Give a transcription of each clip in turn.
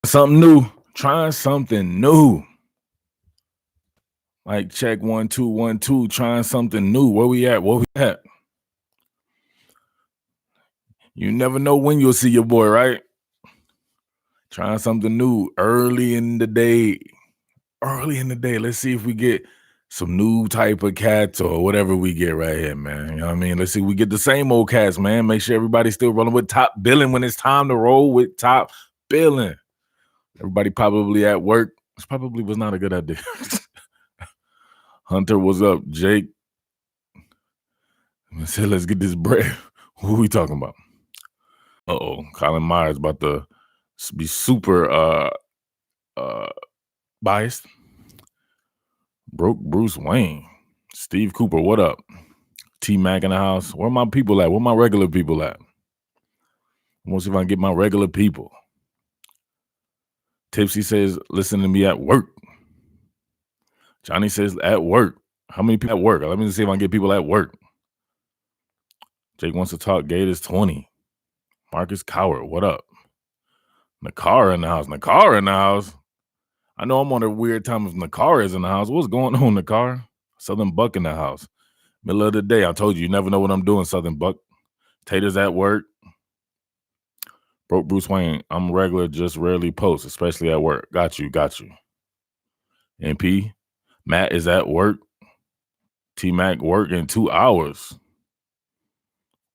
Something new. Trying something new. Like check 1 2 1 2. Trying something new. Where we at? Where we at? You never know when you'll see your boy, right? Trying something new early in the day. Early in the day. Let's see if we get some new type of cats or whatever we get right here, man. You know what I mean? Let's see if we get the same old cats, man. Make sure everybody's still rolling with top billing when it's time to roll with top billing. Everybody probably at work. This probably was not a good idea. Hunter, what's up? Jake. I said, let's get this bread. Who are we talking about? Colin Myers about to be super biased. Broke Bruce Wayne. Steve Cooper, what up? T-Mac in the house. Where my people at? Where my regular people at? I want to see if I can get my regular people. Tipsy says, listen to me at work. Johnny says, at work. How many people at work? Let me see if I can get people at work. Jake wants to talk Gators 20. Marcus Coward, what up? Nakara in the house. Nakara in the house. I know I'm on a weird time if Nakara is in the house. What's going on, Nakara? Southern Buck in the house. Middle of the day. I told you never know what I'm doing, Southern Buck. Taters at work. Broke Bruce Wayne. I'm regular, just rarely post, especially at work. Got you. MP. Matt is at work. T-Mac work in 2 hours.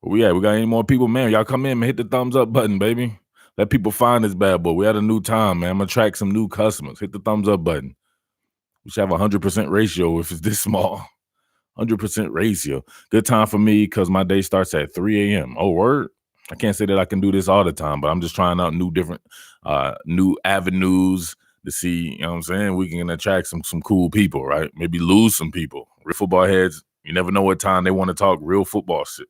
Where we at? We got any more people? Man, y'all come in and hit the thumbs up button, baby. Let people find this bad boy. We had a new time, man. I'm going to attract some new customers. Hit the thumbs up button. We should have a 100% ratio if it's this small. 100% ratio. Good time for me because my day starts at 3 a.m. Oh, word? I can't say that I can do this all the time, but I'm just trying out new avenues to see, you know what I'm saying? We can attract some cool people, right? Maybe lose some people. Real football heads, you never know what time they want to talk real football shit.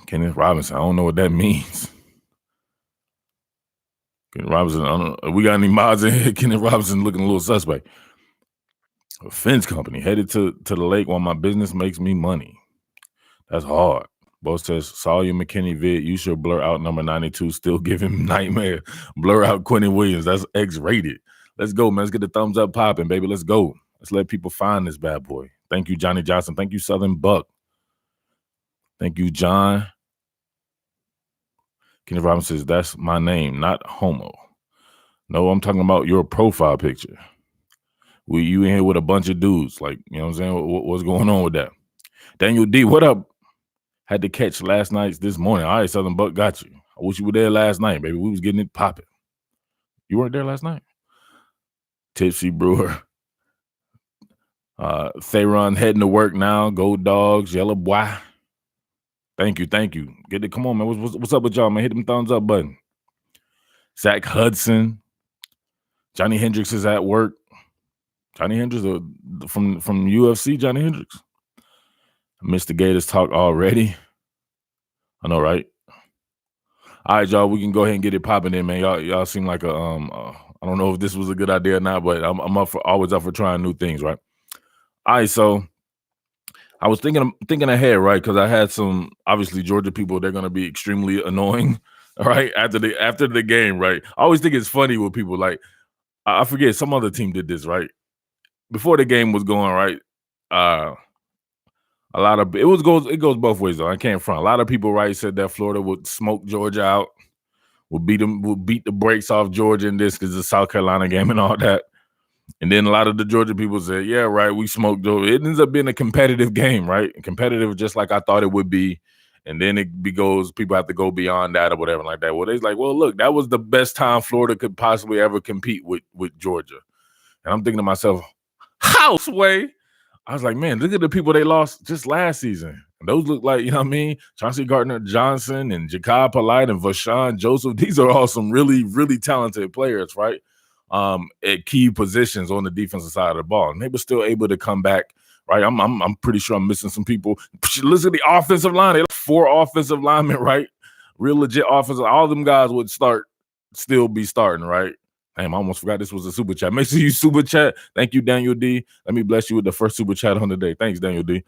Kenneth Robinson, I don't know what that means. Kenneth Robinson, I don't know. We got any mods in here? Kenneth Robinson looking a little suspect. A fence company headed to the lake while my business makes me money. That's hard. Bo says, saw your McKinney vid. You should blur out number 92. Still give him nightmare. Blur out Quentin Williams. That's X-rated. Let's go, man. Let's get the thumbs up popping, baby. Let's go. Let's let people find this bad boy. Thank you, Johnny Johnson. Thank you, Southern Buck. Thank you, John. Kenneth Robinson says, that's my name, not homo. No, I'm talking about your profile picture. You in here with a bunch of dudes. Like, you know what I'm saying? What's going on with that? Daniel D, what up? Had to catch last night's this morning. All right, Southern Buck, got you. I wish you were there last night, baby. We was getting it popping. You weren't there last night? Tipsy Brewer. Theron heading to work now. Go Dogs, Yellow Boy. Thank you. Get it. Come on, man. What's up with y'all, man? Hit them thumbs up button. Zach Hudson. Johnny Hendricks is at work. Johnny Hendricks from UFC, Johnny Hendricks. I missed the Gators talk already. I know, right? All right, y'all. We can go ahead and get it popping in, man. Y'all seem like I don't know if this was a good idea or not, but I'm always up for trying new things, right? All right, so I was thinking ahead, right? Because I had some obviously Georgia people. They're gonna be extremely annoying, right? After the game, right? I always think it's funny with people like I forget some other team did this, right? Before the game was going, right? A lot of it goes both ways though. I can't front. A lot of people, right, said that Florida would smoke Georgia out, would beat the brakes off Georgia in this because the South Carolina game and all that. And then a lot of the Georgia people said, yeah, right, we smoked Georgia. It ends up being a competitive game, right? Competitive just like I thought it would be. And then people have to go beyond that or whatever like that. Well, they're like, well, look, that was the best time Florida could possibly ever compete with Georgia. And I'm thinking to myself, Houseway. I was like, man, look at the people they lost just last season. And those look like, you know what I mean? Chauncey Gardner-Johnson and Jacob Polite and Vashawn Joseph. These are all some really, really talented players, right? At key positions on the defensive side of the ball. And they were still able to come back, right? I'm pretty sure I'm missing some people. Listen to the offensive line. They have 4 offensive linemen, right? Real legit offensive. All of them guys would still be starting, right? Damn, I almost forgot this was a super chat. Make sure you super chat. Thank you, Daniel D. Let me bless you with the first super chat on the day. Thanks, Daniel D.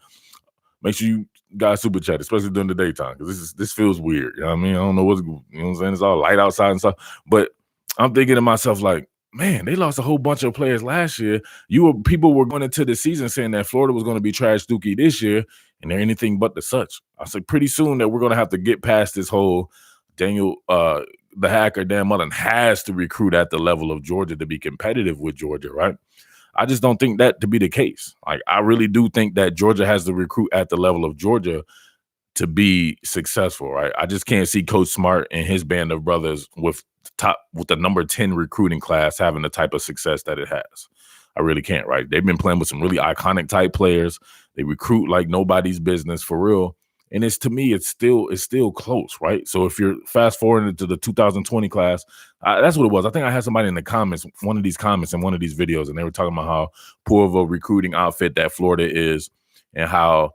make sure you guys super chat, especially during the daytime, because this feels weird. You know what I mean? I don't know what's, you know what I'm saying? It's all light outside and stuff. But I'm thinking to myself, like, man, they lost a whole bunch of players last year. People were going into the season saying that Florida was going to be trash dookie this year, and they're anything but the such. I said pretty soon that we're going to have to get past this whole Daniel, the hacker Dan Mullen has to recruit at the level of Georgia to be competitive with Georgia, right? I just don't think that to be the case. Like, I really do think that Georgia has to recruit at the level of Georgia to be successful, right? I just can't see Coach Smart and his band of brothers with the number 10 recruiting class having the type of success that it has. I really can't, right? They've been playing with some really iconic type players. They recruit like nobody's business for real. And it's still close, right? So if you're fast forwarding to the 2020 class, that's what it was. I think I had somebody in the comments, one of these comments in one of these videos, and they were talking about how poor of a recruiting outfit that Florida is, and how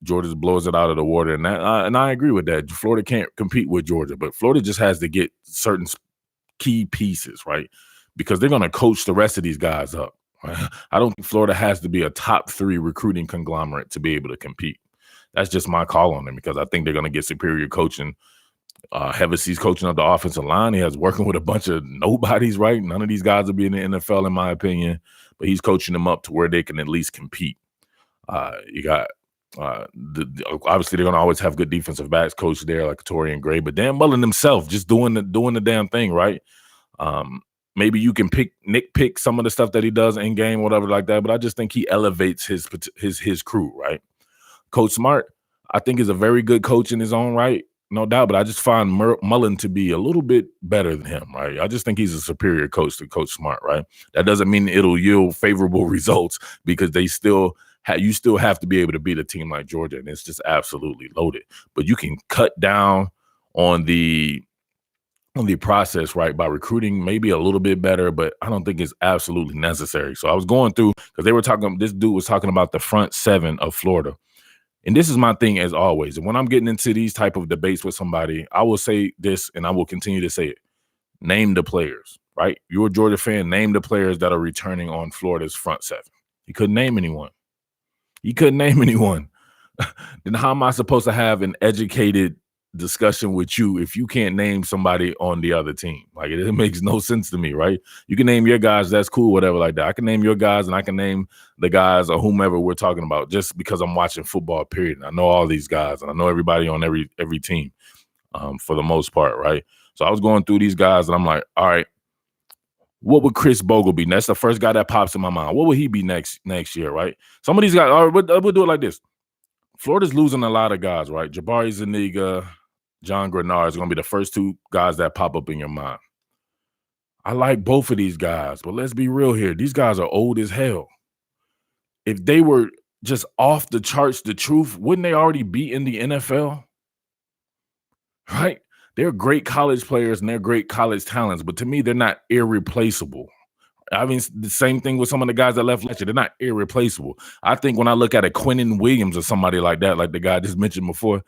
Georgia blows it out of the water. And I agree with that. Florida can't compete with Georgia, but Florida just has to get certain key pieces, right? Because they're going to coach the rest of these guys up. Right? I don't think Florida has to be a top 3 recruiting conglomerate to be able to compete. That's just my call on them, because I think they're going to get superior coaching. Hevessy's coaching up the offensive line. He has working with a bunch of nobodies, right? None of these guys will be in the NFL, in my opinion, but he's coaching them up to where they can at least compete. You got obviously they're going to always have good defensive backs coached there, like Torian Gray, but Dan Mullen himself just doing the damn thing, right? Maybe you can nitpick some of the stuff that he does in game, whatever like that, but I just think he elevates his crew, right? Coach Smart, I think, is a very good coach in his own right, no doubt, but I just find Mullen to be a little bit better than him, right? I just think he's a superior coach to Coach Smart, right? That doesn't mean it'll yield favorable results, because you still have to be able to beat a team like Georgia, and it's just absolutely loaded. But you can cut down on the process, right, by recruiting maybe a little bit better, but I don't think it's absolutely necessary. So I was going through, because this dude was talking about the front 7 of Florida. And this is my thing as always. And when I'm getting into these type of debates with somebody, I will say this, and I will continue to say it. Name the players, right? You're a Georgia fan. Name the players that are returning on Florida's front 7. He couldn't name anyone. Then how am I supposed to have an educated discussion with you if you can't name somebody on the other team? Like, it makes no sense to me, right? You can name your guys, that's cool, whatever like that. I can name your guys, and I can name the guys or whomever we're talking about, just because I'm watching football, period. And I know all these guys, and I know everybody on every team for the most part, right? So I was going through these guys, and I'm like, all right, what would Chris Bogle be? That's the first guy that pops in my mind. What would he be next year, right? Some of these guys, all right, we'll do it like this. Florida's losing a lot of guys, right? Jabari Zuniga, John Grenard is going to be the first 2 guys that pop up in your mind. I like both of these guys, but let's be real here. These guys are old as hell. If they were just off the charts, the truth, wouldn't they already be in the NFL? Right? They're great college players and they're great college talents, but to me, they're not irreplaceable. I mean, the same thing with some of the guys that left last year. They're not irreplaceable. I think when I look at a Quinnen Williams or somebody like that, like the guy I just mentioned before,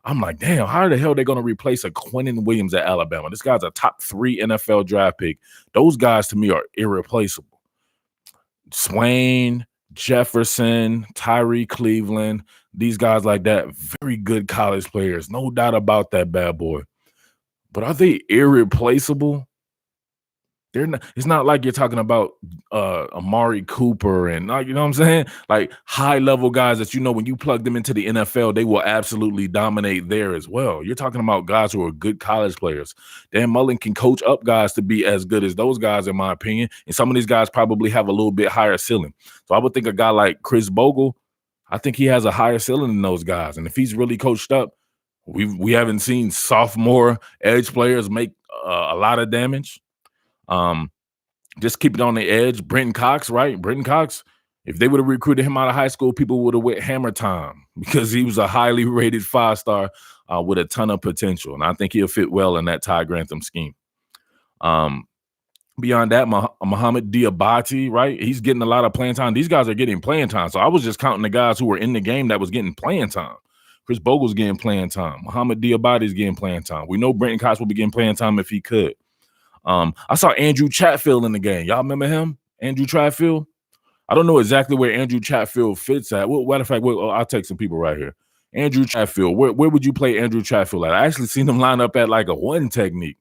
I'm like, damn, how the hell are they going to replace a Quinnen Williams at Alabama? This guy's a top 3 NFL draft pick. Those guys, to me, are irreplaceable. Swain, Jefferson, Tyree Cleveland, these guys like that, very good college players. No doubt about that, bad boy. But are they irreplaceable? They're not. It's not like you're talking about Amari Cooper and, you know what I'm saying? Like, high-level guys that, when you plug them into the NFL, they will absolutely dominate there as well. You're talking about guys who are good college players. Dan Mullen can coach up guys to be as good as those guys, in my opinion. And some of these guys probably have a little bit higher ceiling. So I would think a guy like Chris Bogle, I think he has a higher ceiling than those guys. And if he's really coached up, we haven't seen sophomore edge players make a lot of damage. Just keep it on the edge. Brenton Cox, right? Brenton Cox, if they would have recruited him out of high school, people would have went hammer time, because he was a highly rated 5-star with a ton of potential. And I think he'll fit well in that Ty Grantham scheme. Beyond that, Muhammad Diabate, right? He's getting a lot of playing time. These guys are getting playing time. So I was just counting the guys who were in the game that was getting playing time. Chris Bogle's getting playing time. Muhammad Diabate's getting playing time. We know Brenton Cox will be getting playing time if he could. I saw Andrew Chatfield in the game. Y'all remember him? Andrew Chatfield? I don't know exactly where Andrew Chatfield fits at. Well, matter of fact, I'll take some people right here. Andrew Chatfield, where would you play Andrew Chatfield at? I actually seen him line up at like a 1 technique.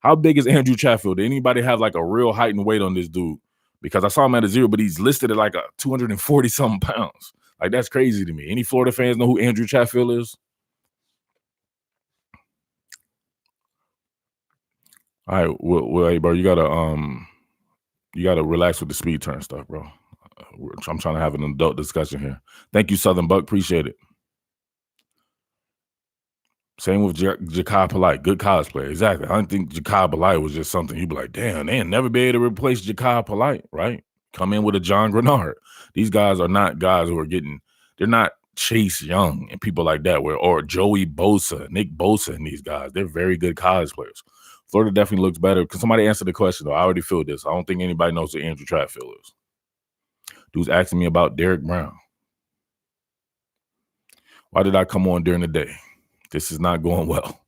How big is Andrew Chatfield? Did anybody have like a real height and weight on this dude? Because I saw him at a 0, but he's listed at like a 240 something pounds. Like, that's crazy to me. Any Florida fans know who Andrew Chatfield is? All right, well, hey, bro, you gotta relax with the speed turn stuff, bro. I'm trying to have an adult discussion here. Thank you, Southern Buck. Appreciate it. Same with Ja'Kai Polite, good college player. Exactly. I don't think Ja'Kai Polite was just something you'd be like, damn, they never be able to replace Ja'Kai Polite, right? Come in with a John Grenard. These guys are not guys who are they're not Chase Young and people like that, or Joey Bosa, Nick Bosa, and these guys. They're very good college players. Florida definitely looks better. Can somebody answer the question, though? I already feel this. I don't think anybody knows who Andrew Chatfield is. Dude's asking me about Derek Brown. Why did I come on during the day? This is not going well.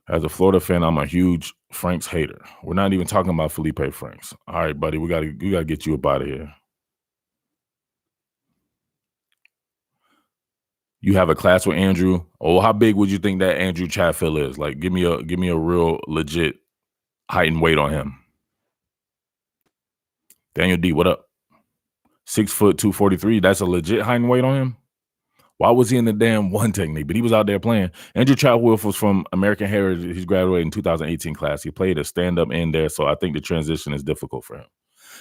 As a Florida fan, I'm a huge Franks hater. We're not even talking about Felipe Franks. All right, buddy, we gotta get you up out of here. You have a class with Andrew. Oh, how big would you think that Andrew Chatfield is? Like, give me a real legit height and weight on him. Daniel D, what up? 6 foot 243. That's a legit height and weight on him. Why was he in the damn 1 technique? But he was out there playing. Andrew Chatfield was from American Heritage. He's graduated in 2018 class. He played a stand-up in there, so I think the transition is difficult for him.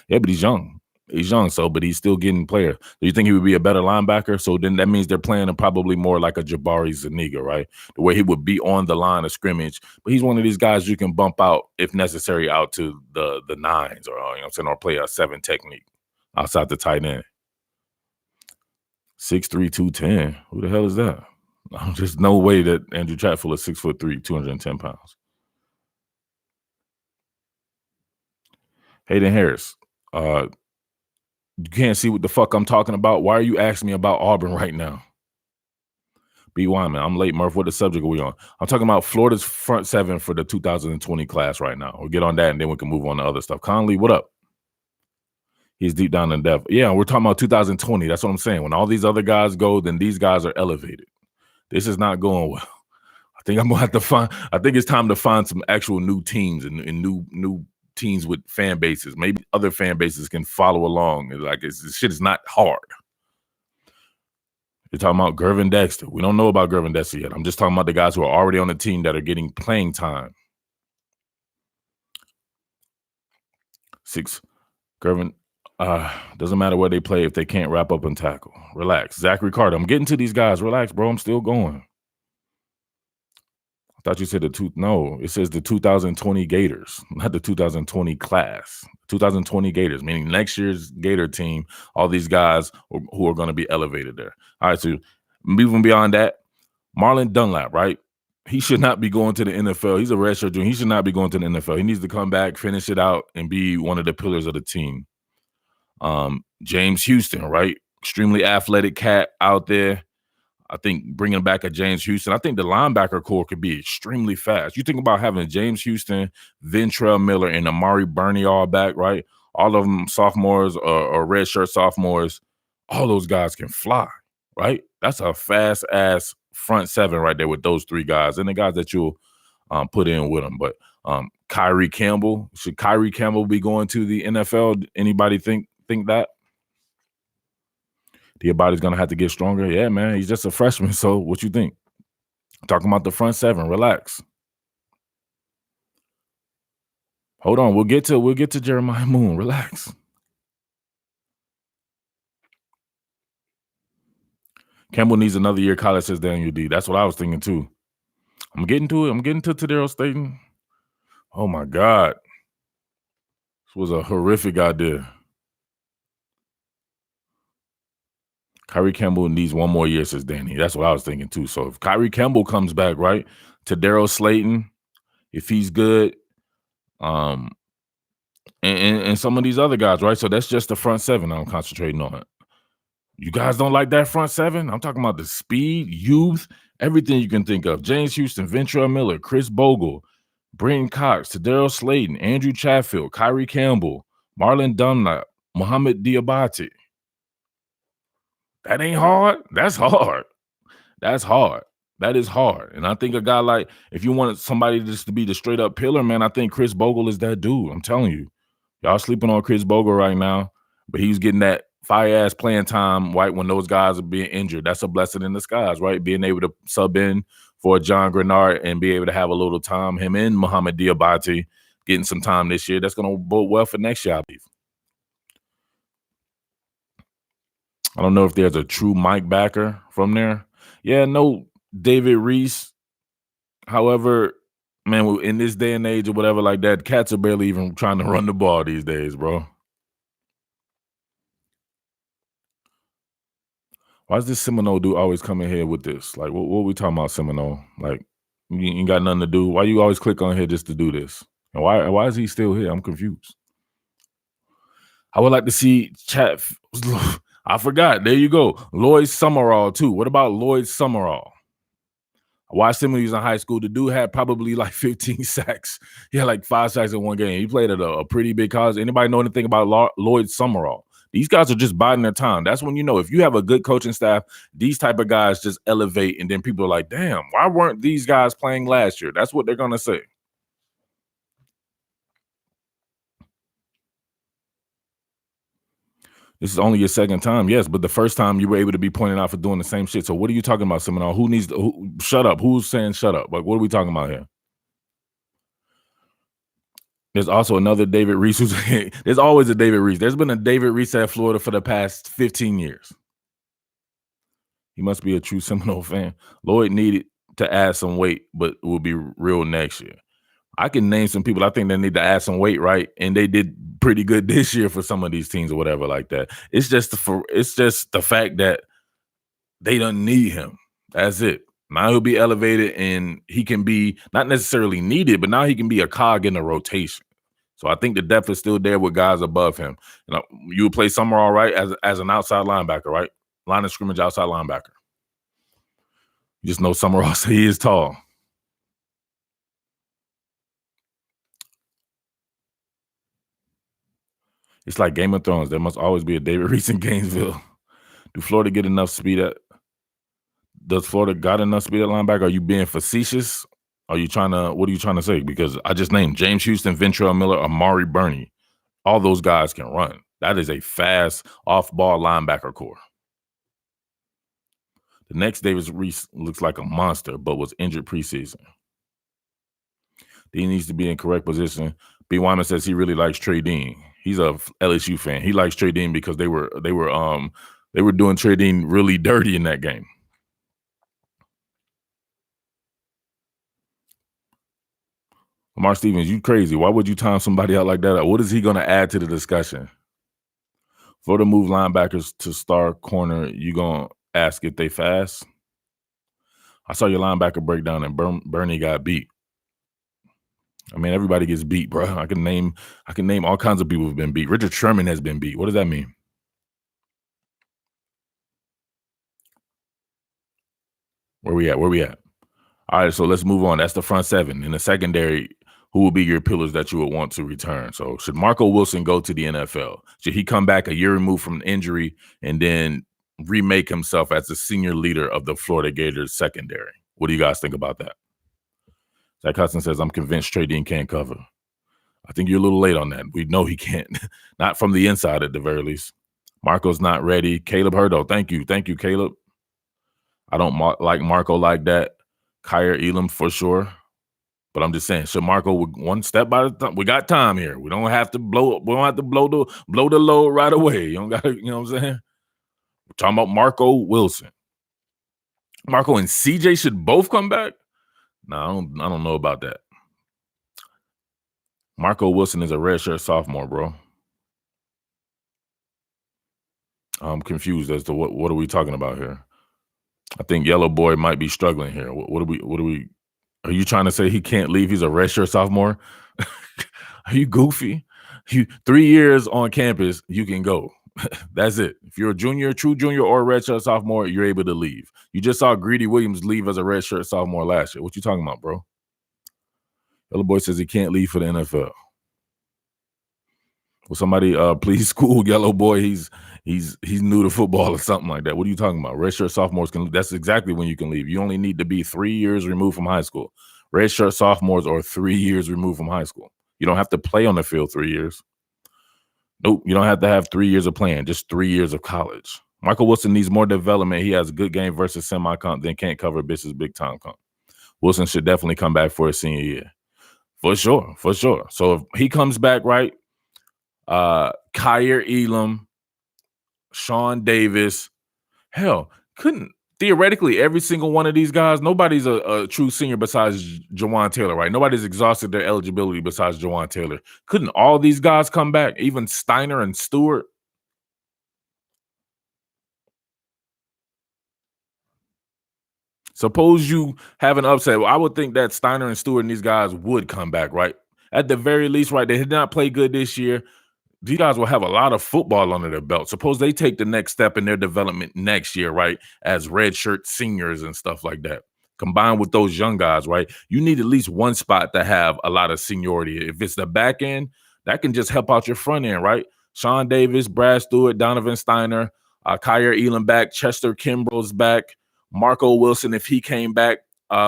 Yeah, but he's young. He's young, but he's still getting player. Do you think he would be a better linebacker? So then that means they're playing him probably more like a Jabari Zuniga, right? The way he would be on the line of scrimmage. But he's one of these guys you can bump out, if necessary, out to the 9s or play a 7 technique outside the tight end. 6'3", 210. Who the hell is that? There's no way that Andrew Chatfield is 6'3", 210 pounds. Hayden Harris. You can't see what the fuck I'm talking about. Why are you asking me about Auburn right now? B. Wyman, I'm late, Murph. What the subject are we on? I'm talking about Florida's front 7 for the 2020 class right now. We'll get on that, and then we can move on to other stuff. Conley, what up? He's deep down in depth. Yeah, we're talking about 2020. That's what I'm saying. When all these other guys go, then these guys are elevated. This is not going well. I think I'm going to have to I think it's time to find some actual new teams and new teams with fan bases. Maybe other fan bases can follow along. This shit is not hard. You're talking about Gervin Dexter. We don't know about Gervin Dexter yet. I'm just talking about the guys who are already on the team that are getting playing time. 6. Gervin. Doesn't matter where they play if they can't wrap up and tackle. Relax. Zachary Carter. I'm getting to these guys. Relax, bro. I'm still going. I thought you said no, it says the 2020 Gators, not the 2020 class. 2020 Gators, meaning next year's Gator team, all these guys who are going to be elevated there. All right, so moving beyond that, Marlon Dunlap, right? He should not be going to the NFL. He's a redshirt junior. He should not be going to the NFL. He needs to come back, finish it out, and be one of the pillars of the team. James Houston, right? Extremely athletic cat out there. I think bringing back a James Houston, I think the linebacker core could be extremely fast. You think about having James Houston, Ventrell Miller, and Amari Burney all back, right? All of them sophomores or redshirt sophomores. All those guys can fly, right? That's a fast-ass front 7 right there with those 3 guys and the guys that you'll put in with them. But Kyrie Campbell, should Kyrie Campbell be going to the NFL? Anybody think that? Your body's going to have to get stronger. Yeah, man, he's just a freshman. So what you think? Talking about the front 7. Relax. Hold on. We'll get to Jeremiah Moon. Relax. Campbell needs another year college, says Daniel D. That's what I was thinking too. I'm getting to it. I'm getting to Tadero Staten. Oh my God. This was a horrific idea. Kyrie Campbell needs 1 more year, says Danny. That's what I was thinking too. So if Kyrie Campbell comes back, right, Tadero Slayton, if he's good, and some of these other guys, right? So that's just the front 7 I'm concentrating on. You guys don't like that front 7? I'm talking about the speed, youth, everything you can think of. James Houston, Ventrell Miller, Chris Bogle, Brenton Cox, Tadero Slayton, Andrew Chatfield, Kyrie Campbell, Marlon Dunlap, Muhammad Diabate. That ain't hard. That's hard. That's hard. That is hard. And I think a guy like, if you wanted somebody just to be the straight up pillar, man, I think Chris Bogle is that dude. I'm telling you. Y'all sleeping on Chris Bogle right now, but he's getting that fire ass playing time right when those guys are being injured. That's a blessing in disguise, right? Being able to sub in for John Grenard and be able to have a little time, him and Muhammad Diabate getting some time this year. That's going to bode well for next year, I believe. I don't know if there's a true Mike backer from there. Yeah, no David Reese. However, man, in this day and age or whatever like that, cats are barely even trying to run the ball these days, bro. Why does this Seminole dude always come in here with this? Like, what we talking about, Seminole? Like, you ain't got nothing to do. Why you always click on here just to do this? And why is he still here? I'm confused. I would like to see chat. I forgot. There you go. Lloyd Summerall, too. What about Lloyd Summerall? I watched him when he was in high school. The dude had probably like 15 sacks. He had like 5 sacks in one game. He played at a pretty big college. Anybody know anything about Lloyd Summerall? These guys are just biding their time. That's when you know if you have a good coaching staff, these type of guys just elevate, and then people are like, damn, why weren't these guys playing last year? That's what they're going to say. This is only your second time, yes, but the first time you were able to be pointed out for doing the same shit. So what are you talking about, Seminole? Who needs to shut up? Who's saying shut up? Like, what are we talking about here? There's also another David Reese. There's always a David Reese. There's been a David Reese at Florida for the past 15 years. He must be a true Seminole fan. Lloyd needed to add some weight, but will be real next year. I can name some people I think they need to add some weight, right? And they did pretty good this year for some of these teams or whatever like that. It's just the fact that they don't need him. That's it. Now he'll be elevated and he can be not necessarily needed, but now he can be a cog in the rotation. So I think the depth is still there with guys above him. You know, you would play Summerall, right, as an outside linebacker, right? Line of scrimmage outside linebacker. You just know Summerall, so he is tall. It's like Game of Thrones. There must always be a David Reese in Gainesville. Do Florida get enough speed at? Does Florida got enough speed at linebacker? Are you being facetious? Are you trying to? What are you trying to say? Because I just named James Houston, Ventrell Miller, Amari Burney. All those guys can run. That is a fast off-ball linebacker core. The next David Reese looks like a monster, but was injured preseason. He needs to be in correct position. B. Wyman says he really likes Trey Dean. He's a LSU fan. He likes Trey Dean because they were doing Trey Dean really dirty in that game. Lamar Stevens, you crazy. Why would you time somebody out like that? What is he going to add to the discussion? Florida move linebackers to star corner. You going to ask if they fast? I saw your linebacker breakdown and Bernie got beat. I mean, everybody gets beat, bro. I can name all kinds of people who've been beat. Richard Sherman has been beat. What does that mean? Where we at? All right, so let's move on. That's the front seven. In the secondary, who will be your pillars that you would want to return? So should Marco Wilson go to the NFL? Should he come back a year removed from injury and then remake himself as the senior leader of the Florida Gators secondary? What do you guys think about that? Zach Hudson says, I'm convinced Trey Dean can't cover. I think you're a little late on that. We know he can't. Not from the inside at the very least. Marco's not ready. Caleb Hurdo. Thank you, Caleb. I don't like Marco like that. Kyer Elam for sure. But I'm just saying, should Marco one step by the time? We got time here. We don't have to blow the load right away. You don't got to, you know what I'm saying? We're talking about Marco Wilson. Marco and CJ should both come back? No, I don't know about that. Marco Wilson is a redshirt sophomore, bro. I'm confused as to what are we talking about here. I think Yellow Boy might be struggling here. What are we? Are you trying to say he can't leave? He's a redshirt sophomore. Are you goofy? 3 years on campus, you can go. That's it. If you're a junior, true junior, or a redshirt sophomore, you're able to leave. You just saw Greedy Williams leave as a redshirt sophomore last year. What you talking about, bro? Yellow Boy says he can't leave for the NFL. Will somebody please school Yellow Boy? He's new to football or something like that. What are you talking about? Redshirt sophomores that's exactly when you can leave. You only need to be 3 years removed from high school. Redshirt sophomores are 3 years removed from high school. You don't have to play on the field 3 years. Nope, you don't have to have 3 years of playing, just 3 years of college. Michael Wilson needs more development. He has a good game versus semi-comp, then can't cover Bishop's big-time comp. Wilson should definitely come back for his senior year. For sure, for sure. So if he comes back right, Kyer Elam, Sean Davis, hell, couldn't theoretically every single one of these guys, nobody's a true senior besides Jawan Taylor, right? Nobody's exhausted their eligibility besides Jawan Taylor. Couldn't all these guys come back, even Steiner and Stewart? Suppose you have an upset. Well, I would think that Steiner and Stewart and these guys would come back, right? At the very least, right? They did not play good this year. These guys will have a lot of football under their belt. Suppose they take the next step in their development next year, right? As redshirt seniors and stuff like that. Combined with those young guys, right? You need at least one spot to have a lot of seniority. If it's the back end, that can just help out your front end, right? Sean Davis, Brad Stewart, Donovan Steiner, Kyer Elam back, Chester Kimbrough's back, Marco Wilson, if he came back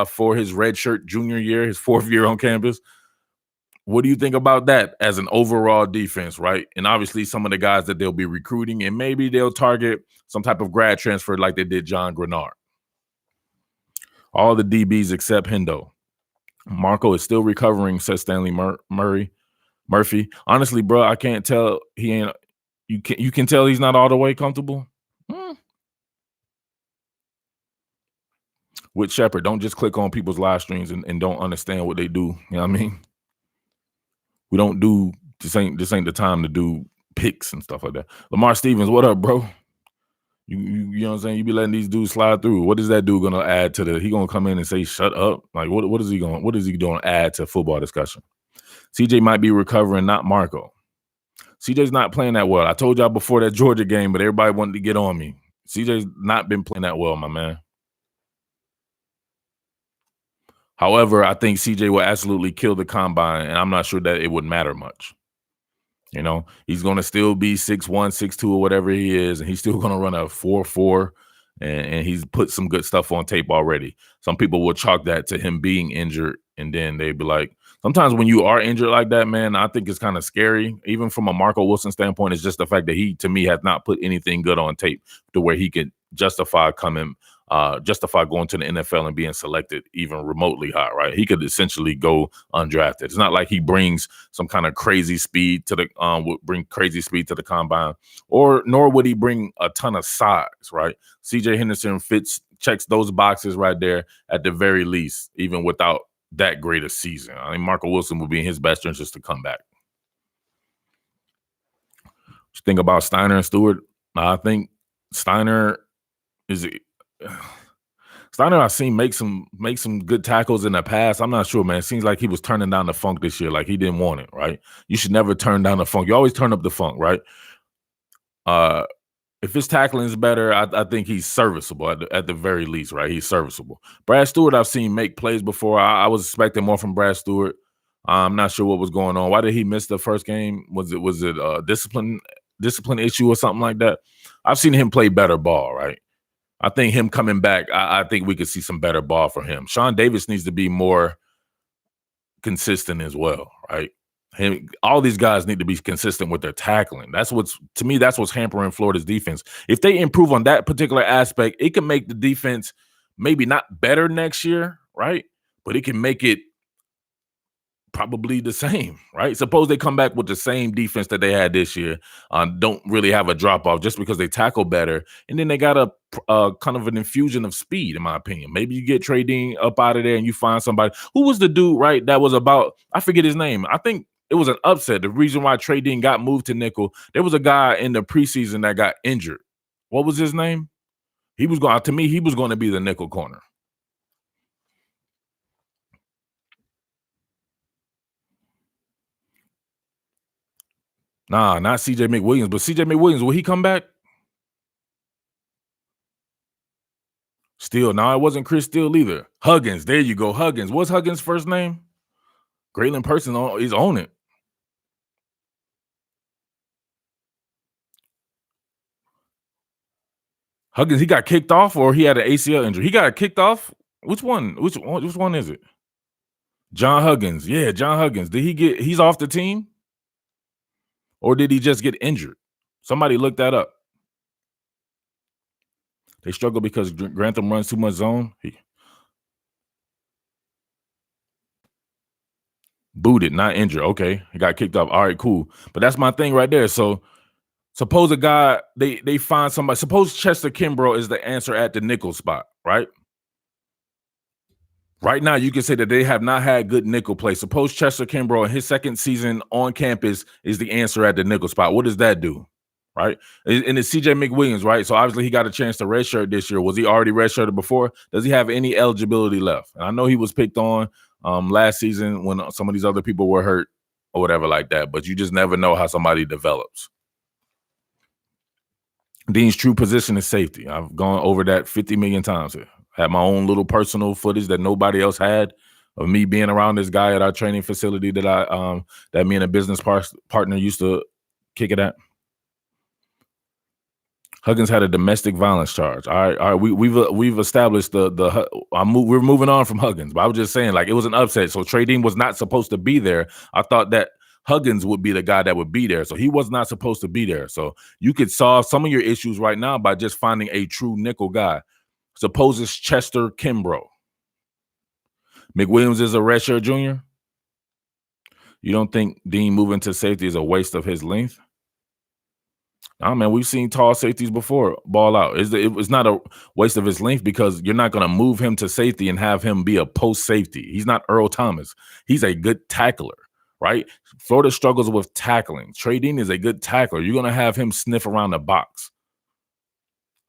for his redshirt junior year, his 4th year on campus. What do you think about that as an overall defense, right? And obviously some of the guys that they'll be recruiting, and maybe they'll target some type of grad transfer like they did John Grenard. All the DBs except Hendo. Marco is still recovering, says Stanley Murphy. Honestly, bro, I can't tell. He ain't. You can tell he's not all the way comfortable. With Shepard, don't just click on people's live streams and don't understand what they do. You know what I mean? We don't do this ain't the time to do picks and stuff like that. Lamar Stevens, what up, bro? You know what I'm saying? You be letting these dudes slide through. What is that dude gonna add to the? He gonna come in and say shut up? Like what is he going to add to football discussion? CJ might be recovering, not Marco. CJ's not playing that well. I told y'all before that Georgia game, but everybody wanted to get on me. CJ's not been playing that well, my man. However, I think CJ will absolutely kill the combine, and I'm not sure that it would matter much. You know, he's going to still be 6'1", 6'2", or whatever he is, and he's still going to run a 4.4, and he's put some good stuff on tape already. Some people will chalk that to him being injured, and then they'd be like, sometimes when you are injured like that, man, I think it's kind of scary. Even from a Marco Wilson standpoint, it's just the fact that he, to me, has not put anything good on tape to where he could justify going to the NFL and being selected even remotely high, right? He could essentially go undrafted. It's not like he brings some kind of crazy speed to the combine, nor would he bring a ton of size, right? CJ Henderson checks those boxes right there at the very least, even without that great a season. I mean, Marco Wilson would be in his best interest to come back. Just think about Steiner and Stewart. I think Steiner I've seen make some good tackles in the past. I'm not sure, man. It seems like he was turning down the funk this year, like he didn't want it, right? You should never turn down the funk. You always turn up the funk, right? If his tackling is better, I think he's serviceable at the very least, right? He's serviceable. Brad Stewart, I've seen make plays before. I was expecting more from Brad Stewart. I'm not sure what was going on. Why did he miss the first game? Was it a discipline issue or something like that? I've seen him play better ball, right? I think him coming back, I think we could see some better ball for him. Sean Davis needs to be more consistent as well, right? All these guys need to be consistent with their tackling. That's what's hampering Florida's defense. If they improve on that particular aspect, it can make the defense maybe not better next year, right? But it can make it probably the same, right? Suppose they come back with the same defense that they had this year, don't really have a drop off just because they tackle better, and then they got a kind of an infusion of speed, in my opinion. Maybe you get Trey Dean up out of there and you find somebody. Who was the dude, right? That was I forget his name. I think it was an upset. The reason why Trey Dean got moved to nickel, there was a guy in the preseason that got injured. What was his name? He was going to be the nickel corner. Nah, not CJ McWilliams, but CJ McWilliams, will he come back? Steele. No, it wasn't Chris Steele either. Huggins. There you go. Huggins. What's Huggins' first name? Graylin Person is on it. Huggins, he got kicked off, or he had an ACL injury? He got kicked off. Which one? Which one is it? John Huggins. Yeah, John Huggins. Did he get? He's off the team, or did he just get injured? Somebody look that up. They struggle because Grantham runs too much zone. He booted, not injured. Okay, he got kicked off. All right, cool. But that's my thing right there. So suppose a guy they find somebody. Suppose Chester Kimbrough is the answer at the nickel spot, right? Right now, you can say that they have not had good nickel play. Suppose Chester Kimbrough in his second season on campus is the answer at the nickel spot. What does that do? Right? And it's CJ McWilliams, right? So obviously he got a chance to redshirt this year. Was he already redshirted before? Does he have any eligibility left? And I know he was picked on last season when some of these other people were hurt or whatever like that, but you just never know how somebody develops. Dean's true position is safety. I've gone over that 50 million times here. Had my own little personal footage that nobody else had of me being around this guy at our training facility that that me and a business partner used to kick it at. Huggins had a domestic violence charge. All right. We've established we're moving on from Huggins, but I was just saying, like, it was an upset. So Trey Dean was not supposed to be there. I thought that Huggins would be the guy that would be there. So he was not supposed to be there. So you could solve some of your issues right now by just finding a true nickel guy. Suppose it's Chester Kimbrough. McWilliams is a redshirt junior. You don't think Dean moving to safety is a waste of his length? Nah, man, we've seen tall safeties before ball out. It's not a waste of his length because you're not going to move him to safety and have him be a post safety. He's not Earl Thomas. He's a good tackler, right? Florida struggles with tackling. Trey Dean is a good tackler. You're going to have him sniff around the box.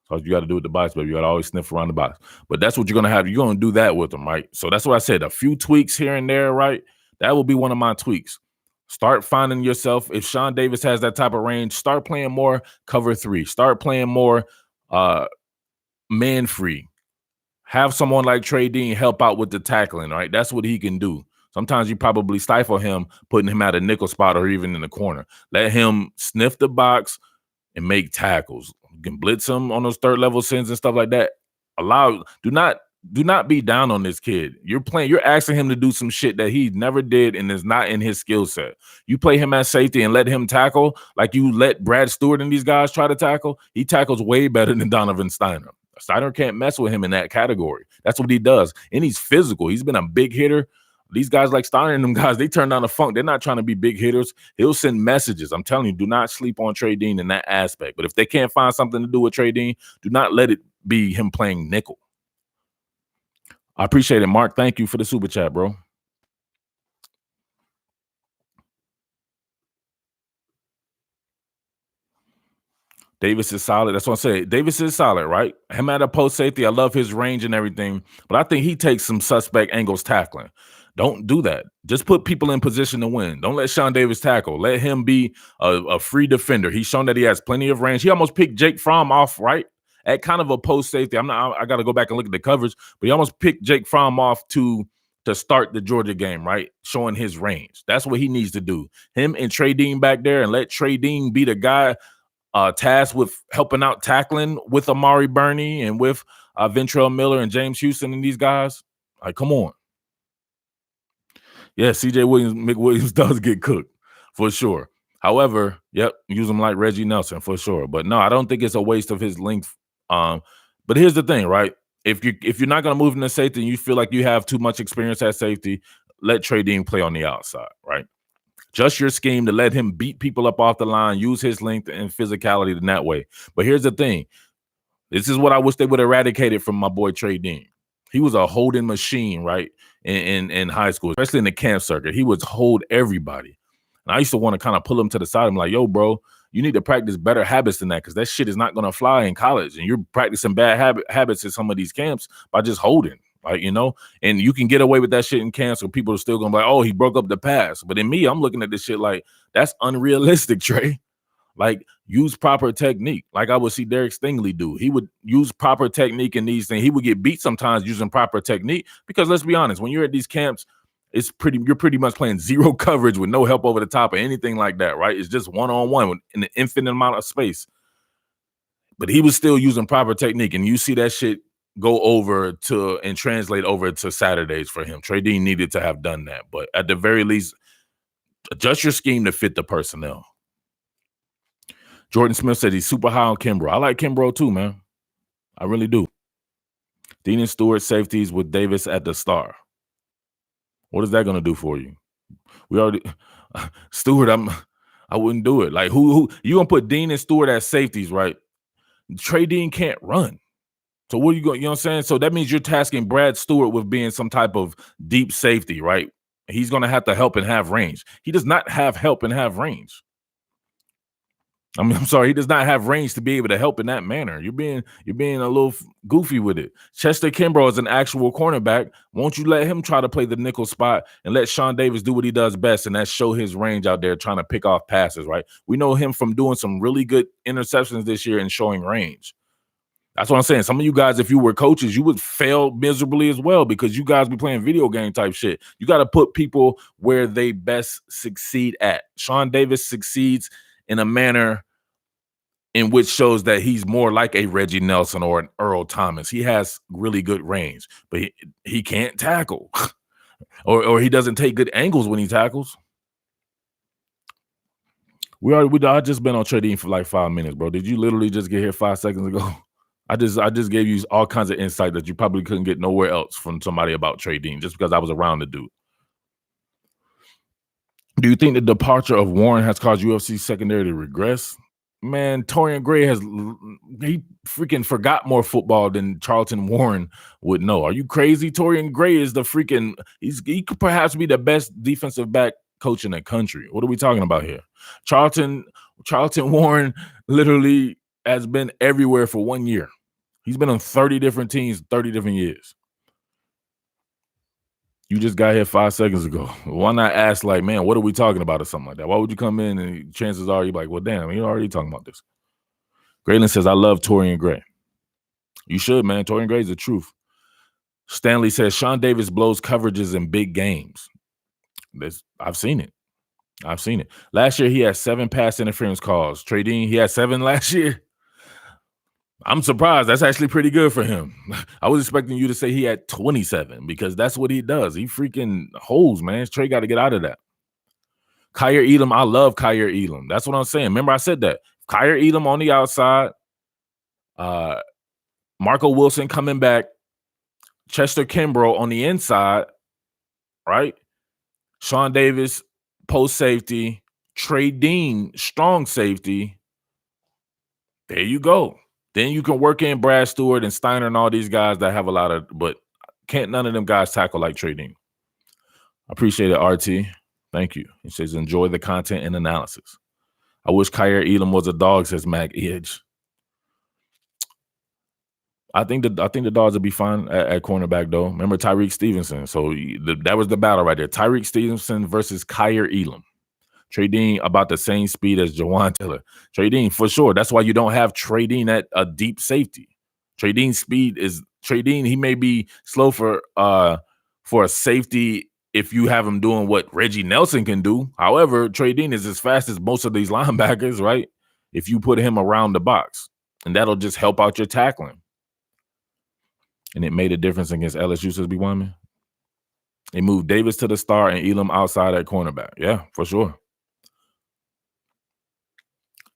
So you got to do with the box, baby. You got to always sniff around the box. But that's what you're going to have. You're going to do that with him, right? So that's what I said. A few tweaks here and there, right? That will be one of my tweaks. Start finding yourself. If Sean Davis has that type of range, start playing more cover 3. Start playing more man free. Have someone like Trey Dean help out with the tackling, right? That's what he can do. Sometimes you probably stifle him, putting him at a nickel spot or even in the corner. Let him sniff the box and make tackles. You can blitz him on those third level sends and stuff like that. Do not be down on this kid. You're asking him to do some shit that he never did and is not in his skill set. You play him at safety and let him tackle like you let Brad Stewart and these guys try to tackle. He tackles way better than Donovan Steiner. Steiner can't mess with him in that category. That's what he does. And he's physical. He's been a big hitter. These guys like Steiner and them guys, they turn down the funk. They're not trying to be big hitters. He'll send messages. I'm telling you, do not sleep on Trey Dean in that aspect. But if they can't find something to do with Trey Dean, do not let it be him playing nickel. I appreciate it, Mark. Thank you for the super chat, bro. Davis is solid. That's what I'm saying. Davis is solid, right? Him at a post safety. I love his range and everything, but I think he takes some suspect angles tackling. Don't do that. Just put people in position to win. Don't let Sean Davis tackle. Let him be a free defender. He's shown that he has plenty of range. He almost picked Jake Fromm off, right? At kind of a post safety. I got to go back and look at the coverage, but he almost picked Jake Fromm off to start the Georgia game, right? Showing his range. That's what he needs to do. Him and Trey Dean back there, and let Trey Dean be the guy tasked with helping out tackling with Amari Burney and with Ventrell Miller and James Houston and these guys. Like, come on. Yeah, CJ McWilliams does get cooked for sure. However, use him like Reggie Nelson for sure. But no, I don't think it's a waste of his length. But here's the thing, right? If you're not going to move into safety and you feel like you have too much experience at safety, let Trey Dean play on the outside, right? Just your scheme to let him beat people up off the line, use his length and physicality in that way. But here's the thing. This is what I wish they would eradicate it from my boy Trey Dean. He was a holding machine, right? In high school, especially in the camp circuit. He would hold everybody. And I used to want to kind of pull him to the side. I'm like, yo, bro, you need to practice better habits than that because that shit is not going to fly in college. And you're practicing bad habits in some of these camps by just holding, right? You know, and you can get away with that shit in camps so people are still going to be like, oh, he broke up the pass. But in me, I'm looking at this shit like, that's unrealistic, Trey. Like, use proper technique. Like I would see Derek Stingley do. He would use proper technique in these things. He would get beat sometimes using proper technique because let's be honest, when you're at these camps, you're pretty much playing zero coverage with no help over the top or anything like that, right? It's just one-on-one in an infinite amount of space. But he was still using proper technique, and you see that shit go over to and translate over to Saturdays for him. Trey Dean needed to have done that, but at the very least, adjust your scheme to fit the personnel. Jordan Smith said he's super high on Kimbrough. I like Kimbrough too, man. I really do. Dean and Stewart safeties with Davis at the star. What is that going to do for you? We already Stewart. I wouldn't do it. Like who you gonna put Dean and Stewart as safeties, right? Trey Dean can't run. So what are you going? You know what I'm saying? So that means you're tasking Brad Stewart with being some type of deep safety, right? He's going to have to help and have range. He does not have help and have range. I'm sorry, he does not have range to be able to help in that manner. You're being a little goofy with it. Chester Kimbrough is an actual cornerback. Won't you let him try to play the nickel spot and let Sean Davis do what he does best, and that's show his range out there trying to pick off passes, right? We know him from doing some really good interceptions this year and showing range. That's what I'm saying. Some of you guys, if you were coaches, you would fail miserably as well because you guys be playing video game type shit. You got to put people where they best succeed at. Sean Davis succeeds in a manner in which shows that he's more like a Reggie Nelson or an Earl Thomas. He has really good range, but he can't tackle or he doesn't take good angles when he tackles. I just been on Trey Dean for like 5 minutes, bro. Did you literally just get here 5 seconds ago? I just gave you all kinds of insight that you probably couldn't get nowhere else from somebody about Trey Dean just because I was around the dude. Do you think the departure of Warren has caused UFC secondary to regress? Man, Torian Gray he freaking forgot more football than Charlton Warren would know. Are you crazy? Torian Gray is he could perhaps be the best defensive back coach in the country. What are we talking about here? Charlton Warren literally has been everywhere for 1 year. He's been on 30 different teams, 30 different years. You just got here 5 seconds ago. Why not ask, like, man, what are we talking about or something like that? Why would you come in and chances are you're like, well, damn, you're already talking about this. Graylin says, I love Torian Gray. You should, man. Torian Gray is the truth. Stanley says, Sean Davis blows coverages in big games. I've seen it. Last year, he had 7 pass interference calls. Trey Dean, he had 7 last year. I'm surprised. That's actually pretty good for him. I was expecting you to say he had 27 because that's what he does. He freaking holds, man. Trey got to get out of that. Kyer Elam, I love Kyer Elam. That's what I'm saying. Remember I said that. Kyer Elam on the outside. Marco Wilson coming back. Chester Kimbrough on the inside, right? Sean Davis, post safety. Trey Dean, strong safety. There you go. Then you can work in Brad Stewart and Steiner and all these guys that have a lot of, but can't none of them guys tackle like Trey Dean. I appreciate it, RT. Thank you. He says, enjoy the content and analysis. I wish Kyer Elam was a dog, says Mac Edge. I think the Dogs will be fine at cornerback, though. Remember Tyreek Stevenson. So that was the battle right there. Tyreek Stevenson versus Kyer Elam. Trey Dean about the same speed as Jawan Taylor. Trey Dean, for sure. That's why you don't have Trey Dean at a deep safety. Trey Dean's speed is Trey Dean. He may be slow for a safety if you have him doing what Reggie Nelson can do. However, Trey Dean is as fast as most of these linebackers, right? If you put him around the box, and that'll just help out your tackling. And it made a difference against LSU, says B. Wyman. They moved Davis to the star and Elam outside at cornerback. Yeah, for sure.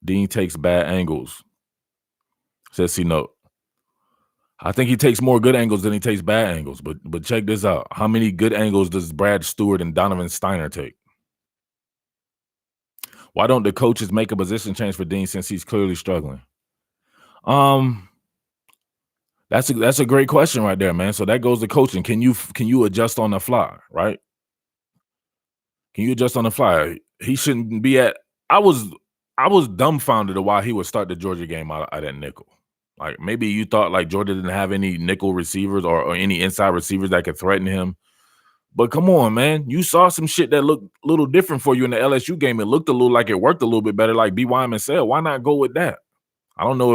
Dean takes bad angles, says C-Note. I think he takes more good angles than he takes bad angles. But check this out. How many good angles does Brad Stewart and Donovan Steiner take? Why don't the coaches make a position change for Dean since he's clearly struggling? That's a great question right there, man. So that goes to coaching. Can you adjust on the fly, right? Can you adjust on the fly? He shouldn't be at. I was dumbfounded at why he would start the Georgia game out at nickel. Like maybe you thought like Georgia didn't have any nickel receivers or any inside receivers that could threaten him. But come on, man. You saw some shit that looked a little different for you in the LSU game. It looked a little like it worked a little bit better, like B. Wyman said. Why not go with that? I don't know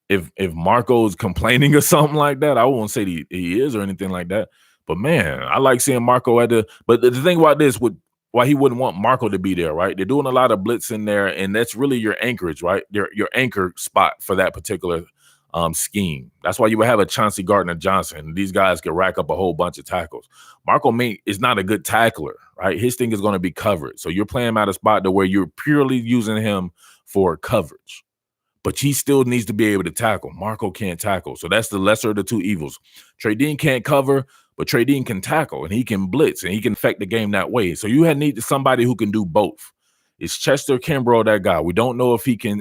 if Marco's complaining or something like that. I won't say he is or anything like that. But man, I like seeing Marco but the thing about this with why he wouldn't want Marco to be there, right? They're doing a lot of blitz in there, and that's really your anchorage, right? Your anchor spot for that particular scheme. That's why you would have a Chauncey Gardner-Johnson. These guys can rack up a whole bunch of tackles. Marco Mink is not a good tackler, right? His thing is going to be covered. So you're playing him at a spot to where you're purely using him for coverage. But he still needs to be able to tackle. Marco can't tackle. So that's the lesser of the two evils. Trayvon can't cover, but Trayvon can tackle, and he can blitz, and he can affect the game that way. So you need somebody who can do both. Is Chester Kimbrough that guy? We don't know if he can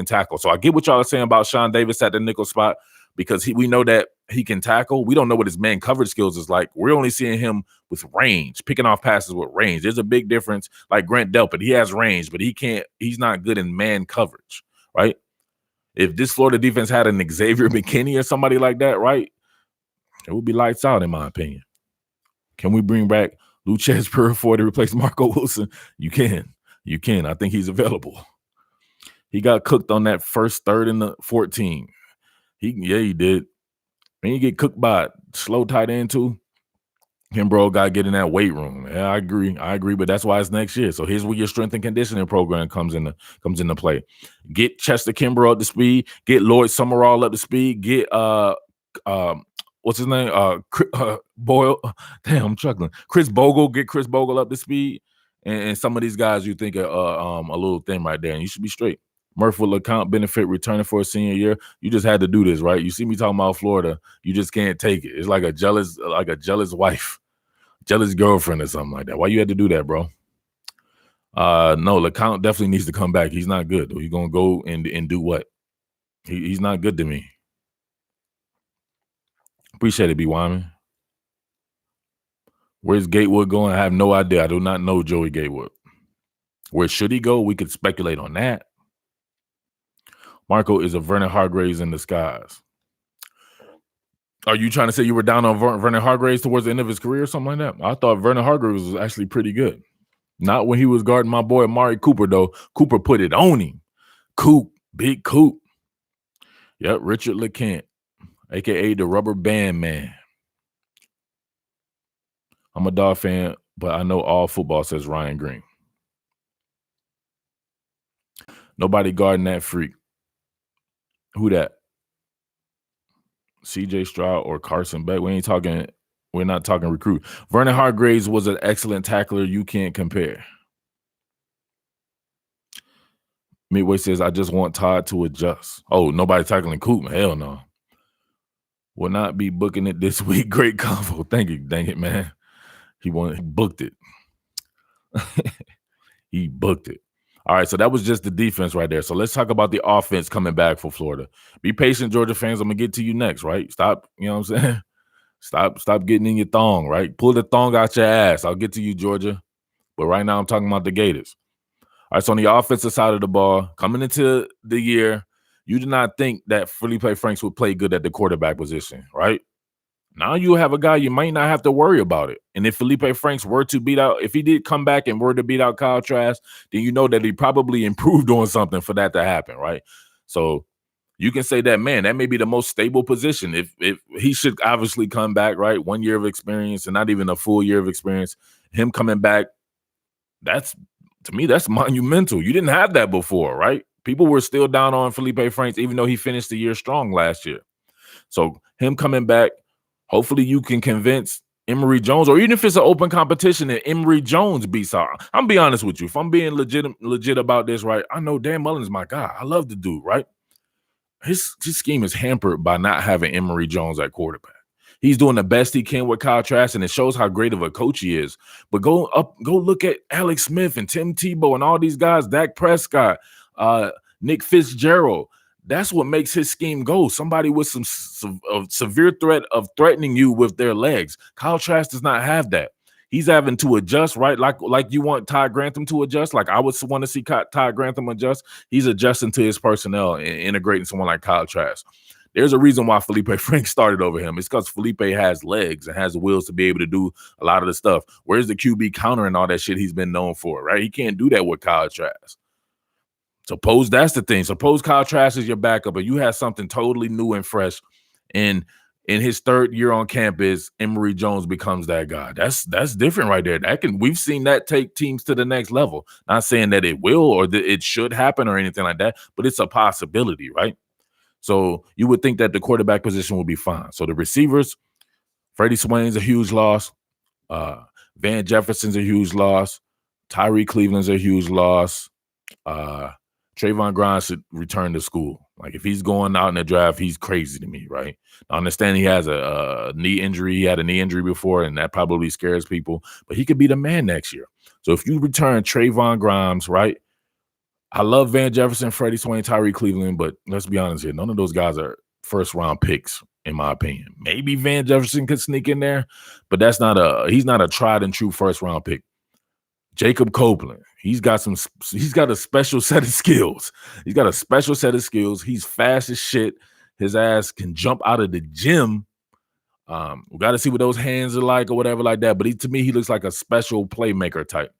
tackle. So I get what y'all are saying about Sean Davis at the nickel spot, because we know that he can tackle. We don't know what his man coverage skills is like. We're only seeing him with range, picking off passes with range. There's a big difference. Like Grant Delpit, he has range, but he's not good in man coverage, right? If this Florida defense had an Xavier McKinney or somebody like that, right, it would be lights out, in my opinion. Can we bring back Luchez Purifoy to replace Marco Wilson? You can. You can. I think he's available. He got cooked on that first third in the 14. He did. And you get cooked by a slow tight end too. Kimbrough got to get in that weight room. Yeah, I agree, but that's why it's next year. So here's where your strength and conditioning program comes into play. Get Chester Kimbrough up to speed. Get Lloyd Summerall up to speed. Get what's his name? Boyle. Damn, I'm chuckling. Chris Bogle. Get Chris Bogle up to speed. And some of these guys you think are a little thin right there, and you should be straight. Murph will account benefit returning for a senior year. You just had to do this, right? You see me talking about Florida. You just can't take it. It's like a jealous wife. Jealous girlfriend or something like that. Why you had to do that, bro? No, LeCount definitely needs to come back. He's not good, though. He's gonna go and do what? He's not good to me. Appreciate it, B. Wyman. Where's Gatewood going? I have no idea. I do not know Joey Gatewood. Where should he go? We could speculate on that. Marco is a Vernon Hargreaves in disguise. Are you trying to say you were down on Vernon Hargreaves towards the end of his career or something like that? I thought Vernon Hargreaves was actually pretty good. Not when he was guarding my boy Amari Cooper, though. Cooper put it on him. Big Coop. Yep, Richard LeCant, a.k.a. the Rubber Band Man. I'm a Dawg fan, but I know all football, says Ryan Green. Nobody guarding that freak. Who that? CJ Stroud or Carson Beck? We're not talking recruit. Vernon Hargreaves was an excellent tackler. You can't compare. Midway says, I just want Todd to adjust. Oh, nobody tackling Coop? Hell no. Will not be booking it this week. Great convo. Thank you. Dang it, man. He booked it. He booked it. All right, so that was just the defense right there. So let's talk about the offense coming back for Florida. Be patient, Georgia fans. I'm going to get to you next, right? Stop, you know what I'm saying? Stop getting in your thong, right? Pull the thong out your ass. I'll get to you, Georgia. But right now I'm talking about the Gators. All right, so on the offensive side of the ball, coming into the year, you did not think that Felipe Franks would play good at the quarterback position, right? Now you have a guy you might not have to worry about it. And if Felipe Franks were to beat out, if he did come back and were to beat out Kyle Trask, then you know that he probably improved on something for that to happen, right? So you can say that, man, that may be the most stable position. If he should obviously come back, right? 1 year of experience and not even a full year of experience. Him coming back, to me, that's monumental. You didn't have that before, right? People were still down on Felipe Franks, even though he finished the year strong last year. So him coming back, hopefully you can convince Emory Jones, or even if it's an open competition and Emory Jones beats out. I'm be honest with you. If I'm being legit about this, right? I know Dan Mullen's my guy. I love the dude, right? His scheme is hampered by not having Emory Jones at quarterback. He's doing the best he can with Kyle Trask, and it shows how great of a coach he is. But go look at Alex Smith and Tim Tebow and all these guys, Dak Prescott, Nick Fitzgerald. That's what makes his scheme go. Somebody with some severe threat of threatening you with their legs. Kyle Trask does not have that. He's having to adjust, right? Like you want Todd Grantham to adjust. Like I would want to see Todd Grantham adjust. He's adjusting to his personnel and integrating someone like Kyle Trask. There's a reason why Felipe Franks started over him. It's because Felipe has legs and has the wheels to be able to do a lot of the stuff. Where's the QB counter and all that shit he's been known for, right? He can't do that with Kyle Trask. Suppose that's the thing. Suppose Kyle Trask is your backup, but you have something totally new and fresh. And in his third year on campus, Emory Jones becomes that guy. That's different right there. We've seen that take teams to the next level. Not saying that it will or that it should happen or anything like that, but it's a possibility, right? So you would think that the quarterback position will be fine. So the receivers, Freddie Swain's a huge loss. Van Jefferson's a huge loss. Tyree Cleveland's a huge loss. Trayvon Grimes should return to school. Like, if he's going out in the draft, he's crazy to me, right? I understand he has a knee injury. He had a knee injury before, and that probably scares people. But he could be the man next year. So if you return Trayvon Grimes, right? I love Van Jefferson, Freddie Swain, Tyree Cleveland, but let's be honest here. None of those guys are first-round picks, in my opinion. Maybe Van Jefferson could sneak in there, but he's not a tried and true first-round pick. Jacob Copeland, he's got a special set of skills. He's got a special set of skills. He's fast as shit. His ass can jump out of the gym. We got to see what those hands are like or whatever like that. But to me, he looks like a special playmaker type.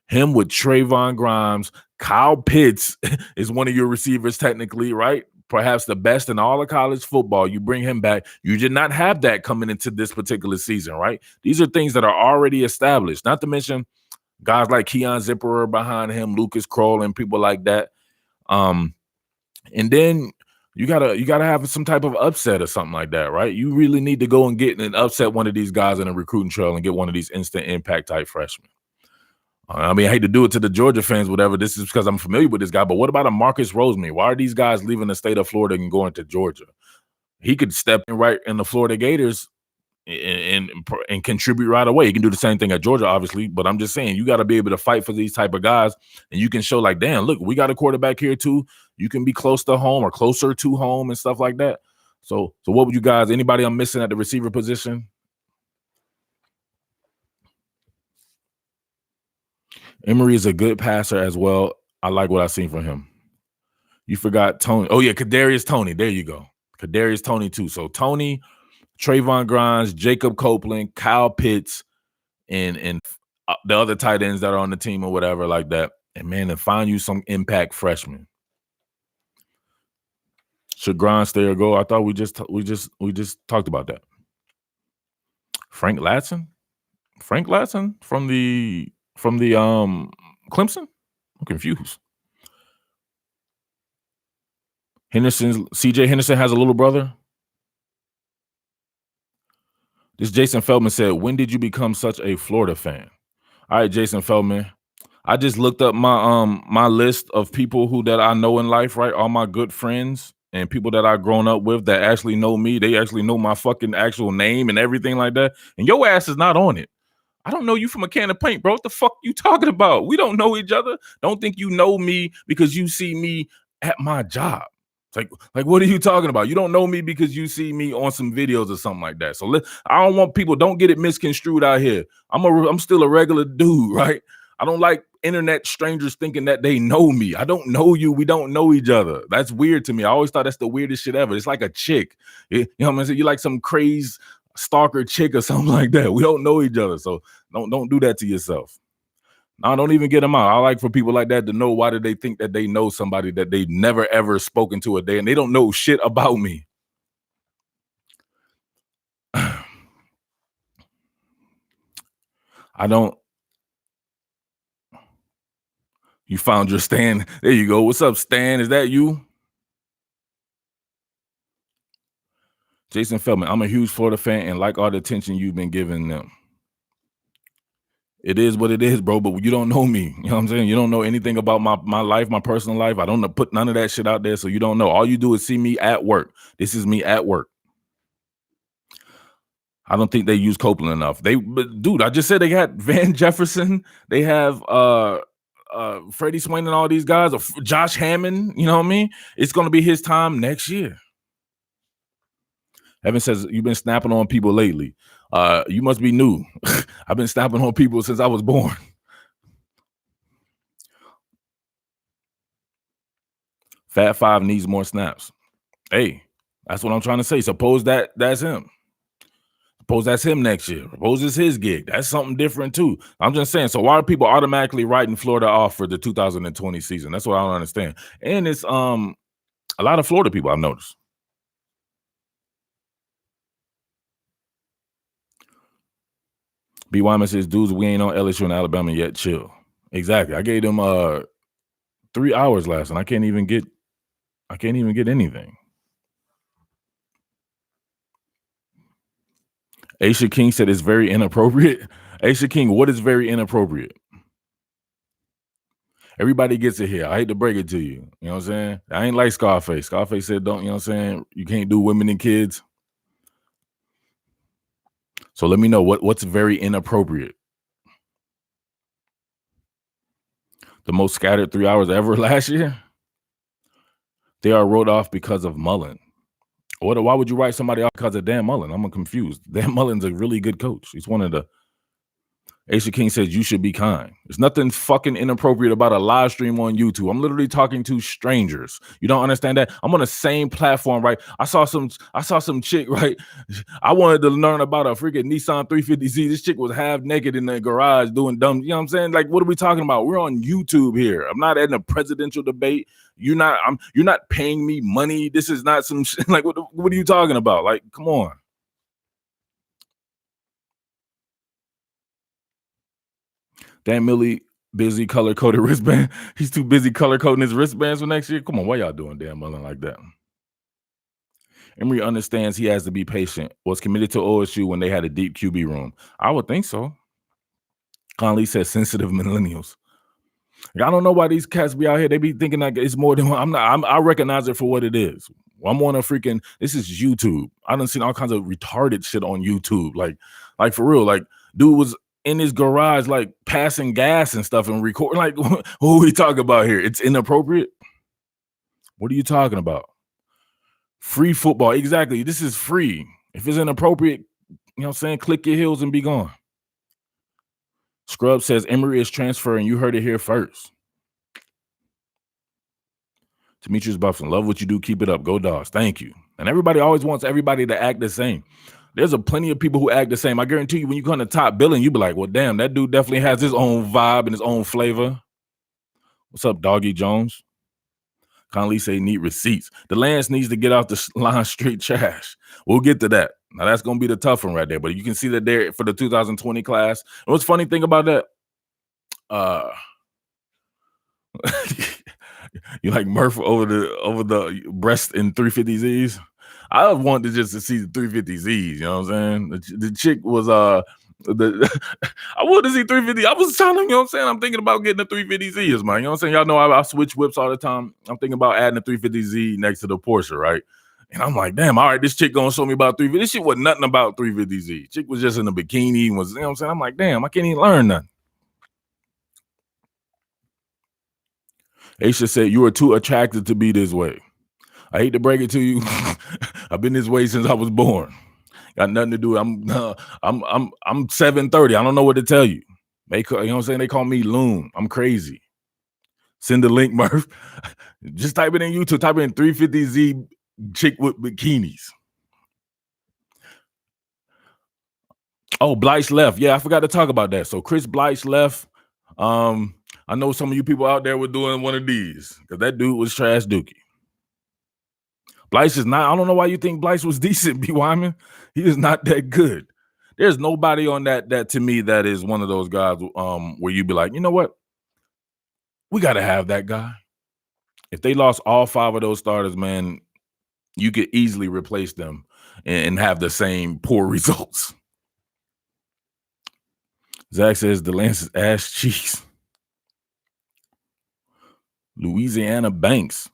Him with Trayvon Grimes, Kyle Pitts is one of your receivers technically, right? Perhaps the best in all of college football. You bring him back. You did not have that coming into this particular season, right? These are things that are already established. Not to mention guys like Keon Zipperer behind him, Lucas Kroll, and people like that. And then you gotta have some type of upset or something like that, right? You really need to go and get and upset one of these guys in a recruiting trail and get one of these instant impact type freshmen. I mean, I hate to do it to the Georgia fans, whatever. This is because I'm familiar with this guy. But what about a Marcus Roseman? Why are these guys leaving the state of Florida and going to Georgia? He could step in right in the Florida Gators and contribute right away. He can do the same thing at Georgia, obviously. But I'm just saying, you got to be able to fight for these type of guys. And you can show like, damn, look, we got a quarterback here too. You can be close to home or closer to home and stuff like that. So what would you guys, anybody I'm missing at the receiver position? Emory is a good passer as well. I like what I've seen from him. You forgot Tony. Oh, yeah, Kadarius Toney. There you go. Kadarius Toney, too. So Toney, Trayvon Grimes, Jacob Copeland, Kyle Pitts, and the other tight ends that are on the team or whatever like that. And, man, and find you some impact freshmen. Should Grimes stay or go? I thought we just talked about that. Frank Latson? Frank Latson from the Clemson? I'm confused. CJ Henderson has a little brother. This Jason Feldman said, when did you become such a Florida fan? All right, Jason Feldman. I just looked up my list of people that I know in life, right? All my good friends and people that I've grown up with that actually know me. They actually know my fucking actual name and everything like that. And your ass is not on it. I don't know you from a can of paint, bro. What the fuck you talking about? We don't know each other. Don't think you know me because you see me at my job. It's like what are you talking about? You don't know me because you see me on some videos or something like that. So I don't want people, don't get it misconstrued out here. I'm still a regular dude, right? I don't like internet strangers thinking that they know me. I don't know you. We don't know each other. That's weird to me. I always thought that's the weirdest shit ever. It's like a chick. You know what I'm saying? You like some crazy stalker chick or something like that. We don't know each other. So don't do that to yourself. No, don't even get them out. I like for people like that to know why do they think that they know somebody that they've never ever spoken to a day and they don't know shit about me. I don't. You found your Stan. There you go. What's up, Stan? Is that you? Jason Feldman, I'm a huge Florida fan and like all the attention you've been giving them. It is what it is, bro, but you don't know me. You know what I'm saying? You don't know anything about my life, my personal life. I don't put none of that shit out there, so you don't know. All you do is see me at work. This is me at work. I don't think they use Copeland enough. But dude, I just said they got Van Jefferson. They have Freddie Swain and all these guys, or Josh Hammond, you know what I mean? It's going to be his time next year. Evan says, you've been snapping on people lately. You must be new. I've been snapping on people since I was born. Fat Five needs more snaps. Hey, that's what I'm trying to say. Suppose that's him. Suppose that's him next year. Suppose it's his gig. That's something different too. I'm just saying. So why are people automatically writing Florida off for the 2020 season? That's what I don't understand. And it's a lot of Florida people I've noticed. B. Wyman says, dudes, we ain't on LSU and Alabama yet. Chill. Exactly. I gave them 3 hours last, and I can't even get anything. Aisha King said it's very inappropriate. Aisha King, what is very inappropriate? Everybody gets it here. I hate to break it to you. You know what I'm saying? I ain't like Scarface. Scarface said, don't, you know what I'm saying? You can't do women and kids. So let me know what's very inappropriate. The most scattered 3 hours ever last year? They are wrote off because of Mullen. Why would you write somebody off because of Dan Mullen? I'm confused. Dan Mullen's a really good coach. He's one of the. Aisha King says you should be kind. There's nothing fucking inappropriate about a live stream on YouTube. I'm literally talking to strangers. You don't understand that? I'm on the same platform, right? I saw some chick, right? I wanted to learn about a freaking Nissan 350Z. This chick was half naked in the garage doing dumb. You know what I'm saying? Like, what are we talking about? We're on YouTube here. I'm not in a presidential debate. You're not paying me money. This is not some shit. Like, what are you talking about? Like, come on. Dan Millie busy color coded wristband. He's too busy color coding his wristbands for next year. Come on, why y'all doing Dan Mullen like that? Emory understands he has to be patient. Was committed to OSU when they had a deep QB room. I would think so. Conley says sensitive millennials. I don't know why these cats be out here. They be thinking like it's more than I recognize it for what it is. I'm on a freaking. This is YouTube. I done seen all kinds of retarded shit on YouTube. Like for real. Like dude was in his garage, like passing gas and stuff and recording. Like, who are we talking about here? It's inappropriate. What are you talking about? Free football. Exactly. This is free. If it's inappropriate, you know what I'm saying? Click your heels and be gone. Scrub says Emory is transferring. You heard it here first. Demetrius Buffin, love what you do. Keep it up. Go Dawgs. Thank you. And everybody always wants everybody to act the same. There's a plenty of people who act the same. I guarantee you, when you come to top billing, you be like, well, damn, that dude definitely has his own vibe and his own flavor. What's up, Doggy Jones? Conley say need receipts. The Lance needs to get out the line straight trash. We'll get to that. Now, that's going to be the tough one right there. But you can see that there for the 2020 class. And what's funny thing about that? You like Murph over the breast in 350Zs? I wanted just to see the 350Zs, you know what I'm saying? The chick was I wanted to see 350. I was trying to, you know what I'm saying? I'm thinking about getting the 350Zs, man. You know what I'm saying? Y'all know I switch whips all the time. I'm thinking about adding a 350Z next to the Porsche, right? And I'm like, damn, all right, this chick gonna show me about 350. This shit was nothing about 350Z. Chick was just in a bikini, was, you know what I'm saying? I'm like, damn, I can't even learn nothing. Aisha said, you are too attractive to be this way. I hate to break it to you. I've been this way since I was born. Got nothing to do. I'm 730. I don't know what to tell you. You know what I'm saying? They call me Loon. I'm crazy. Send the link, Murph. Just type it in YouTube. Type in 350Z chick with bikinis. Oh, Blythe left. Yeah, I forgot to talk about that. So Chris Blythe left. I know some of you people out there were doing one of these because that dude was trash dookie. Blythe is not. I don't know why you think Blythe was decent, B. Wyman. He is not that good. There's nobody on that to me that is one of those guys where you be like, you know what? We got to have that guy. If they lost all 5 of those starters, man, you could easily replace them and have the same poor results. Zach says the Lance is ass cheeks. Louisiana Banks.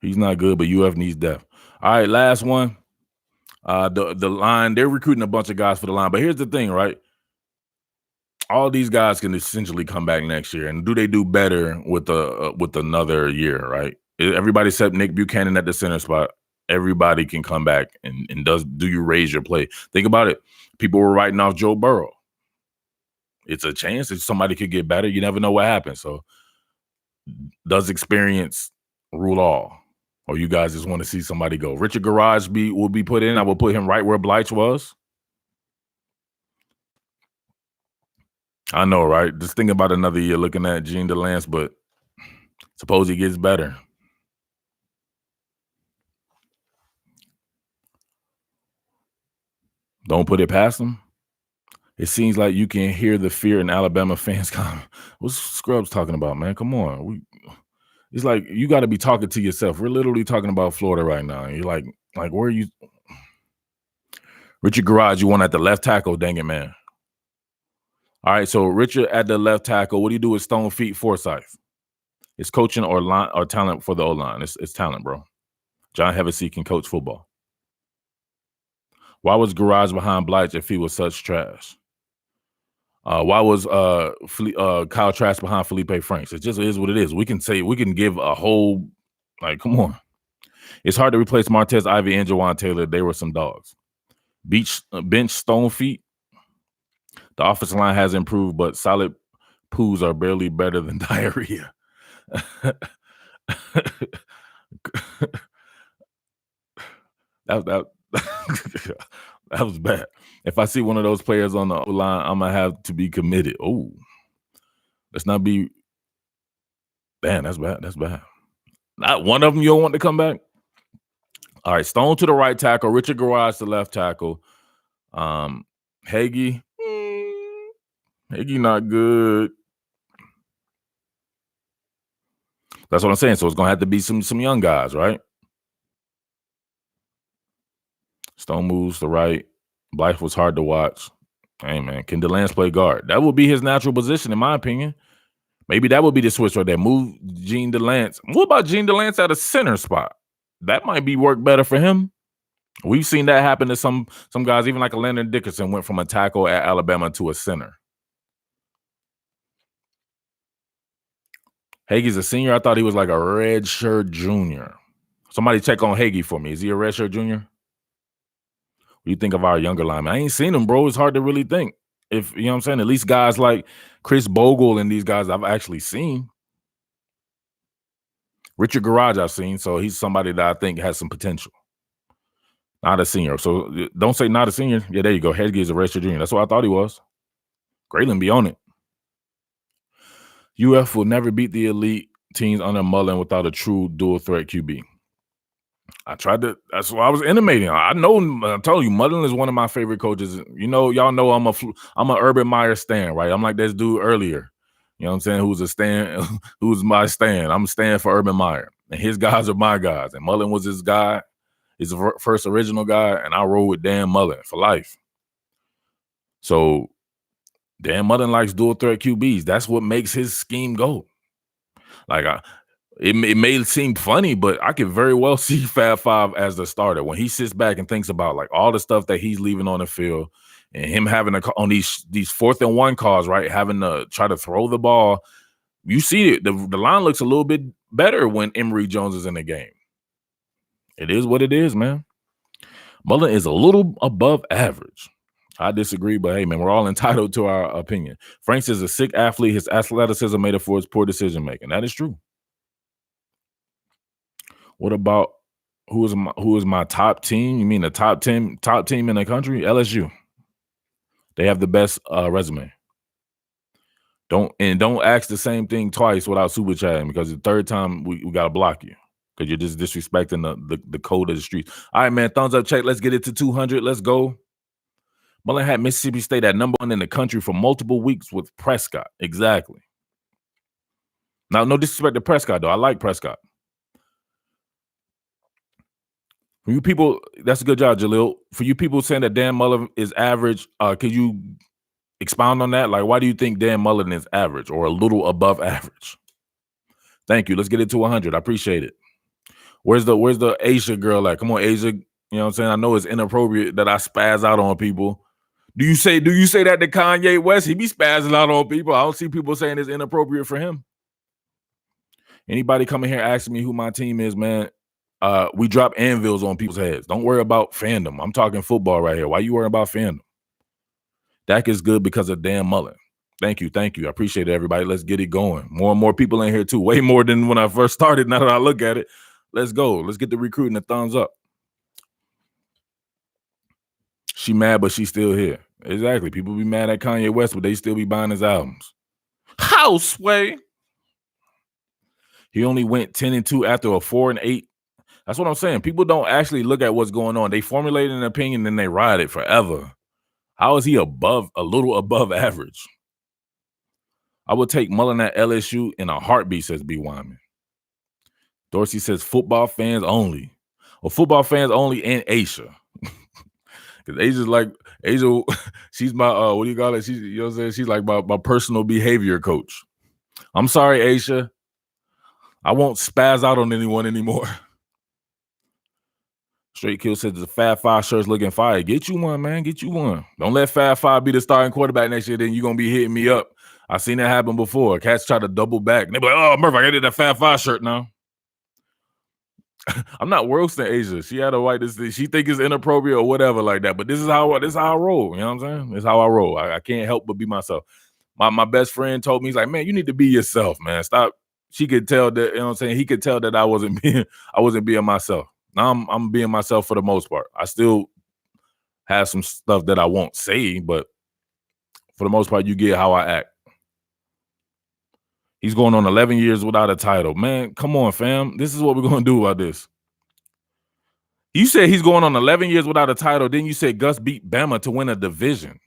He's not good, but UF needs depth. All right, last one. The line, they're recruiting a bunch of guys for the line. But here's the thing, right? All these guys can essentially come back next year. And do they do better with another year, right? Everybody except Nick Buchanan at the center spot. Everybody can come back and do you raise your play? Think about it. People were writing off Joe Burrow. It's a chance that somebody could get better. You never know what happens. So does experience rule all? Or you guys just want to see somebody go? Richard Garage will be put in. I will put him right where Blythe was. I know, right? Just think about another year looking at Gene DeLance, but suppose he gets better. Don't put it past them. It seems like you can hear the fear in Alabama fans. What's Scrubs talking about, man? Come on. It's like you got to be talking to yourself. We're literally talking about Florida right now. And you're like, where are you? Richard Garage, you want at the left tackle, dang it, man. All right, so Richard at the left tackle. What do you do with Stone Feet Forsyth? It's coaching or talent for the O-line. It's talent, bro. John Hevesy can coach football. Why was Garage behind Blige if he was such trash? Why was Kyle Trask behind Felipe Franks? It just is what it is. We can give a whole, come on. It's hard to replace Martez Ivy and Jawan Taylor. They were some dogs. Bench Stone Feet. The offensive line has improved, but solid poos are barely better than diarrhea. that was bad. If I see one of those players on the line, I'm gonna have to be committed. Oh, let's not be. Damn, that's bad. That's bad. Not one of them you don't want to come back. All right, Stone to the right tackle, Richard Garage to left tackle. Hagee not good. That's what I'm saying. So it's gonna have to be some young guys, right? Stone moves to right. Blythe was hard to watch. Hey man, can DeLance play guard? That would be his natural position, in my opinion. Maybe that would be the switch right there. Move Gene DeLance. What about Gene DeLance at a center spot? That might be work better for him. We've seen that happen to some guys, even like a Landon Dickerson went from a tackle at Alabama to a center. Hagee's a senior. I thought he was like a redshirt junior. Somebody check on Hagee for me. Is he a redshirt junior? What do you think of our younger linemen? I ain't seen him, bro. It's hard to really think. If you know what I'm saying, at least guys like Chris Bogle and these guys I've actually seen. Richard Garage I've seen, so he's somebody that I think has some potential. Not a senior. So don't say not a senior. Yeah, there you go. Hagee is a redshirt junior. That's what I thought he was. Grayland be on it. UF will never beat the elite teams under Mullen without a true dual threat QB. I tried to. That's why I was intimating. I know. I told you, Mullen is one of my favorite coaches. You know, y'all know I'm a Urban Meyer stan, right? I'm like this dude earlier. You know what I'm saying? Who's my stan? I'm stan for Urban Meyer, and his guys are my guys. And Mullen was his guy, his first original guy, and I roll with Dan Mullen for life. So Dan Mullen likes dual threat QBs. That's what makes his scheme go. Like it may seem funny, but I could very well see Fab Five as the starter when he sits back and thinks about like all the stuff that he's leaving on the field and him having on these 4th and 1 calls, right? Having to try to throw the ball. You see it. The line looks a little bit better when Emory Jones is in the game. It is what it is, man. Mullen is a little above average. I disagree, but hey, man, we're all entitled to our opinion. Franks is a sick athlete. His athleticism made it for his poor decision making. That is true. What about who is my top team? You mean the top team in the country? LSU. They have the best resume. Don't ask the same thing twice without super chatting, because the third time we gotta block you because you're just disrespecting the code of the streets. All right, man. Thumbs up, check. Let's get it to 200. Let's go. Mullen had Mississippi State at number 1 in the country for multiple weeks with Prescott. Exactly. Now, no disrespect to Prescott, though. I like Prescott. For you people, that's a good job, Jalil. For you people saying that Dan Mullen is average, could you expound on that? Like, why do you think Dan Mullen is average or a little above average? Thank you. Let's get it to 100. I appreciate it. Where's the Asia girl at? Come on, Asia. You know what I'm saying? I know it's inappropriate that I spaz out on people. Do you say that to Kanye West? He be spazzing out on people. I don't see people saying it's inappropriate for him. Anybody coming here asking me who my team is, man, we drop anvils on people's heads. Don't worry about fandom. I'm talking football right here. Why you worrying about fandom? Dak is good because of Dan Mullen. Thank you. I appreciate it, everybody. Let's get it going. More and more people in here, too. Way more than when I first started, now that I look at it. Let's go. Let's get the recruiting a thumbs up. She mad, but she's still here. Exactly. People be mad at Kanye West, but they still be buying his albums. Houseway. He only went 10-2 after a 4-8 That's what I'm saying. People don't actually look at what's going on. They formulate an opinion and they ride it forever. How is he a little above average? I would take Mullen at LSU in a heartbeat, says B. Wyman. Dorsey says football fans only. Well, football fans only and Aisha. Because Asia, she's my what do you call it? She's, you know what I'm saying? She's like my personal behavior coach. I'm sorry, Aisha. I won't spaz out on anyone anymore. Straight Kill says the Fab Five shirt's looking fire. Get you one, man. Get you one. Don't let Fab Five be the starting quarterback next year. Then you're gonna be hitting me up. I've seen that happen before. Cats try to double back. And they be like, "Oh, Murph, I did that Fab Five shirt now." I'm not roasting Asia. She had a white. She think it's inappropriate or whatever like that. But this is how I roll. You know what I'm saying? This is how I roll. I can't help but be myself. My best friend told me, he's like, man, you need to be yourself, man. Stop. She could tell that, you know what I'm saying? He could tell that I wasn't being myself. Now I'm being myself for the most part. I still have some stuff that I won't say, but for the most part, you get how I act. He's going on 11 years without a title. Man, come on, fam. This is what we're going to do about this. You said he's going on 11 years without a title. Then you said Gus beat Bama to win a division.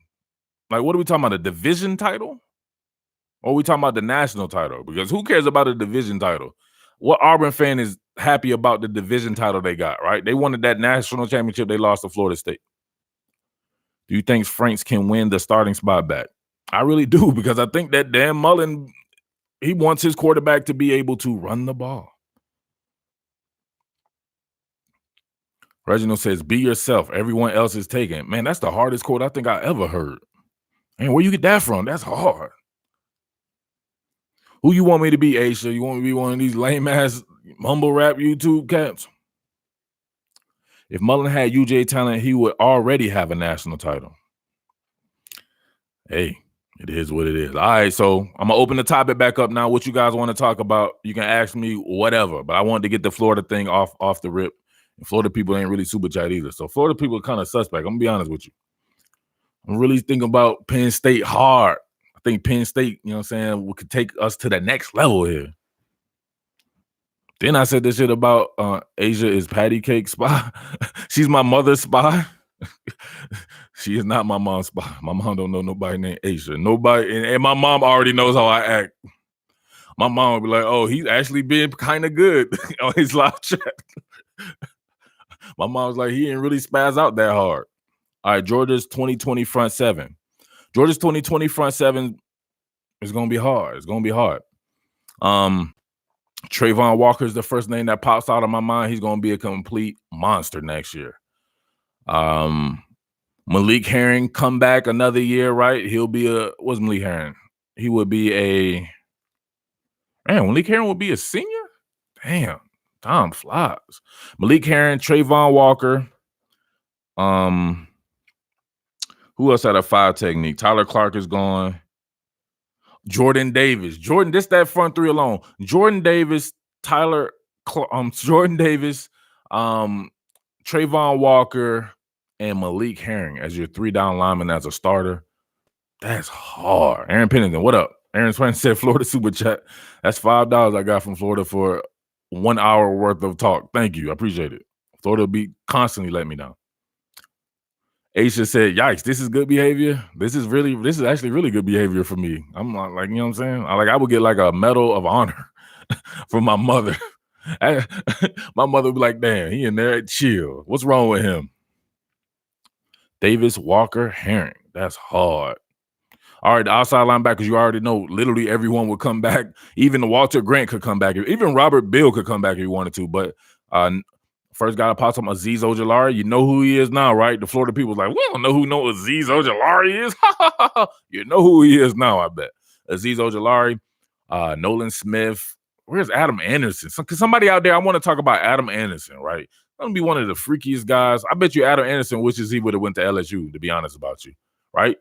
Like, what are we talking about? A division title? Or are we talking about the national title? Because who cares about a division title? What Auburn fan is happy about the division title they got, right? They wanted that national championship. They lost to Florida State. Do you think Franks can win the starting spot back? I really do, because I think that Dan Mullen, he wants his quarterback to be able to run the ball. Reginald says, be yourself. Everyone else is taken. Man, that's the hardest quote I think I ever heard. Man, where you get that from? That's hard. Who you want me to be, Aisha? You want me to be one of these lame-ass mumble rap YouTube cats? If Mullen had UJ talent, he would already have a national title. Hey, it is what it is. All right, so I'm going to open the topic back up now. What you guys want to talk about, you can ask me whatever, but I wanted to get the Florida thing off the rip. And Florida people ain't really super chat either. So Florida people are kind of suspect. I'm going to be honest with you. I'm really thinking about Penn State hard. I think Penn State, you know what I'm saying, could take us to the next level here. Then I said this shit about Asia is patty cake spy. She's my mother's spy. She is not my mom's spy. My mom don't know nobody named Asia. Nobody, and my mom already knows how I act. My mom would be like, oh, he's actually being kind of good on his live chat. My mom was like, he didn't really spaz out that hard. All right, Georgia's 2020 front seven. Georgia's 2020 front seven is going to be hard. It's going to be hard. Trayvon Walker is the first name that pops out of my mind. He's going to be a complete monster next year. Malik Herring come back another year, right? He'll be what's Malik Herring? He would be Malik Herring would be a senior? Damn, time flies. Malik Herring, Trayvon Walker. Who else had a 5 technique? Tyler Clark is gone. Jordan Davis. This that front three alone. Jordan Davis, Trayvon Walker, and Malik Herring as your 3-down lineman as a starter. That's hard. Aaron Pennington, what up? Aaron Swain said Florida Super Chat. That's $5 I got from Florida for 1 hour worth of talk. Thank you. I appreciate it. Florida will be constantly letting me down. Aisha said, yikes, this is good behavior. This is actually really good behavior for me. I'm like, you know what I'm saying? I would get like a medal of honor from my mother. My mother would be like, damn, he in there, chill. What's wrong with him? Davis, Walker, Herring. That's hard. All right, the outside linebackers, you already know, literally everyone would come back. Even Walter Grant could come back. Even Robert Bill could come back if he wanted to. But first guy to pop up, Azeez Ojulari. You know who he is now, right? The Florida people like, we don't know who Azeez Ojulari is. You know who he is now, I bet. Azeez Ojulari, Nolan Smith. Where's Adam Anderson? Somebody out there, I want to talk about Adam Anderson, right? I'm going to be one of the freakiest guys. I bet you Adam Anderson wishes he would have went to LSU, to be honest about you, right?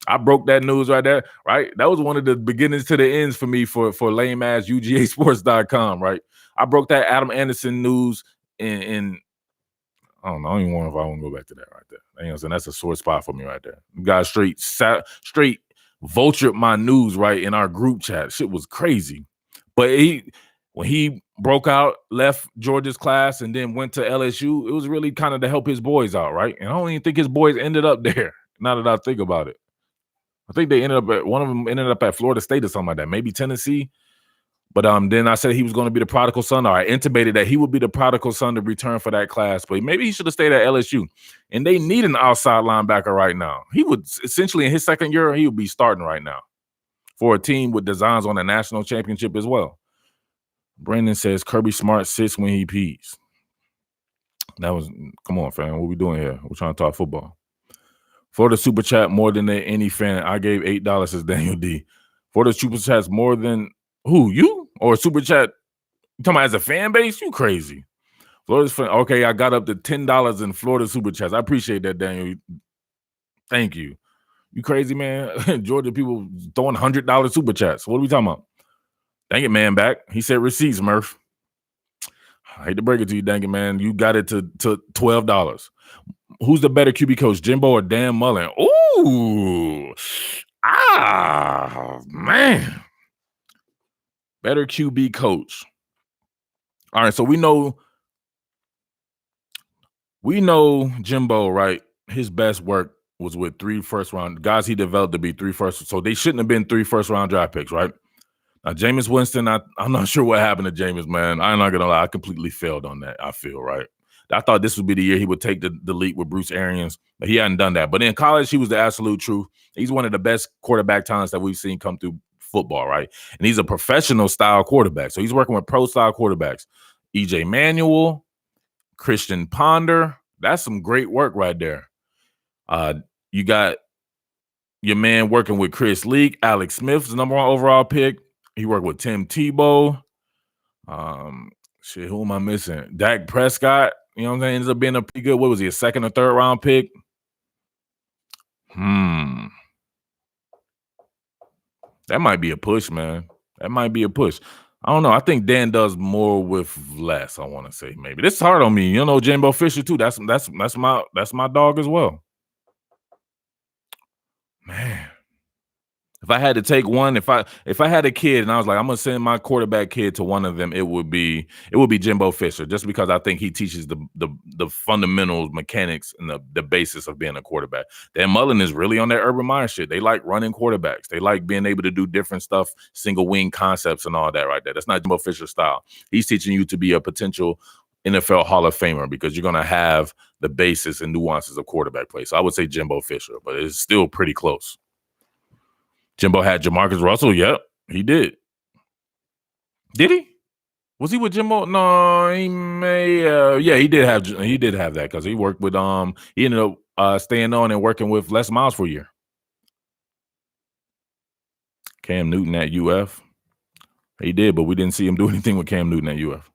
I broke that news right there, right? That was one of the beginnings to the ends for me for lame-ass UGAsports.com, right? I broke that Adam Anderson news in I don't know. I don't even know if I want to go back to that right there. You know what I'm saying? That's a sore spot for me right there. You guys straight vultured my news right in our group chat. Shit was crazy. But when he broke out, left Georgia's class, and then went to LSU. It was really kind of to help his boys out, right? And I don't even think his boys ended up there. Now that I think about it, I think they ended up at one of them ended up at Florida State or something like that, maybe Tennessee. But then I said he was going to be the prodigal son, or I intimated that he would be the prodigal son to return for that class. But maybe he should have stayed at LSU. And they need an outside linebacker right now. He would essentially in his second year, he would be starting right now for a team with designs on a national championship as well. Brandon says Kirby Smart sits when he pees. Come on, fam. What we doing here? We're trying to talk football. For the super chat more than any fan, I gave $8, says Daniel D. For the super chats more than who, you? Or super chat, you talking about as a fan base? You crazy. Florida's fan. Okay, I got up to $10 in Florida super chats. I appreciate that, Daniel. Thank you. You crazy, man? Georgia people throwing $100 super chats. What are we talking about? Dang it, man, back. He said receipts, Murph. I hate to break it to you, dang it, man. You got it to $12. Who's the better QB coach, Jimbo or Dan Mullen? Ooh. Man. Better QB coach. All right, so we know Jimbo, right? His best work was with 3 first-round guys he developed to be 3 first. So they shouldn't have been 3 first-round draft picks, right? Now, Jameis Winston, I'm not sure what happened to Jameis, man. I'm not going to lie. I completely failed on that, I feel, right? I thought this would be the year he would take the leap with Bruce Arians, but he hadn't done that. But in college, he was the absolute truth. He's one of the best quarterback talents that we've seen come through football, right? And he's a professional-style quarterback. So he's working with pro-style quarterbacks. E.J. Manuel, Christian Ponder. That's some great work right there. You got your man working with Chris Leak. Alex Smith's the number 1 overall pick. He worked with Tim Tebow. Who am I missing? Dak Prescott. You know what I'm saying? Ends up being a pretty good, what was he, a 2nd or 3rd round pick? That might be a push, man. That might be a push. I don't know. I think Dan does more with less, I want to say, maybe. This is hard on me. You know, Jimbo Fisher, too. That's my dog as well. Man. If I had to take one, if I had a kid and I was like, I'm gonna send my quarterback kid to one of them, it would be Jimbo Fisher, just because I think he teaches the fundamentals, mechanics, and the basis of being a quarterback. Dan Mullen is really on that Urban Meyer shit. They like running quarterbacks. They like being able to do different stuff, single wing concepts and all that right there. That's not Jimbo Fisher style. He's teaching you to be a potential NFL Hall of Famer because you're gonna have the basis and nuances of quarterback play. So I would say Jimbo Fisher, but it's still pretty close. Jimbo had Jamarcus Russell. Yep, he did. Did he? Was he with Jimbo? No, he may. Yeah, he did have that because he worked with He ended up staying on and working with Les Miles for a year. Cam Newton at UF. He did, but we didn't see him do anything with Cam Newton at UF.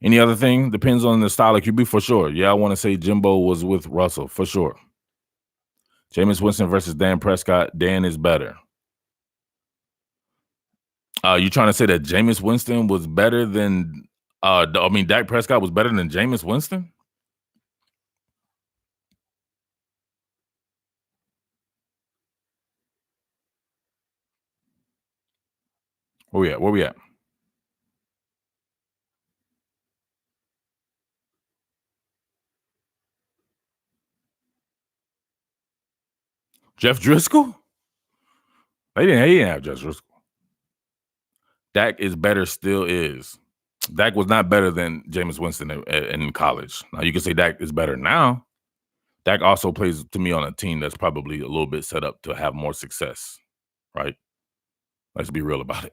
Any other thing? Depends on the style of QB for sure. Yeah, I want to say Jimbo was with Russell for sure. Jameis Winston versus Dan Prescott. Dan is better. You trying to say that Jameis Winston was better than Dak Prescott was better than Jameis Winston? Where we at? Jeff Driscoll? He didn't have Jeff Driscoll. Dak is better, still is. Dak was not better than Jameis Winston in college. Now, you can say Dak is better now. Dak also plays, to me, on a team that's probably a little bit set up to have more success, right? Let's be real about it.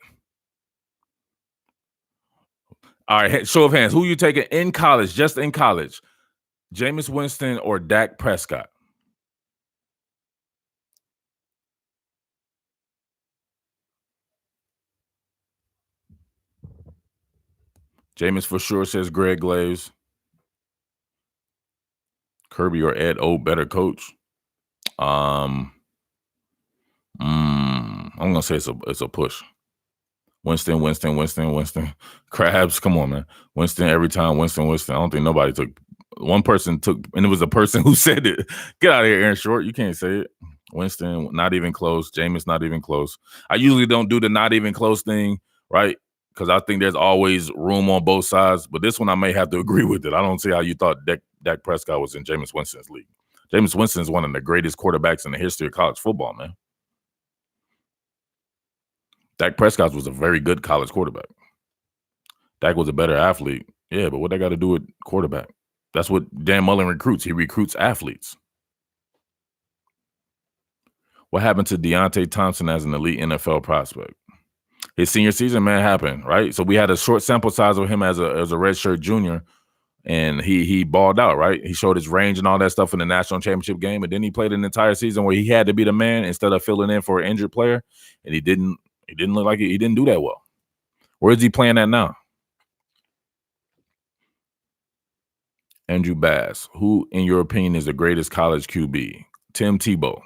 All right, show of hands. Who you taking in college, just in college? Jameis Winston or Dak Prescott? Jameis for sure, says Greg Glaze. Kirby or Ed O, better coach? I'm gonna say it's a push. Winston. Krabs, come on, man. Winston every time. Winston. I don't think nobody took one person took, and it was a person who said it. Get out of here, Aaron Short. You can't say it. Winston, not even close. Jameis, not even close. I usually don't do the not even close thing, right? Because I think there's always room on both sides. But this one, I may have to agree with it. I don't see how you thought Dak Prescott was in Jameis Winston's league. Jameis Winston is one of the greatest quarterbacks in the history of college football, man. Dak Prescott was a very good college quarterback. Dak was a better athlete. Yeah, but what that got to do with quarterback? That's what Dan Mullen recruits. He recruits athletes. What happened to Deontay Thompson as an elite NFL prospect? His senior season, man, happened, right? So we had a short sample size of him as a redshirt junior, and he balled out, right? He showed his range and all that stuff in the national championship game, and then he played an entire season where he had to be the man instead of filling in for an injured player, and he didn't look like he didn't do that well. Where is he playing at now? Andrew Bass, who, in your opinion, is the greatest college QB? Tim Tebow.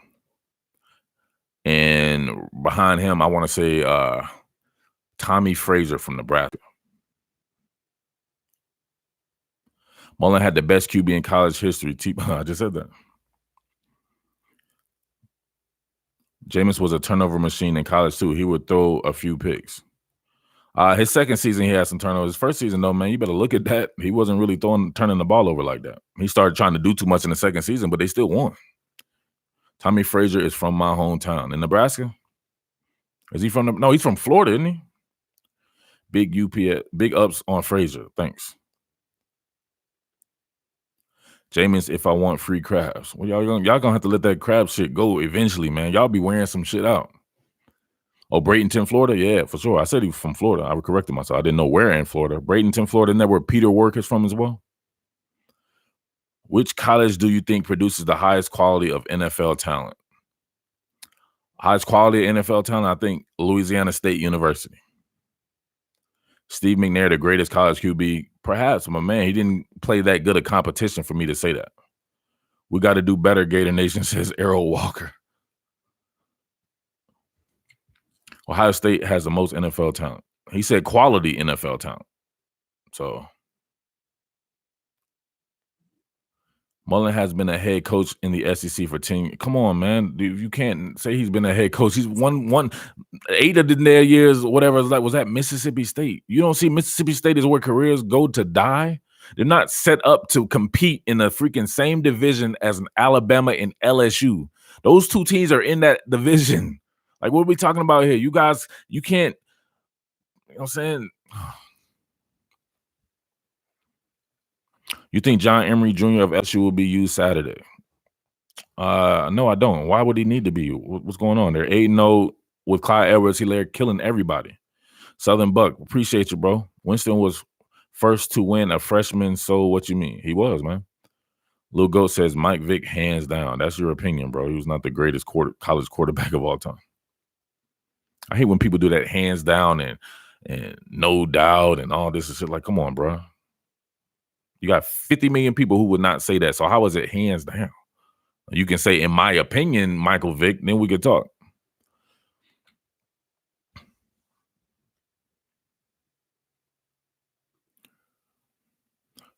And behind him, I want to say Tommy Frazier from Nebraska. Mullen had the best QB in college history. I just said that. Jameis was a turnover machine in college, too. He would throw a few picks. His second season, he had some turnovers. His first season, though, man, you better look at that. He wasn't really turning the ball over like that. He started trying to do too much in the second season, but they still won. Tommy Frazier is from my hometown. In Nebraska? Is he from no, he's from Florida, isn't he? Big UPS, big ups on Frazier. Thanks. Jameis, if I want free crabs. Well, y'all gonna have to let that crab shit go eventually, man. Y'all be wearing some shit out. Oh, Bradenton, Florida? Yeah, for sure. I said he was from Florida. I corrected myself. I didn't know where in Florida. Bradenton, Florida, isn't that where Peter Work is from as well? Which college do you think produces the highest quality of NFL talent? Highest quality of NFL talent, I think Louisiana State University. Steve McNair, the greatest college QB, perhaps, my man. He didn't play that good a competition for me to say that. We got to do better, Gator Nation, says Errol Walker. Ohio State has the most NFL talent. He said quality NFL talent. So Mullen has been a head coach in the SEC for 10 years. Come on, man. Dude, you can't say he's been a head coach. He's won 8 of their years, whatever. Was that Mississippi State? You don't see Mississippi State is where careers go to die. They're not set up to compete in the freaking same division as an Alabama and LSU. Those two teams are in that division. Like, what are we talking about here? You guys, you can't, you know what I'm saying? You think John Emery Jr. of LSU will be used Saturday? No, I don't. Why would he need to be? What's going on? They're 8-0 with Clyde Edwards-Helaire killing everybody. Southern Buck, appreciate you, bro. Winston was first to win a freshman, so what you mean? He was, man. Lil Goat says Mike Vick hands down. That's your opinion, bro. He was not the greatest college quarterback of all time. I hate when people do that hands down and no doubt and all this and shit. Like, come on, bro. You got 50 million people who would not say that. So how is it hands down? You can say, in my opinion, Michael Vick, then we could talk.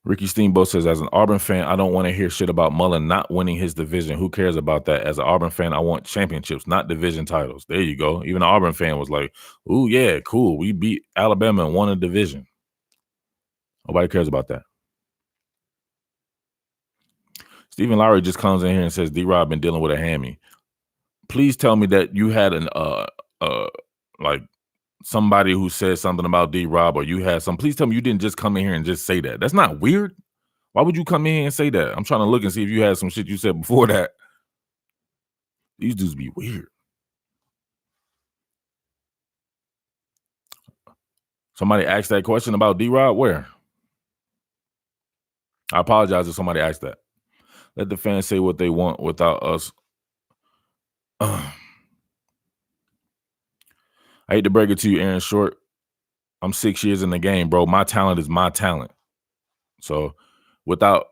Ricky Steamboat says, as an Auburn fan, I don't want to hear shit about Mullen not winning his division. Who cares about that? As an Auburn fan, I want championships, not division titles. There you go. Even an Auburn fan was like, ooh, yeah, cool. We beat Alabama and won a division. Nobody cares about that. Stephen Lowry just comes in here and says, D-Rob been dealing with a hammy. Please tell me that you had an like somebody who said something about D-Rob, or you had some. Please tell me you didn't just come in here and just say that. That's not weird. Why would you come in here and say that? I'm trying to look and see if you had some shit you said before that. These dudes be weird. Somebody asked that question about D-Rob? Where? I apologize if somebody asked that. Let the fans say what they want without us. I hate to break it to you, Aaron Short. I'm 6 years in the game, bro. My talent is my talent. So without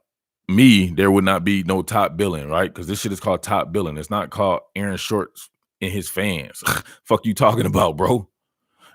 me, there would not be no top billing, right? Because this shit is called top billing. It's not called Aaron Short and his fans. Fuck you talking about, bro?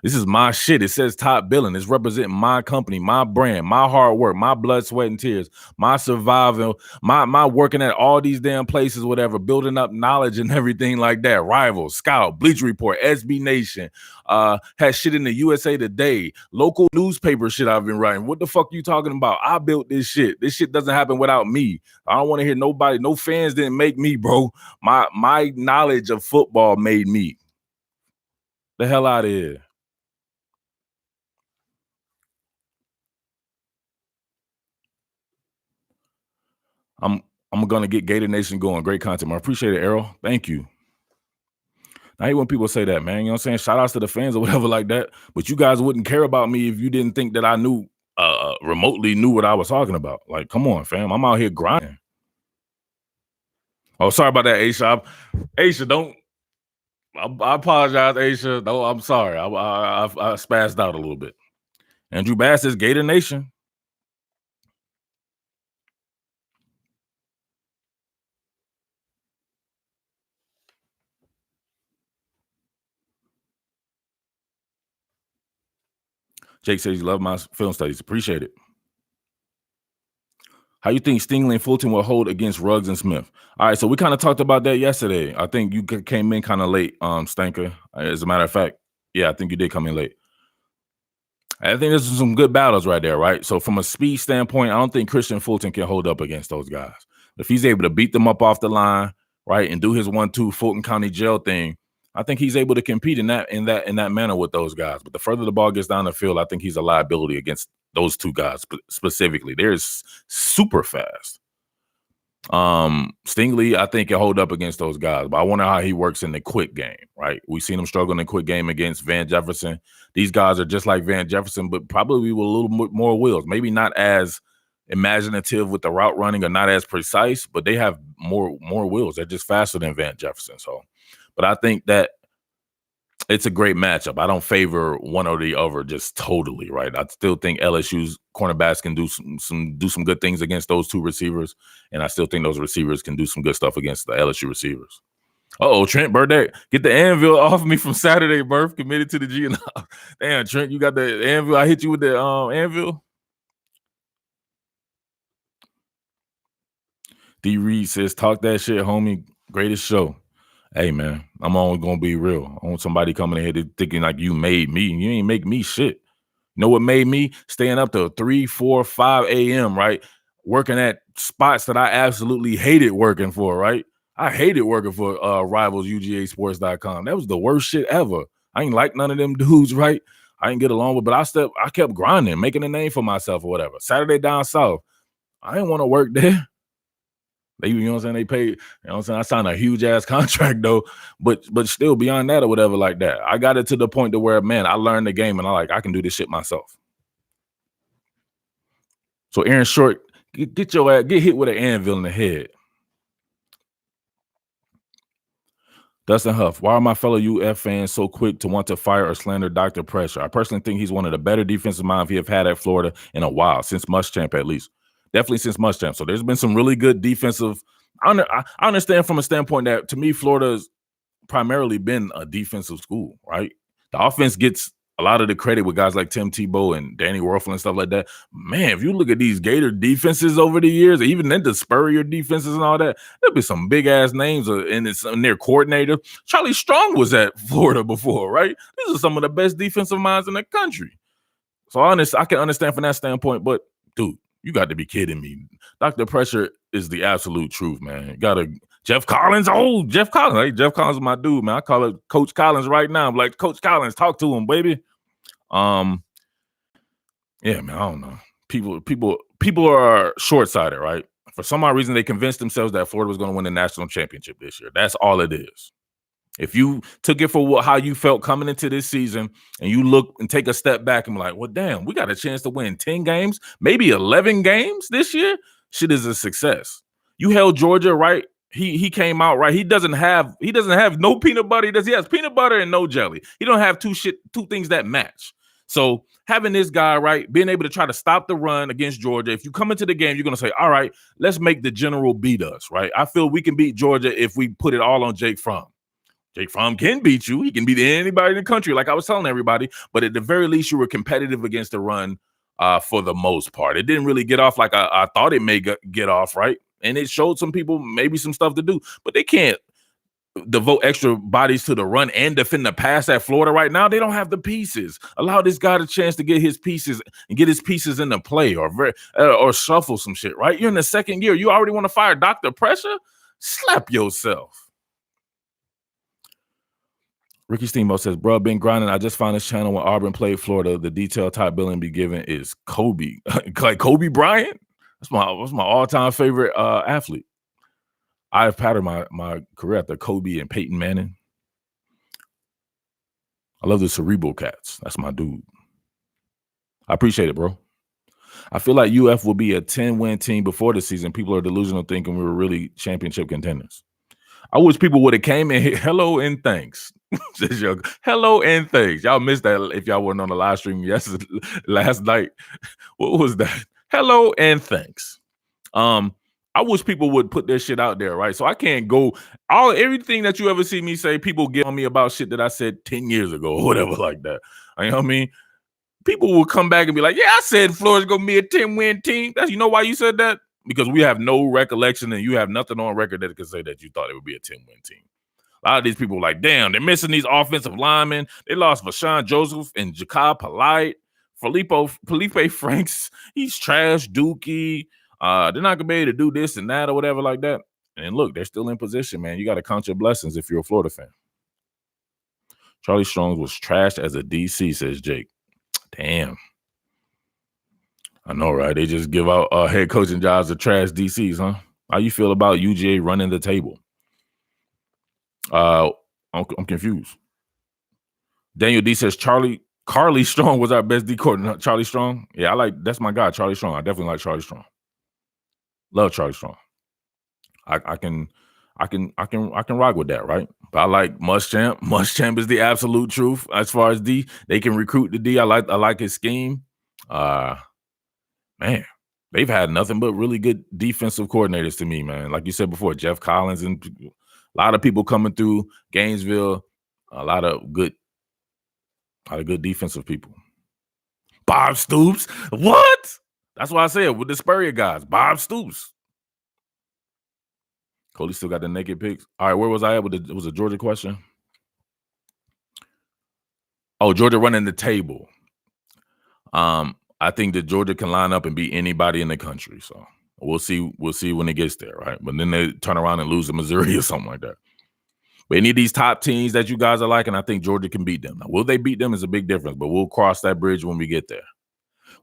This is my shit. It says top billing. It's representing my company, my brand, my hard work, my blood, sweat, and tears, my survival, my working at all these damn places, whatever, building up knowledge and everything like that. Rivals, Scout, Bleacher Report, SB Nation, had shit in the USA Today, local newspaper shit I've been writing. What the fuck you talking about? I built this shit. This shit doesn't happen without me. I don't want to hear nobody. No fans didn't make me, bro. My knowledge of football made me. The hell out of here. I'm gonna get Gator Nation going. Great content. I appreciate it, Errol. Thank you. I hate when people say that, man. You know what I'm saying? Shout outs to the fans or whatever like that. But you guys wouldn't care about me if you didn't think that I knew remotely knew what I was talking about. Like, come on, fam. I'm out here grinding. Oh, sorry about that, Aisha. Aisha, don't. I apologize, Aisha. No, I'm sorry. I spazzed out a little bit. Andrew Bass says Gator Nation. Jake says you love my film studies. Appreciate it. How you think Stingley and Fulton will hold against Ruggs and Smith? All right, so we kind of talked about that yesterday. I think you came in kind of late, Stanker. As a matter of fact, yeah, I think you did come in late. I think there's some good battles right there, right? So from a speed standpoint, I don't think Christian Fulton can hold up against those guys. If he's able to beat them up off the line, right, and do his 1-2 Fulton County jail thing, I think he's able to compete in that manner with those guys. But the further the ball gets down the field, I think he's a liability against those two guys specifically. They're super fast. Stingley, I think, can hold up against those guys, but I wonder how he works in the quick game, right? We've seen him struggle in the quick game against Van Jefferson. These guys are just like Van Jefferson, but probably with a little more wheels. Maybe not as imaginative with the route running or not as precise, but they have more wheels. They're just faster than Van Jefferson. So, but I think that it's a great matchup. I don't favor one or the other just totally, right? I still think LSU's cornerbacks can do some good things against those two receivers, and I still think those receivers can do some good stuff against the LSU receivers. Trent Burdette, get the anvil off me from Saturday, Burf. Committed to the G. Damn, Trent, you got the anvil. I hit you with the anvil. D. Reed says, talk that shit, homie. Greatest show. Hey, man, I'm only going to be real. I want somebody coming in here thinking like you made me. You ain't make me shit. You know what made me? Staying up till 3, 4, 5 a.m., right? Working at spots that I absolutely hated working for, right? I hated working for Rivals, UGAsports.com. That was the worst shit ever. I ain't like none of them dudes, right? I didn't get along with, but I kept grinding, making a name for myself or whatever. Saturday Down South, I didn't want to work there. You know what I'm saying? They paid, you know what I'm saying? I signed a huge ass contract though, but still beyond that or whatever like that. I got it to the point to where, man, I learned the game and I can do this shit myself. So Aaron Short, get your ass, get hit with an anvil in the head. Dustin Huff, why are my fellow UF fans so quick to want to fire or slander Dr. Pressure? I personally think he's one of the better defensive minds we have had at Florida in a while, since Muschamp at least. Definitely since Muschamp. So there's been some really good defensive. I understand from a standpoint that to me, Florida's primarily been a defensive school, right? The offense gets a lot of the credit with guys like Tim Tebow and Danny Werfel and stuff like that. Man, if you look at these Gator defenses over the years, even then the Spurrier defenses and all that, there'll be some big ass names in their coordinator. Charlie Strong was at Florida before, right? These are some of the best defensive minds in the country. So I can understand from that standpoint, but dude, you got to be kidding me. Dr. Pressure is the absolute truth, man. You got to Jeff Collins. Oh, Jeff Collins. Hey, Jeff Collins is my dude, man. I call it Coach Collins right now. I'm like, Coach Collins, talk to him, baby. Yeah, man, I don't know. People are short-sighted, right? For some odd reason, they convinced themselves that Florida was going to win the national championship this year. That's all it is. If you took it for how you felt coming into this season and you look and take a step back and be like, well, damn, we got a chance to win 10 games, maybe 11 games this year, shit is a success. You held Georgia, right? He came out, right? He doesn't have no peanut butter. He has peanut butter and no jelly. He don't have two things that match. So having this guy, right, being able to try to stop the run against Georgia, if you come into the game, you're going to say, all right, let's make the general beat us, right? I feel we can beat Georgia if we put it all on Jake Fromm. Jake Fromm can beat you. He can beat anybody in the country, like I was telling everybody. But at the very least, you were competitive against the run for the most part. It didn't really get off like I thought it may get off, right? And it showed some people maybe some stuff to do, but they can't devote extra bodies to the run and defend the pass at Florida right now. They don't have the pieces. Allow this guy a chance to get his pieces and get his pieces into play or shuffle some shit, right? You're in the second year. You already want to fire Dr. Pressure? Slap yourself. Ricky Steamboat says, bro, been grinding. I just found this channel when Auburn played Florida. The detailed top billing be given is Kobe. Like Kobe Bryant? That's my all-time favorite athlete. I've patterned my career after Kobe and Peyton Manning. I love the cerebral cats. That's my dude. I appreciate it, bro. I feel like UF will be a 10-win team before the season. People are delusional thinking we were really championship contenders. I wish people would have came in here. Hello and thanks. Hello and thanks. Y'all missed that if y'all weren't on the live stream last night. What was that? Hello and thanks. I wish people would put their shit out there, right? So I can't go everything that you ever see me say, people get on me about shit that I said 10 years ago or whatever like that. You know what I mean? People will come back and be like, yeah, I said Florida's going to be a 10-win team. You know why you said that? Because we have no recollection and you have nothing on record that could say that you thought it would be a 10-win team. A lot of these people are like, damn, they're missing these offensive linemen. They lost Vashawn Joseph and Jacob Polite. Felipe Franks, he's trash, Dookie. They're not gonna be able to do this and that or whatever like that. And look, they're still in position, man. You got to count your blessings if you're a Florida fan. Charlie Strong was trashed as a DC, says Jake. Damn. I know, right? They just give out head coaching jobs to trash DCs, huh? How you feel about UGA running the table? I'm confused. Daniel D says Carly Strong was our best D coordinator. Charlie Strong? Yeah, that's my guy, Charlie Strong. I definitely like Charlie Strong. Love Charlie Strong. I can rock with that, right? But I like Muschamp. Muschamp is the absolute truth as far as D. They can recruit the D. I like his scheme. Man, they've had nothing but really good defensive coordinators to me, man. Like you said before, Jeff Collins and a lot of people coming through Gainesville. A lot of good defensive people. Bob Stoops. What? That's why I said with the Spurrier guys, Bob Stoops. Cody still got the naked pics. All right, where was I at? It was a Georgia question. Oh, Georgia running the table. I think that Georgia can line up and beat anybody in the country. So we'll see when it gets there, right? But then they turn around and lose to Missouri or something like that. But any of these top teams that you guys are liking, I think Georgia can beat them. Now, will they beat them is a big difference, but we'll cross that bridge when we get there.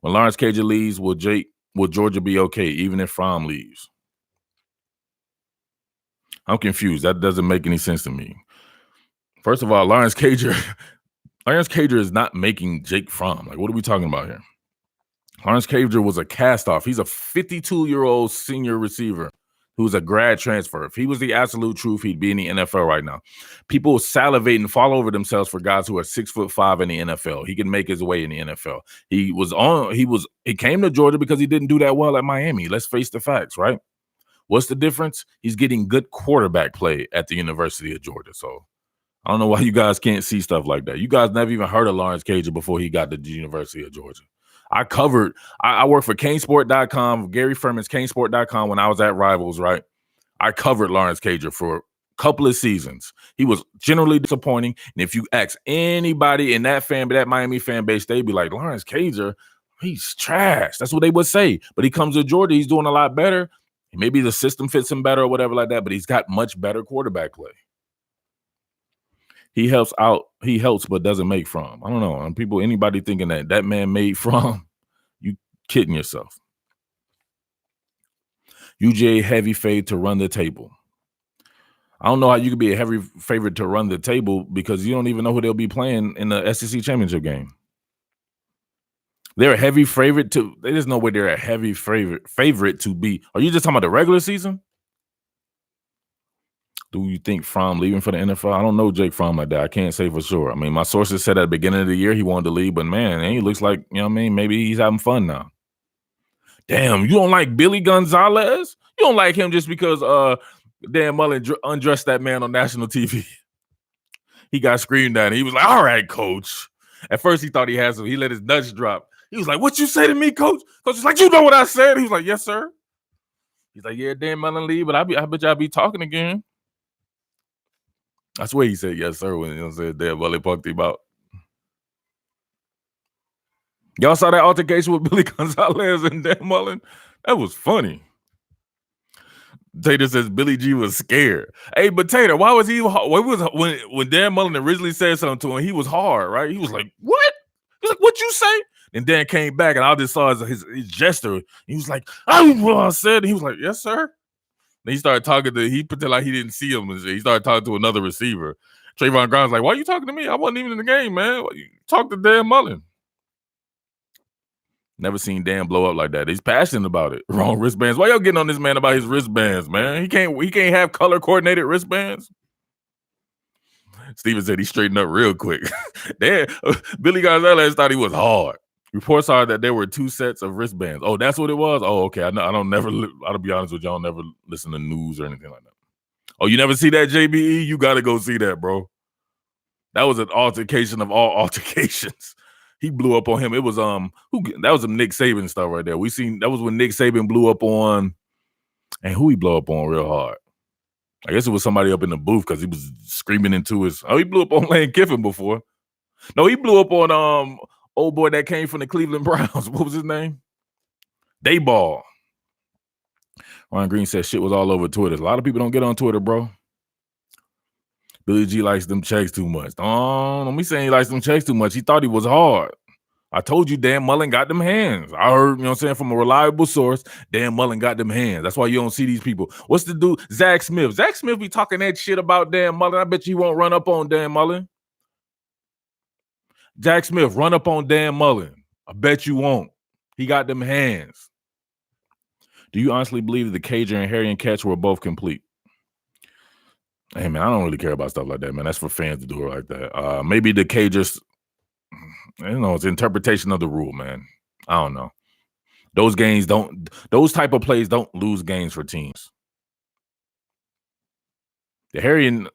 When Lawrence Cager leaves, will Georgia be okay, even if Fromm leaves? I'm confused. That doesn't make any sense to me. First of all, Lawrence Cager is not making Jake Fromm. Like, what are we talking about here? Lawrence Cager was a cast-off. He's a 52-year-old senior receiver who's a grad transfer. If he was the absolute truth, he'd be in the NFL right now. People salivate and fall over themselves for guys who are 6'5" in the NFL. He can make his way in the NFL. He came to Georgia because he didn't do that well at Miami. Let's face the facts, right? What's the difference? He's getting good quarterback play at the University of Georgia. So I don't know why you guys can't see stuff like that. You guys never even heard of Lawrence Cager before he got to the University of Georgia. I worked for Canesport.com, Gary Furman's Canesport.com when I was at Rivals, right? I covered Lawrence Cager for a couple of seasons. He was generally disappointing. And if you ask anybody in that Miami fan base, they'd be like, Lawrence Cager, he's trash. That's what they would say. But he comes to Georgia, he's doing a lot better. Maybe the system fits him better or whatever like that, but he's got much better quarterback play. He helps but doesn't make Fromm. I don't know. And anybody thinking that man made Fromm, you kidding yourself. UGA heavy fade to run the table. I don't know how you could be a heavy favorite to run the table because you don't even know who they'll be playing in the SEC championship game. They're a heavy favorite to. There's no way they're a heavy favorite to be. Are you just talking about the regular season? Do you think Fromm leaving for the NFL? I don't know Jake Fromm like that. I can't say for sure. I mean, my sources said at the beginning of the year he wanted to leave, but man, he looks like, you know what I mean? Maybe he's having fun now. Damn, you don't like Billy Gonzalez? You don't like him just because Dan Mullen undressed that man on national TV? He got screamed at. And he was like, all right, coach. At first, he thought he had some. He let his nuts drop. He was like, what you say to me, coach? Coach was like, you know what I said? He was like, yes, sir. He's like, yeah, Dan Mullen leave, but I bet y'all be talking again. I swear he said yes, sir, when Dan Mullen punked him out. Y'all saw that altercation with Billy Gonzalez and Dan Mullen? That was funny. Tater says Billy G was scared. Hey, but Tater, why was he? When Dan Mullen originally said something to him, he was hard, right? He was like, "What?" He's like, "What you say?" And Dan came back, and I just saw his gesture. He was like, "I don't know what I said." And he was like, "Yes, sir." Then he started talking to. He pretended like he didn't see him. And he started talking to another receiver. Trayvon Grimes like, "Why are you talking to me? I wasn't even in the game, man. You talk to Dan Mullen." Never seen Dan blow up like that. He's passionate about it. Wrong wristbands. Why y'all getting on this man about his wristbands, man? He can't have color coordinated wristbands. Steven said he straightened up real quick. Billy Gonzalez thought he was hard. Reports are that there were 2 sets of wristbands. Oh, that's what it was? Oh, okay. I'll be honest with y'all, never listen to news or anything like that. Oh, you never see that, JBE? You got to go see that, bro. That was an altercation of all altercations. He blew up on him. It was that was some Nick Saban stuff right there. That was when Nick Saban blew up on, and who he blew up on real hard. I guess it was somebody up in the booth because he was screaming into his. Oh, he blew up on Lane Kiffin before. No, he blew up on old boy that came from the Cleveland Browns. What was his name? Dayball. Ron Green said shit was all over Twitter. A lot of people don't get on Twitter, bro. Billy G likes them checks too much. Don't be saying he likes them checks too much. He thought he was hard. I told you Dan Mullen got them hands. I heard, you know what I'm saying, from a reliable source, Dan Mullen got them hands. That's why you don't see these people. What's the dude? Zach Smith. Zach Smith be talking that shit about Dan Mullen. I bet you won't run up on Dan Mullen. Jack Smith, run up on Dan Mullen. I bet you won't. He got them hands. Do you honestly believe that the Cager and Harry and catch were both complete? Hey, man, I don't really care about stuff like that, man. That's for fans to do it like that. Maybe the Cagers, it's interpretation of the rule, man. I don't know. Those type of plays don't lose games for teams. The Harry and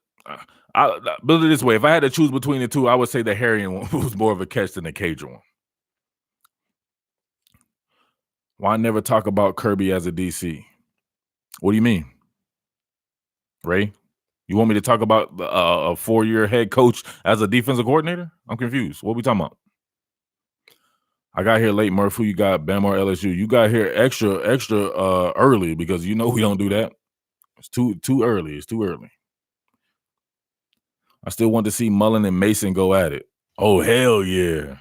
I build it this way. If I had to choose between the two, I would say the Harry one was more of a catch than the Cager one. Why never talk about Kirby as a DC? What do you mean, Ray? You want me to talk about a 4-year head coach as a defensive coordinator? I'm confused. What are we talking about? I got here late, Murph. Who you got, Bama or LSU? You got here extra early because you know we don't do that. It's too early. It's too early. I still want to see Mullen and Mason go at it. Oh, hell yeah.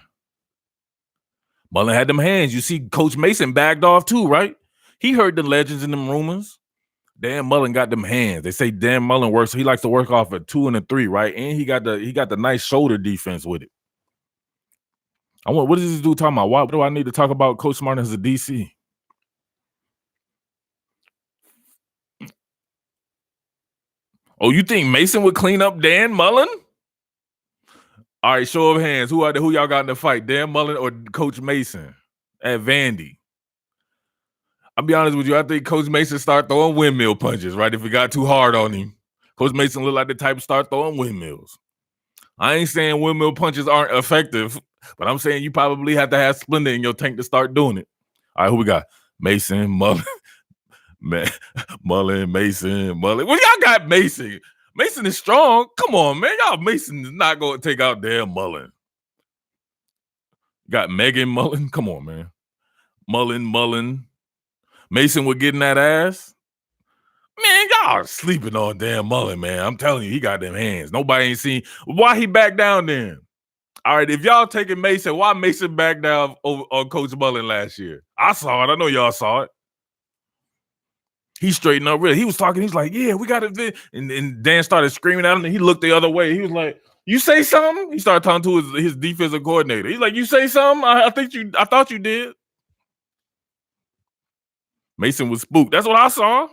Mullen had them hands. You see Coach Mason backed off too, right? He heard the legends in them rumors. Dan Mullen got them hands. They say Dan Mullen works. He likes to work off a 2 and a 3, right? And he got the nice shoulder defense with it. What is this dude talking about? Why do I need to talk about Coach Smart as a DC? Oh, you think Mason would clean up Dan Mullen? All right, show of hands. Who y'all got in the fight? Dan Mullen or Coach Mason at Vandy? I'll be honest with you. I think Coach Mason start throwing windmill punches, right? If it got too hard on him. Coach Mason look like the type to start throwing windmills. I ain't saying windmill punches aren't effective, but I'm saying you probably have to have Splendor in your tank to start doing it. All right, who we got? Mason, Mullen, Mullen, Mason, Mullen. Well, y'all got Mason. Mason is strong. Come on, man. Y'all Mason is not going to take out damn Mullen. Got Megan Mullen. Come on, man. Mullen. Mason would get in that ass. Man, y'all are sleeping on damn Mullen, man. I'm telling you, he got them hands. Nobody ain't seen. Why he back down then? All right, if y'all taking Mason, why Mason back down on Coach Mullen last year? I saw it. I know y'all saw it. He straightened up real. He was talking. He's like, yeah, we got it. And Dan started screaming at him, and he looked the other way. He was like, you say something? He started talking to his defensive coordinator. He's like, you say something? I thought you did. Mason was spooked. That's what I saw.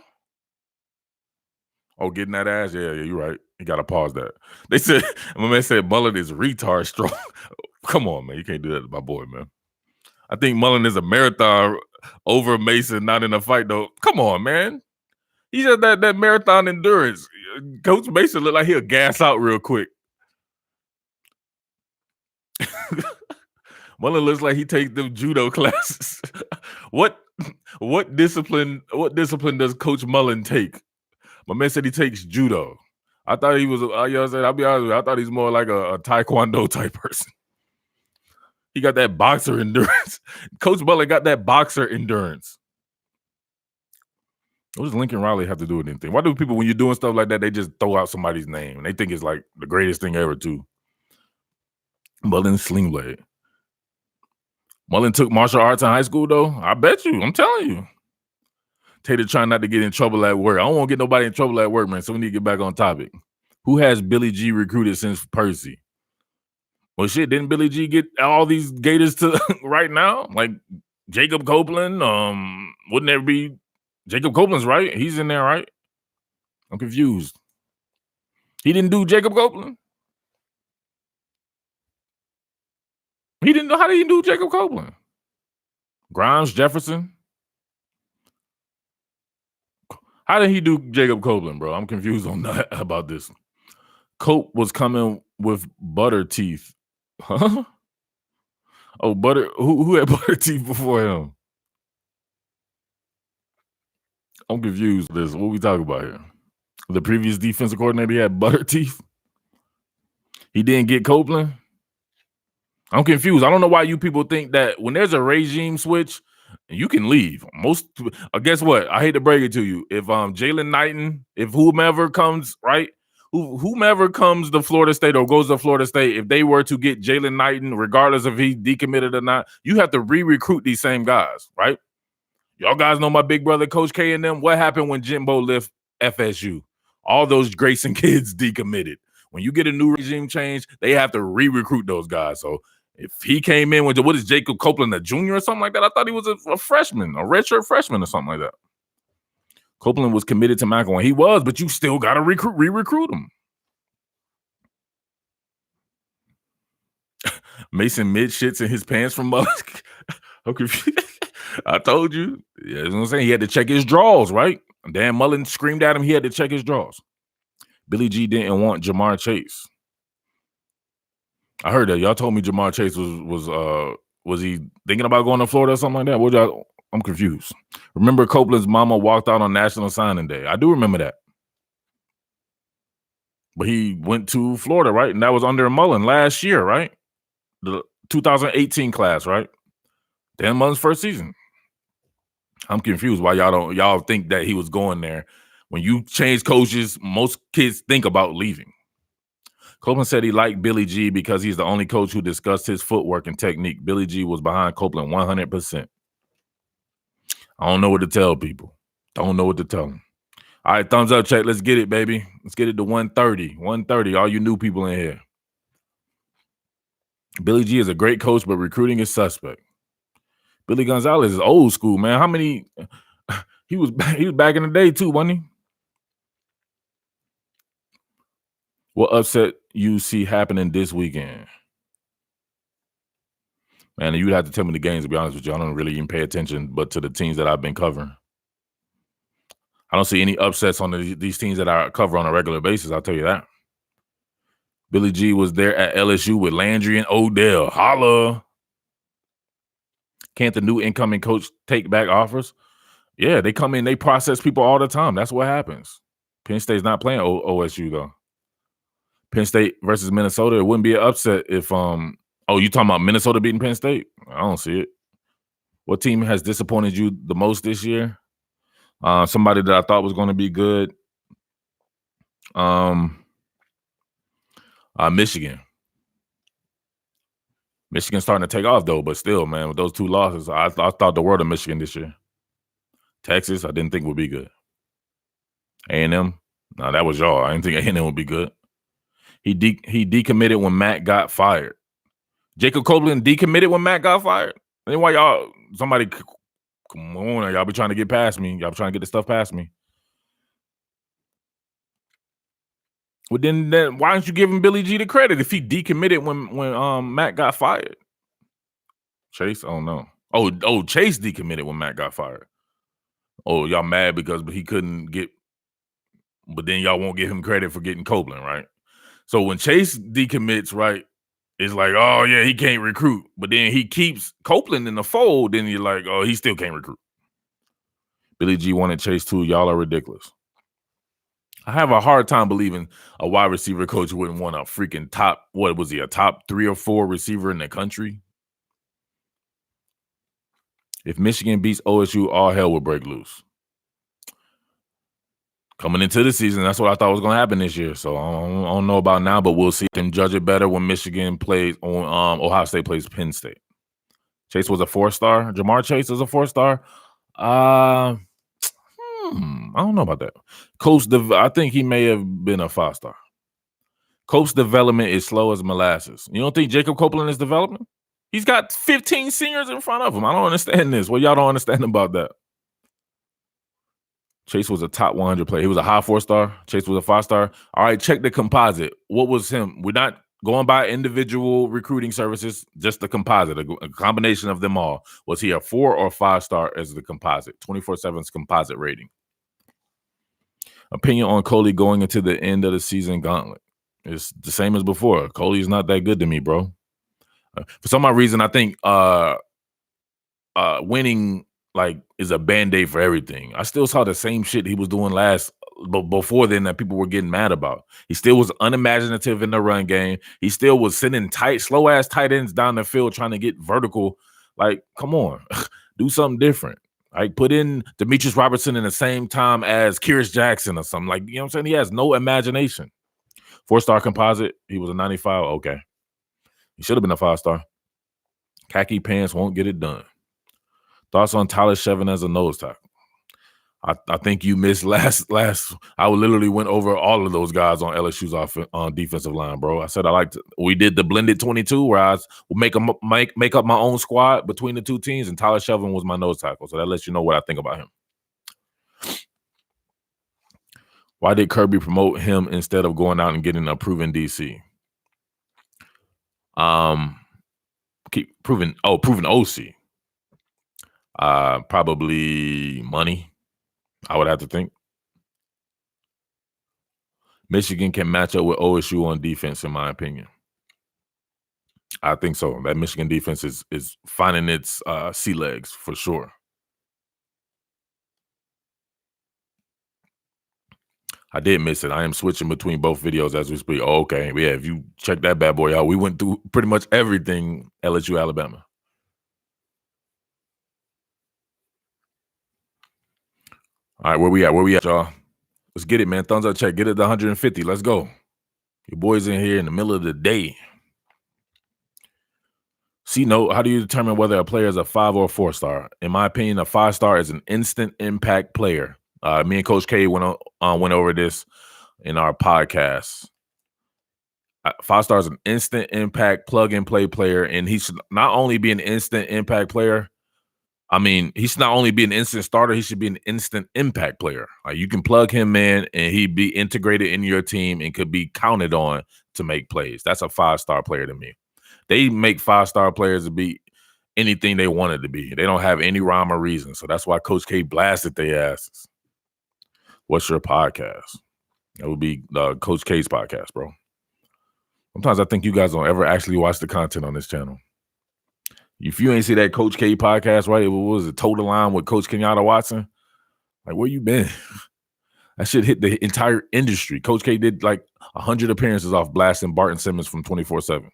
Oh, getting that ass? Yeah, you're right. You got to pause that. They said, my man said Mullen is retard strong. Come on, man. You can't do that to my boy, man. I think Mullen is a marathon over Mason, not in a fight, though. Come on, man. He's just that marathon endurance. Coach Mason looked like he'll gas out real quick. Mullen looks like he takes them judo classes. what discipline does Coach Mullen take? My man said he takes judo. I thought he was, you know what I'm saying? I'll be honest with you, I thought he's more like a taekwondo type person. He got that boxer endurance. Coach Mullen got that boxer endurance. What does Lincoln Riley have to do with anything? Why do people, when you're doing stuff like that, they just throw out somebody's name and they think it's like the greatest thing ever too? Mullen Sling Blade. Mullen took martial arts in high school though. I bet you. I'm telling you. Tater trying not to get in trouble at work. I don't want to get nobody in trouble at work, man. So we need to get back on topic. Who has Billy G recruited since Percy? Well, shit, didn't Billy G get all these Gators to right now? Like Jacob Copeland, wouldn't there be Jacob Copeland's right? He's in there, right? I'm confused. He didn't do Jacob Copeland? He didn't know. How did he do Jacob Copeland? Grimes, Jefferson? How did he do Jacob Copeland, bro? I'm confused on that about this. Cope was coming with butter teeth. Huh? Oh, butter. Who had butter teeth before him? I'm confused. What we talking about here? The previous defensive coordinator, he had butter teeth. He didn't get Copeland. I'm confused. I don't know why you people think that when there's a regime switch, you can leave. Guess what? I hate to break it to you. If Jalen Knighton, if whomever comes, right? Whomever comes to Florida State or goes to Florida State, if they were to get Jalen Knighton, regardless if he decommitted or not, you have to re-recruit these same guys, right? Y'all guys know my big brother, Coach K and them. What happened when Jimbo left FSU? All those Grayson kids decommitted. When you get a new regime change, they have to re-recruit those guys. So if he came in with, what is Jacob Copeland, a junior or something like that? I thought he was a freshman, a redshirt freshman or something like that. Copeland was committed to McElwain. He was, but you still got to re-recruit him. Mason Mid shits in his pants from Musk. I'm confused. I told you. Yeah, that's what I'm saying. He had to check his draws, right? Dan Mullen screamed at him. He had to check his draws. Billy G didn't want Jamar Chase. I heard that. Y'all told me Jamar Chase was he thinking about going to Florida or something like that? I'm confused. Remember Copeland's mama walked out on National Signing Day. I do remember that. But he went to Florida, right? And that was under Mullen last year, right? The 2018 class, right? Dan Mullen's first season. I'm confused why y'all think that he was going there. When you change coaches, most kids think about leaving. Copeland said he liked Billy G because he's the only coach who discussed his footwork and technique. Billy G was behind Copeland 100%. I don't know what to tell people. Don't know what to tell them. All right, thumbs up, check. Let's get it, baby. Let's get it to 130. 130, all you new people in here. Billy G is a great coach, but recruiting is suspect. Billy Gonzalez is old school, man. How many? He was back in the day too, wasn't he? What upset you see happening this weekend? Man, you'd have to tell me the games, to be honest with you. I don't really even pay attention but to the teams that I've been covering. I don't see any upsets on these teams that I cover on a regular basis, I'll tell you that. Billy G was there at LSU with Landry and Odell. Holla. Can't the new incoming coach take back offers? Yeah, they come in, they process people all the time. That's what happens. Penn State's not playing OSU, though. Penn State versus Minnesota, it wouldn't be an upset if you talking about Minnesota beating Penn State? I don't see it. What team has disappointed you the most this year? Somebody that I thought was going to be good. Michigan. Michigan's starting to take off though, but still, man, with those two losses, I thought the world of Michigan this year. Texas, I didn't think would be good. A&M, no, that was y'all. I didn't think A&M would be good. He decommitted when Matt got fired. Jacob Copeland decommitted when Matt got fired. Then why somebody, come on, y'all be trying to get past me. Y'all be trying to get the stuff past me. Well, then why don't you give him Billy G the credit if he decommitted when Matt got fired? Chase, oh no. Oh, Chase decommitted when Matt got fired. Oh, y'all mad because he couldn't get, but then y'all won't give him credit for getting Copeland, right? So when Chase decommits, right, it's like, oh yeah, he can't recruit. But then he keeps Copeland in the fold, then you're like, oh, he still can't recruit. Billy G wanted Chase too. Y'all are ridiculous. I have a hard time believing a wide receiver coach wouldn't want a freaking top, what was he, a top 3 or 4 receiver in the country? If Michigan beats OSU, all hell would break loose. Coming into the season, that's what I thought was going to happen this year. So I don't know about now, but we'll see them judge it better when Michigan plays on Ohio State plays Penn State. Chase was a 4-star. Jamar Chase is a 4-star. I don't know about that. I think he may have been a 5-star. Cope's development is slow as molasses. You don't think Jacob Copeland is developing? He's got 15 seniors in front of him. I don't understand this. Well, y'all don't understand about that. Chase was a top 100 player. He was a high 4-star. Chase was a 5-star. All right, check the composite. What was him? We're not going by individual recruiting services, just the composite, a combination of them all. Was he a 4 or 5-star as the composite? 24/7's composite rating. Opinion on Coley going into the end of the season gauntlet. It's the same as before. Coley's not that good to me, bro. For some odd reason, I think winning is a Band-Aid for everything. I still saw the same shit he was doing before then that people were getting mad about. He still was unimaginative in the run game. He still was sending slow-ass tight ends down the field trying to get vertical. Like, come on. Do something different. Like, put in Demetrius Robertson in the same time as Kyrus Jackson or something. Like, you know what I'm saying? He has no imagination. 4-star composite. He was a 95. Okay. He should have been a 5-star. Khaki pants won't get it done. Thoughts on Tyler Shevin as a nose tackle? I think you missed last. I literally went over all of those guys on LSU's on defensive line, bro. I said we did the blended 22 where I would make up my own squad between the two teams, and Tyler Shevin was my nose tackle. So that lets you know what I think about him. Why did Kirby promote him instead of going out and getting a proven DC? Proven OC. Probably money, I would have to think. Michigan can match up with OSU on defense, in my opinion. I think so. That Michigan defense is finding its sea legs for sure. I did miss it. I am switching between both videos as we speak. Oh, okay. Yeah, if you check that bad boy out, we went through pretty much everything LSU, Alabama. All right, where we at, y'all? Let's get it, man. Thumbs up check. Get it to 150. Let's go. Your boys in here in the middle of the day. C-note, how do you determine whether a player is a 5 or a 4-star? In my opinion, a 5-star is an instant impact player. Me and Coach K went over this in our podcast. 5-star is an instant impact plug-and-play player, and he should not only be an instant impact player, he should not only be an instant starter, he should be an instant impact player. Like, you can plug him in and he'd be integrated in your team and could be counted on to make plays. That's a 5-star player to me. They make 5-star players to be anything they wanted to be. They don't have any rhyme or reason. So that's why Coach K blasted their asses. What's your podcast? That would be Coach K's podcast, bro. Sometimes I think you guys don't ever actually watch the content on this channel. If you ain't see that Coach K podcast, right? What was it? Total Line with Coach Kenyatta Watson? Like, where you been? That shit hit the entire industry. Coach K did like 100 appearances off blasting Barton Simmons from 24/7.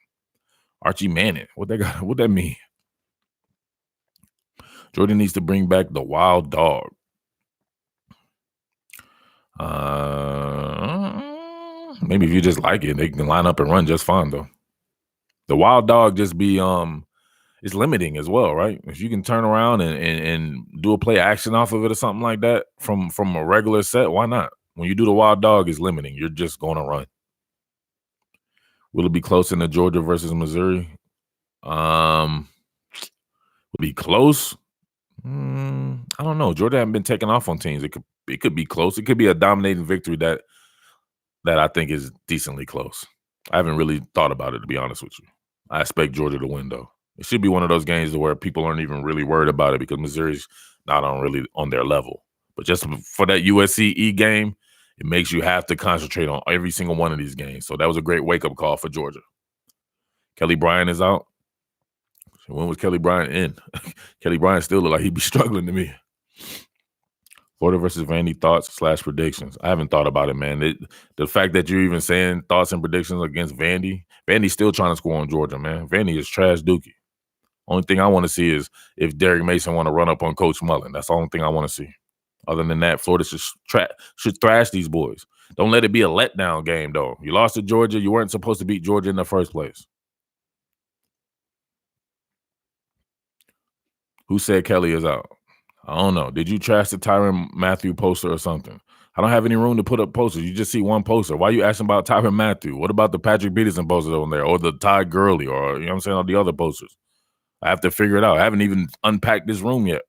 Archie Manning. What that mean? Jordan needs to bring back the wild dog. Maybe if you just like it, they can line up and run just fine though. The wild dog just be it's limiting as well, right? If you can turn around and do a play action off of it or something like that from a regular set, why not? When you do the wild dog, it's limiting. You're just going to run. Will it be close in the Georgia versus Missouri? Will it be close? I don't know. Georgia haven't been taken off on teams. It could be close. It could be a dominating victory that I think is decently close. I haven't really thought about it, to be honest with you. I expect Georgia to win, though. It should be one of those games where people aren't even really worried about it because Missouri's not on their level. But just for that USC game, it makes you have to concentrate on every single one of these games. So that was a great wake-up call for Georgia. Kelly Bryant is out. When was Kelly Bryant in? Kelly Bryant still look like he'd be struggling to me. Florida versus Vandy, thoughts / predictions. I haven't thought about it, man. The fact that you're even saying thoughts and predictions against Vandy, Vandy's still trying to score on Georgia, man. Vandy is trash dookie. Only thing I want to see is if Derek Mason want to run up on Coach Mullen. That's the only thing I want to see. Other than that, Florida should thrash these boys. Don't let it be a letdown game, though. You lost to Georgia. You weren't supposed to beat Georgia in the first place. Who said Kelly is out? I don't know. Did you trash the Tyrann Mathieu poster or something? I don't have any room to put up posters. You just see one poster. Why are you asking about Tyrann Mathieu? What about the Patrick Peterson poster on there, or the Ty Gurley, or you know what I'm saying, all the other posters? I have to figure it out. I haven't even unpacked this room yet.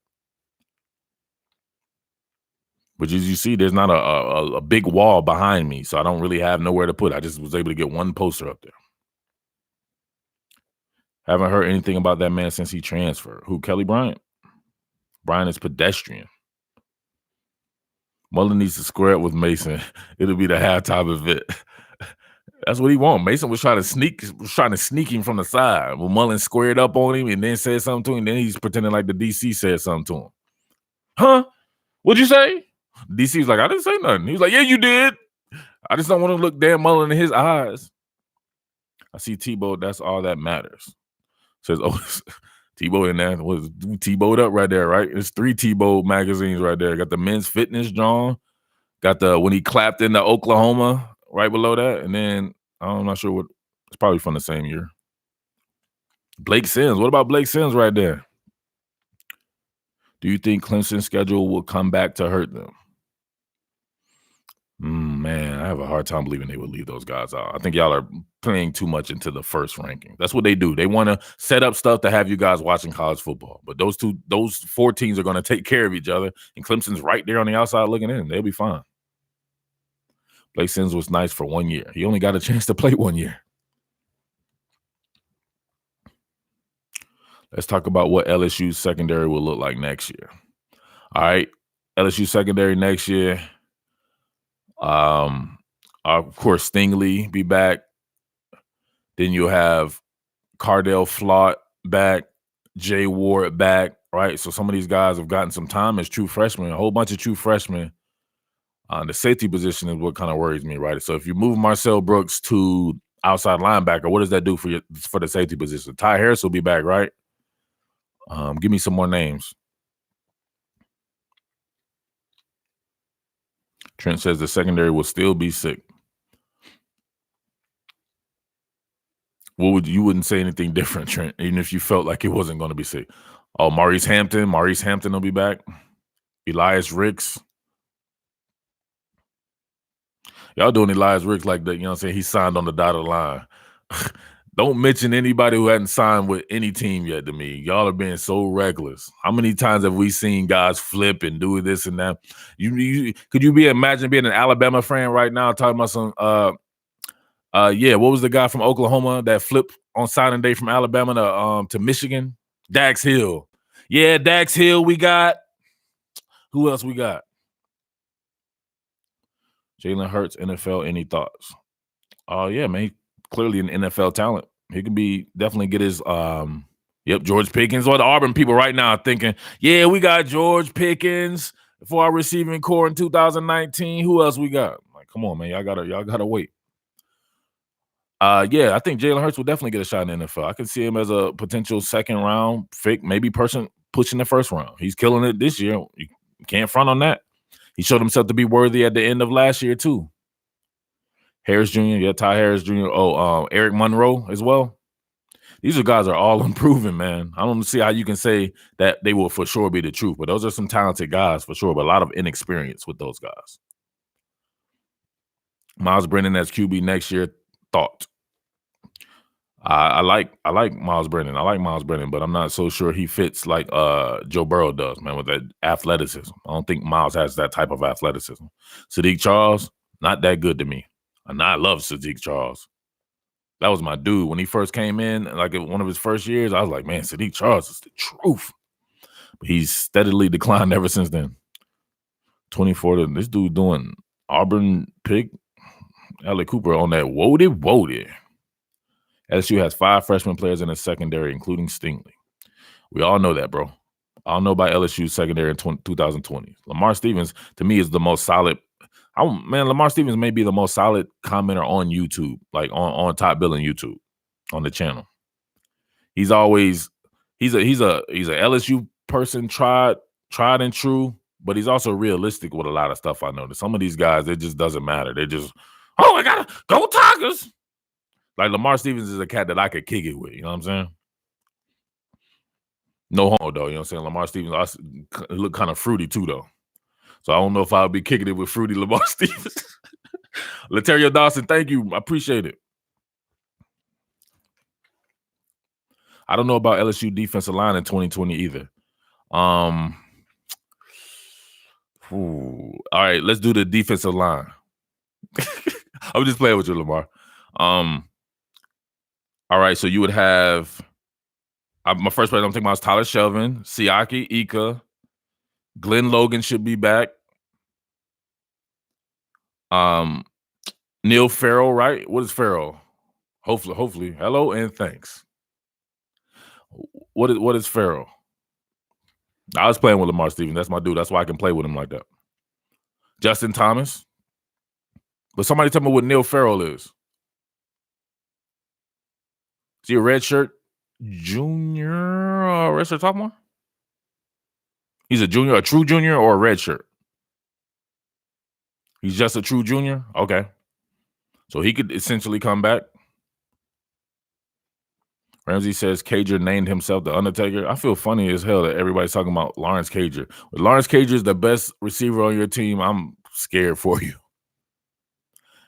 But as you see, there's not a big wall behind me, so I don't really have nowhere to put. I just was able to get one poster up there. Haven't heard anything about that man since he transferred. Who, Kelly Bryant? Bryant is pedestrian. Mullen needs to square up with Mason. It'll be the halftime event. That's what he wants. Mason was trying to sneak him from the side. Well, Mullen squared up on him and then said something to him. Then he's pretending like the DC said something to him. Huh? What'd you say? DC was like, I didn't say nothing. He was like, yeah, you did. I just don't want to look Dan Mullen in his eyes. I see Tebow. That's all that matters. Says, oh, Tebow in there. Was Tebowed up right there, right? There's 3 Tebow magazines right there. Got the men's fitness drawn. Got the when he clapped into Oklahoma right below that. And then I'm not sure what. It's probably from the same year. Blake Sims. What about Blake Sims right there? Do you think Clemson's schedule will come back to hurt them? Man, I have a hard time believing they would leave those guys out. I think y'all are playing too much into the first ranking. That's what they do. They want to set up stuff to have you guys watching college football. But those 4 teams are going to take care of each other, and Clemson's right there on the outside looking in. They'll be fine. Blake Sims was nice for 1 year. He only got a chance to play 1 year. Let's talk about what LSU's secondary will look like next year. All right, LSU secondary next year. Of course, Stingley be back. Then you'll have Cardell Flott back, Jay Ward back, right? So some of these guys have gotten some time as true freshmen, a whole bunch of true freshmen. The safety position is what kind of worries me, right? So if you move Marcel Brooks to outside linebacker, what does that do for the safety position? Ty Harris will be back, right? Give me some more names. Trent says the secondary will still be sick. You wouldn't say anything different, Trent, even if you felt like it wasn't going to be sick. Oh, Maurice Hampton will be back. Elias Ricks. Y'all doing Elias Ricks like that, you know what I'm saying? He signed on the dotted line. Don't mention anybody who hadn't signed with any team yet to me. Y'all are being so reckless. How many times have we seen guys flip and do this and that? Could you imagine being an Alabama fan right now talking about some what was the guy from Oklahoma that flipped on signing day from Alabama to Michigan? Dax Hill. Yeah, Dax Hill we got. Who else we got? Jalen Hurts, NFL, any thoughts? Oh, yeah, man. Clearly an NFL talent. He can definitely get his George Pickens. Or the Auburn people right now are thinking, yeah, we got George Pickens for our receiving core in 2019. Who else we got? Like, come on, man. Y'all gotta wait. I think Jalen Hurts will definitely get a shot in the NFL. I can see him as a potential second round pick, maybe person pushing the first round. He's killing it this year. You can't front on that. He showed himself to be worthy at the end of last year, too. Harris Jr., Ty Harris Jr., Eric Monroe as well. These guys are all improving, man. I don't see how you can say that they will for sure be the truth, but those are some talented guys for sure, but a lot of inexperience with those guys. Miles Brennan as QB next year, thought. I like Miles Brennan. I like Miles Brennan, but I'm not so sure he fits like Joe Burrow does, man, with that athleticism. I don't think Miles has that type of athleticism. Sadiq Charles, not that good to me. And I love Sadiq Charles. That was my dude. When he first came in, like one of his first years, I was like, man, Sadiq Charles is the truth. But he's steadily declined ever since then. 24, this dude doing Auburn pick. Alec Cooper on that woody. LSU has 5 freshman players in the secondary, including Stingley. We all know that, bro. I don't know about LSU's secondary in 2020. Lamar Stevens, to me, is the most solid. Lamar Stevens may be the most solid commenter on YouTube, like on Top Billing YouTube, on the channel. He's always he's a LSU person, tried and true, but he's also realistic with a lot of stuff. I noticed some of these guys, it just doesn't matter. They just, I gotta go Tigers. Like Lamar Stevens is a cat that I could kick it with. You know what I'm saying? No homo though. You know what I'm saying? Lamar Stevens look kind of fruity too though. So I don't know if I'll be kicking it with fruity Lamar Stevens. Laterio Dawson, thank you. I appreciate it. I don't know about LSU defensive line in 2020 either. All right, let's do the defensive line. I'm just playing with you, Lamar. All right, so you would have my first player I'm thinking about is Tyler Shelvin, Siaki Ika, Glenn Logan should be back. Neil Farrell, right? What is Farrell? Hopefully. Hello and thanks. What is Farrell? I was playing with Lamar Stevens. That's my dude. That's why I can play with him like that. Justin Thomas. But somebody tell me what Neil Farrell is. Is he a redshirt junior or redshirt sophomore? He's a junior, a true junior, or a redshirt? He's just a true junior? Okay. So he could essentially come back. Ramsey says Cager named himself the Undertaker. I feel funny as hell that everybody's talking about Lawrence Cager. When Lawrence Cager is the best receiver on your team, I'm scared for you.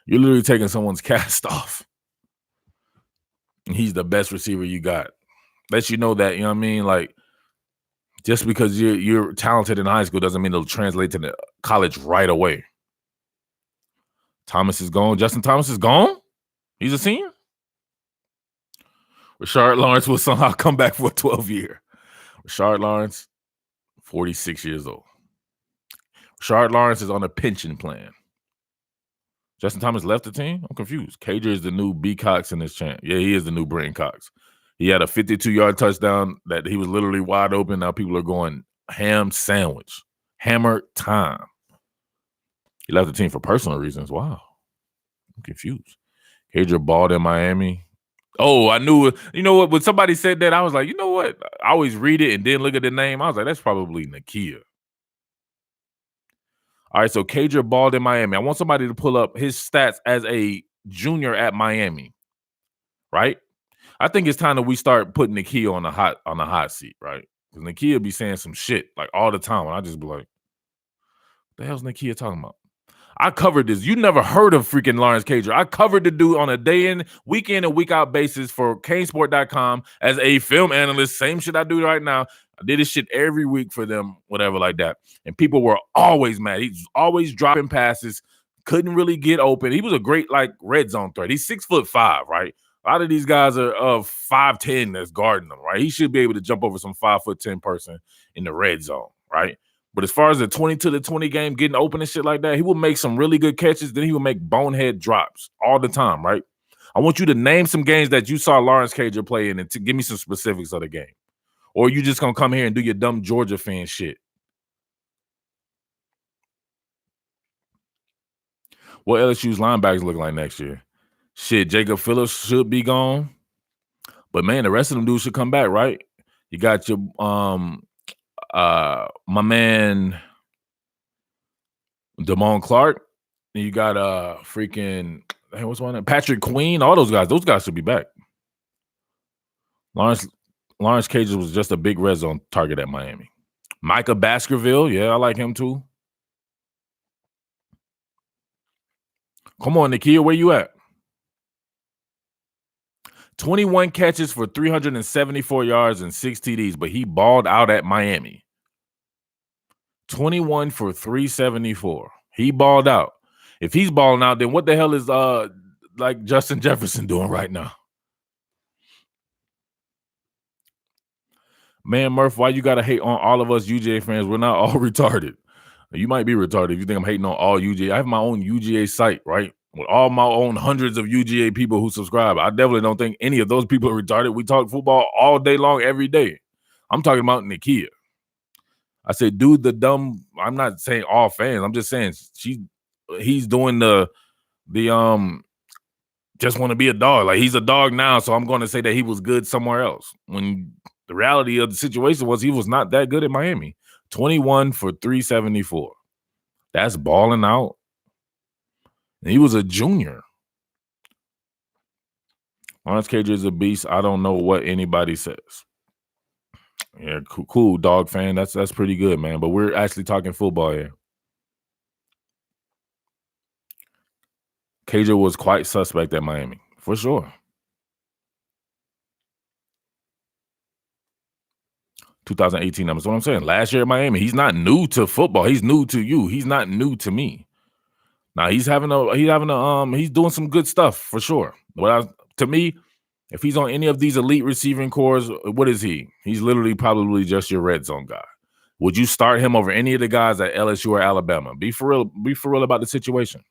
You're literally taking someone's cast off. And he's the best receiver you got. Lets you know that, you know what I mean? Like, just because you're talented in high school doesn't mean it'll translate to the college right away. Thomas is gone. Justin Thomas is gone? He's a senior? Rashard Lawrence will somehow come back for a 12-year. Rashard Lawrence, 46 years old. Rashard Lawrence is on a pension plan. Justin Thomas left the team? I'm confused. Cager is the new B. Cox in this chant. Yeah, he is the new Brent Cox. He had a 52-yard touchdown that he was literally wide open. Now people are going ham sandwich. Hammer time. He left the team for personal reasons. Wow. I'm confused. Cager balled in Miami. Oh, I knew it. You know what? When somebody said that, I was like, you know what? I always read it and then look at the name. I was like, that's probably Nakia. All right, so Cager balled in Miami. I want somebody to pull up his stats as a junior at Miami, right? I think it's time that we start putting Nakia on the hot seat, right? Because Nakia be saying some shit like all the time, and I just be like, what the hell's Nakia talking about? I covered this. You never heard of freaking Lawrence Cager. I covered the dude on a day in, week in, and week out basis for canesport.com as a film analyst. Same shit I do right now. I did this shit every week for them, whatever like that. And people were always mad. He was always dropping passes, couldn't really get open. He was a great like red zone threat. He's 6'5", right? A lot of these guys are of 5'10" that's guarding them, right? He should be able to jump over some 5'10" person in the red zone, right? But as far as the 20-20 game, getting open and shit like that, he will make some really good catches. Then he will make bonehead drops all the time, right? I want you to name some games that you saw Lawrence Cager play in and to give me some specifics of the game. Or you just going to come here and do your dumb Georgia fan shit. What LSU's linebackers look like next year? Shit, Jacob Phillips should be gone. But, man, the rest of them dudes should come back, right? You got your my man Damone Clark, and you got freaking what's one? Patrick Queen. All those guys should be back. Lawrence Cager was just a big red zone target at Miami. Micah Baskerville, yeah, I like him too. Come on, Nakia, where you at? 21 catches for 374 yards and 6 TDs, but he balled out at Miami. 21 for 374. He balled out. If he's balling out, then what the hell is like Justin Jefferson doing right now? Man, Murph, why you gotta hate on all of us UGA fans? We're not all retarded. You might be retarded if you think I'm hating on all UGA. I have my own UGA site, right? with all my own hundreds of UGA people who subscribe. I definitely don't think any of those people are retarded. We talk football all day long, every day. I'm talking about Nakia. I said, dude, the dumb. I'm not saying all fans. I'm just saying he's doing the just want to be a dog. Like, he's a dog now, so I'm going to say that he was good somewhere else. When the reality of the situation was he was not that good at Miami. 21 for 374. That's balling out. And he was a junior. Lawrence KJ is a beast. I don't know what anybody says. Yeah, cool, dog fan. That's pretty good, man. But we're actually talking football here. KJ was quite suspect at Miami, for sure. 2018 numbers. What I'm saying. Last year at Miami, he's not new to football. He's new to you. He's not new to me. Now he's doing some good stuff for sure. To me, if he's on any of these elite receiving cores, what is he? He's literally probably just your red zone guy. Would you start him over any of the guys at LSU or Alabama? Be for real about the situation.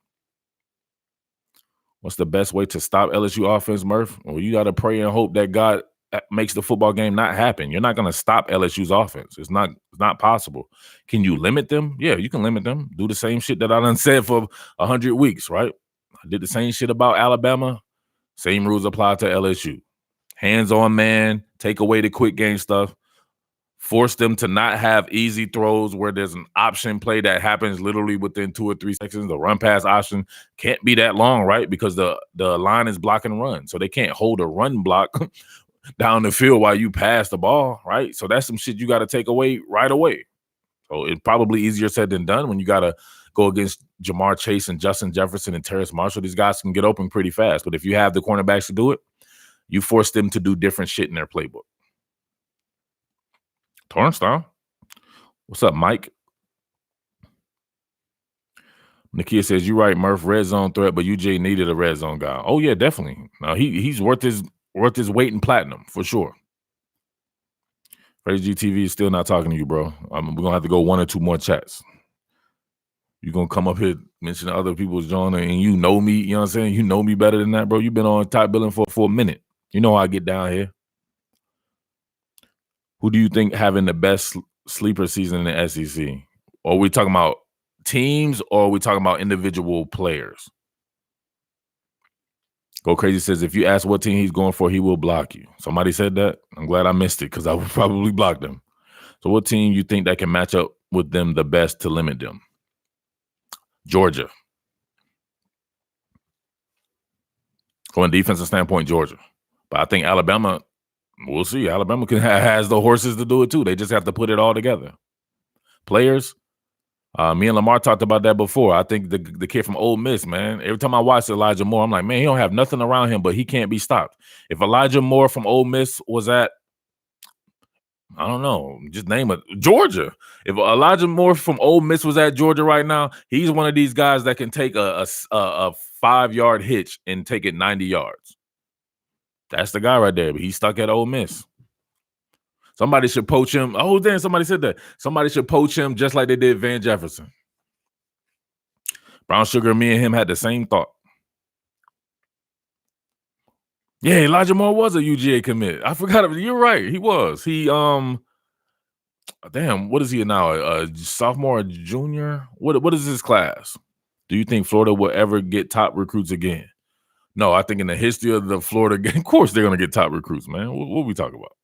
What's the best way to stop LSU offense, Murph? Well, you got to pray and hope that God makes the football game not happen. You're not going to stop LSU's offense. It's not possible. Can you limit them? Yeah, you can limit them. Do the same shit that I done said for 100 weeks, right? I did the same shit about Alabama. Same rules apply to LSU. Hands-on man, take away the quick game stuff. Force them to not have easy throws where there's an option play that happens literally within 2 or 3 seconds. The run pass option can't be that long, right? Because the line is blocking run. So they can't hold a run block down the field while you pass the ball, right? So that's some shit you got to take away right away. So it's probably easier said than done when you got to go against Jamar Chase and Justin Jefferson and Terrace Marshall. These guys can get open pretty fast. But if you have the cornerbacks to do it, you force them to do different shit in their playbook. Turnstile. What's up, Mike? Nakia says, you're right, Murph, red zone threat, but UJ needed a red zone guy. Oh, yeah, definitely. Now he's worth his weight in platinum, for sure. Crazy GTV is still not talking to you, bro. We're going to have to go 1 or 2 more chats. You're going to come up here, mention other people's joining, and you know me, you know what I'm saying? You know me better than that, bro. You've been on top billing for a minute. You know how I get down here. Who do you think having the best sleeper season in the SEC? Or are we talking about teams, or are we talking about individual players? Go Crazy says, if you ask what team he's going for, he will block you. Somebody said that? I'm glad I missed it because I would probably block them. So what team you think that can match up with them the best to limit them? Georgia. From a defensive standpoint, Georgia. But I think Alabama, we'll see. Alabama has the horses to do it too. They just have to put it all together. Players, me and Lamar talked about that before. I think the kid from Ole Miss, man, every time I watch Elijah Moore, I'm like, man, he don't have nothing around him, but he can't be stopped. If Elijah Moore from Ole Miss was at, I don't know, just name it, Georgia. If Elijah Moore from Ole Miss was at Georgia right now, he's one of these guys that can take a 5-yard hitch and take it 90 yards. That's the guy right there, but he's stuck at Ole Miss. Somebody should poach him. Oh, damn, somebody said that. Somebody should poach him just like they did Van Jefferson. Brown Sugar, me and him had the same thought. Yeah, Elijah Moore was a UGA commit. I forgot. You're right. He was. He, damn, what is he now? A sophomore or junior? What is his class? Do you think Florida will ever get top recruits again? No, I think in the history of the Florida game, of course they're going to get top recruits, man. What we talking about?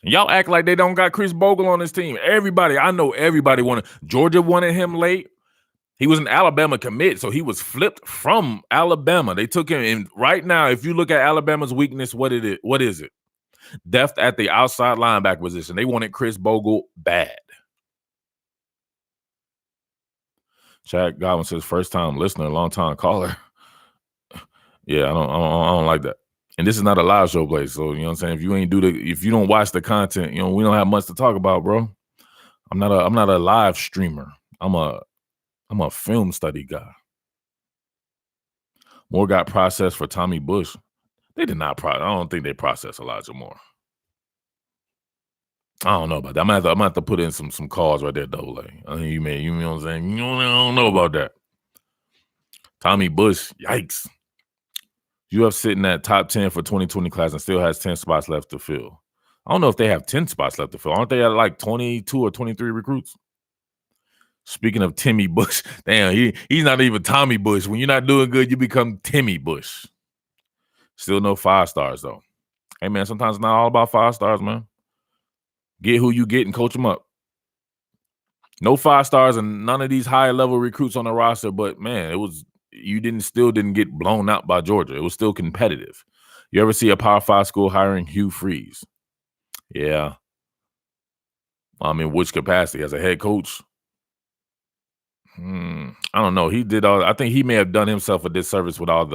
Y'all act like they don't got Chris Bogle on this team. I know everybody wanted. Georgia wanted him late. He was an Alabama commit, so he was flipped from Alabama. They took him, and right now, if you look at Alabama's weakness, what is it? Depth at the outside linebacker position. They wanted Chris Bogle bad. Chad Godwin says, first time listener, long time caller. Yeah, I don't like that. And this is not a live show place, so you know what I'm saying. If you don't watch the content, you know we don't have much to talk about, bro. I'm not a live streamer. I'm a film study guy. Moore got processed for Tommy Bush. They did not I don't think they processed Elijah Moore. I don't know about that. I'm gonna have to put in some calls right there, double A. I think you know what I'm saying. I don't know about that. Tommy Bush, yikes. UF sitting at top 10 for 2020 class and still has 10 spots left to fill. I don't know if they have 10 spots left to fill. Aren't they at like 22 or 23 recruits? Speaking of Timmy Bush, damn, he's not even Tommy Bush. When you're not doing good, you become Timmy Bush. Still no 5 stars, though. Hey, man, sometimes it's not all about 5 stars, man. Get who you get and coach them up. No 5 stars and none of these high-level recruits on the roster, but, man, you still didn't get blown out by Georgia. It was still competitive. You ever see a Power 5 school hiring Hugh Freeze? Yeah. In which capacity? As a head coach? I don't know. I think he may have done himself a disservice with all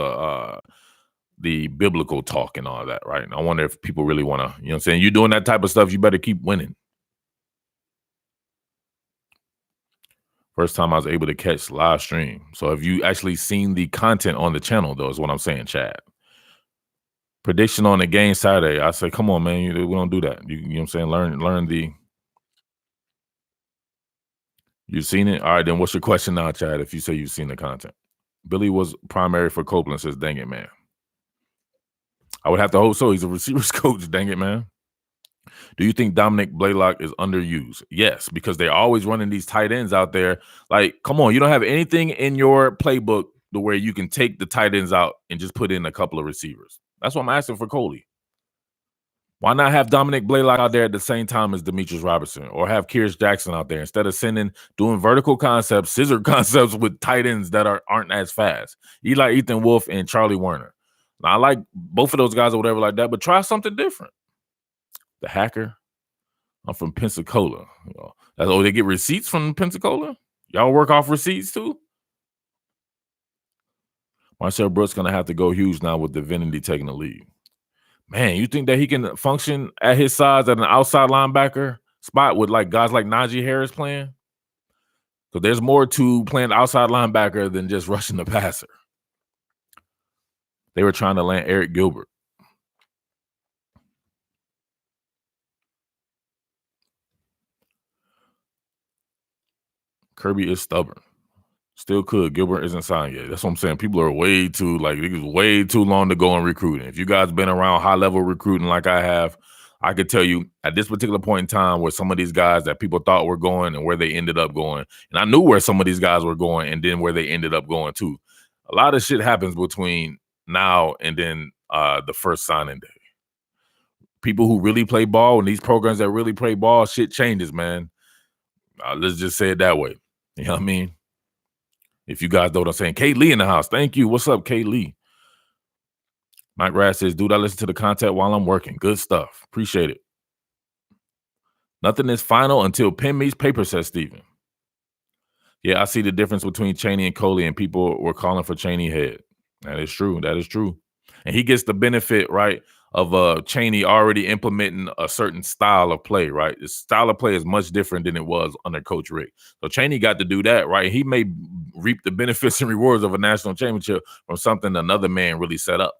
the biblical talk and all that, right? And I wonder if people really want to, you know what I'm saying? You're doing that type of stuff, you better keep winning. First time I was able to catch live stream. So have you actually seen the content on the channel, though, is what I'm saying, Chad. Prediction on the game Saturday. I say, come on, man. We don't do that. You know what I'm saying? Learn the... You've seen it? All right, then what's your question now, Chad, if you say you've seen the content? Billy was primary for Copeland, says, dang it, man. I would have to hope so. He's a receivers coach, dang it, man. Do you think Dominic Blaylock is underused? Yes, because they're always running these tight ends out there. Like, come on, you don't have anything in your playbook to where you can take the tight ends out and just put in a couple of receivers. That's what I'm asking for Coley. Why not have Dominic Blaylock out there at the same time as Demetrius Robertson, or have Kearse Jackson out there instead of doing vertical concepts, scissor concepts with tight ends that aren't as fast? Ethan Wolf and Charlie Werner. Now, I like both of those guys or whatever like that, but try something different. The hacker. I'm from Pensacola. They get receipts from Pensacola? Y'all work off receipts too? Marcel Brooks going to have to go huge now with Divinity taking the lead. Man, you think that he can function at his size at an outside linebacker spot with like guys like Najee Harris playing? So there's more to playing outside linebacker than just rushing the passer. They were trying to land Eric Gilbert. Kirby is stubborn. Still could. Gilbert isn't signed yet. That's what I'm saying. People are way too long to go in recruiting. If you guys been around high-level recruiting like I have, I could tell you at this particular point in time where some of these guys that people thought were going and where they ended up going. And I knew where some of these guys were going and then where they ended up going too. A lot of shit happens between now and then the first signing day. People who really play ball and these programs that really play ball, shit changes, man. Let's just say it that way. You know what I mean? If you guys know what I'm saying. Kate Lee in the house. Thank you. What's up, Kate Lee? Mike Rath says, dude, I listen to the content while I'm working. Good stuff. Appreciate it. Nothing is final until pen meets paper, says Steven. Yeah, I see the difference between Chaney and Coley, and people were calling for Chaney head. That is true. That is true. And he gets the benefit, right, of Chaney already implementing a certain style of play, right? The style of play is much different than it was under Coach Rick. So Chaney got to do that, right? He may reap the benefits and rewards of a national championship from something another man really set up.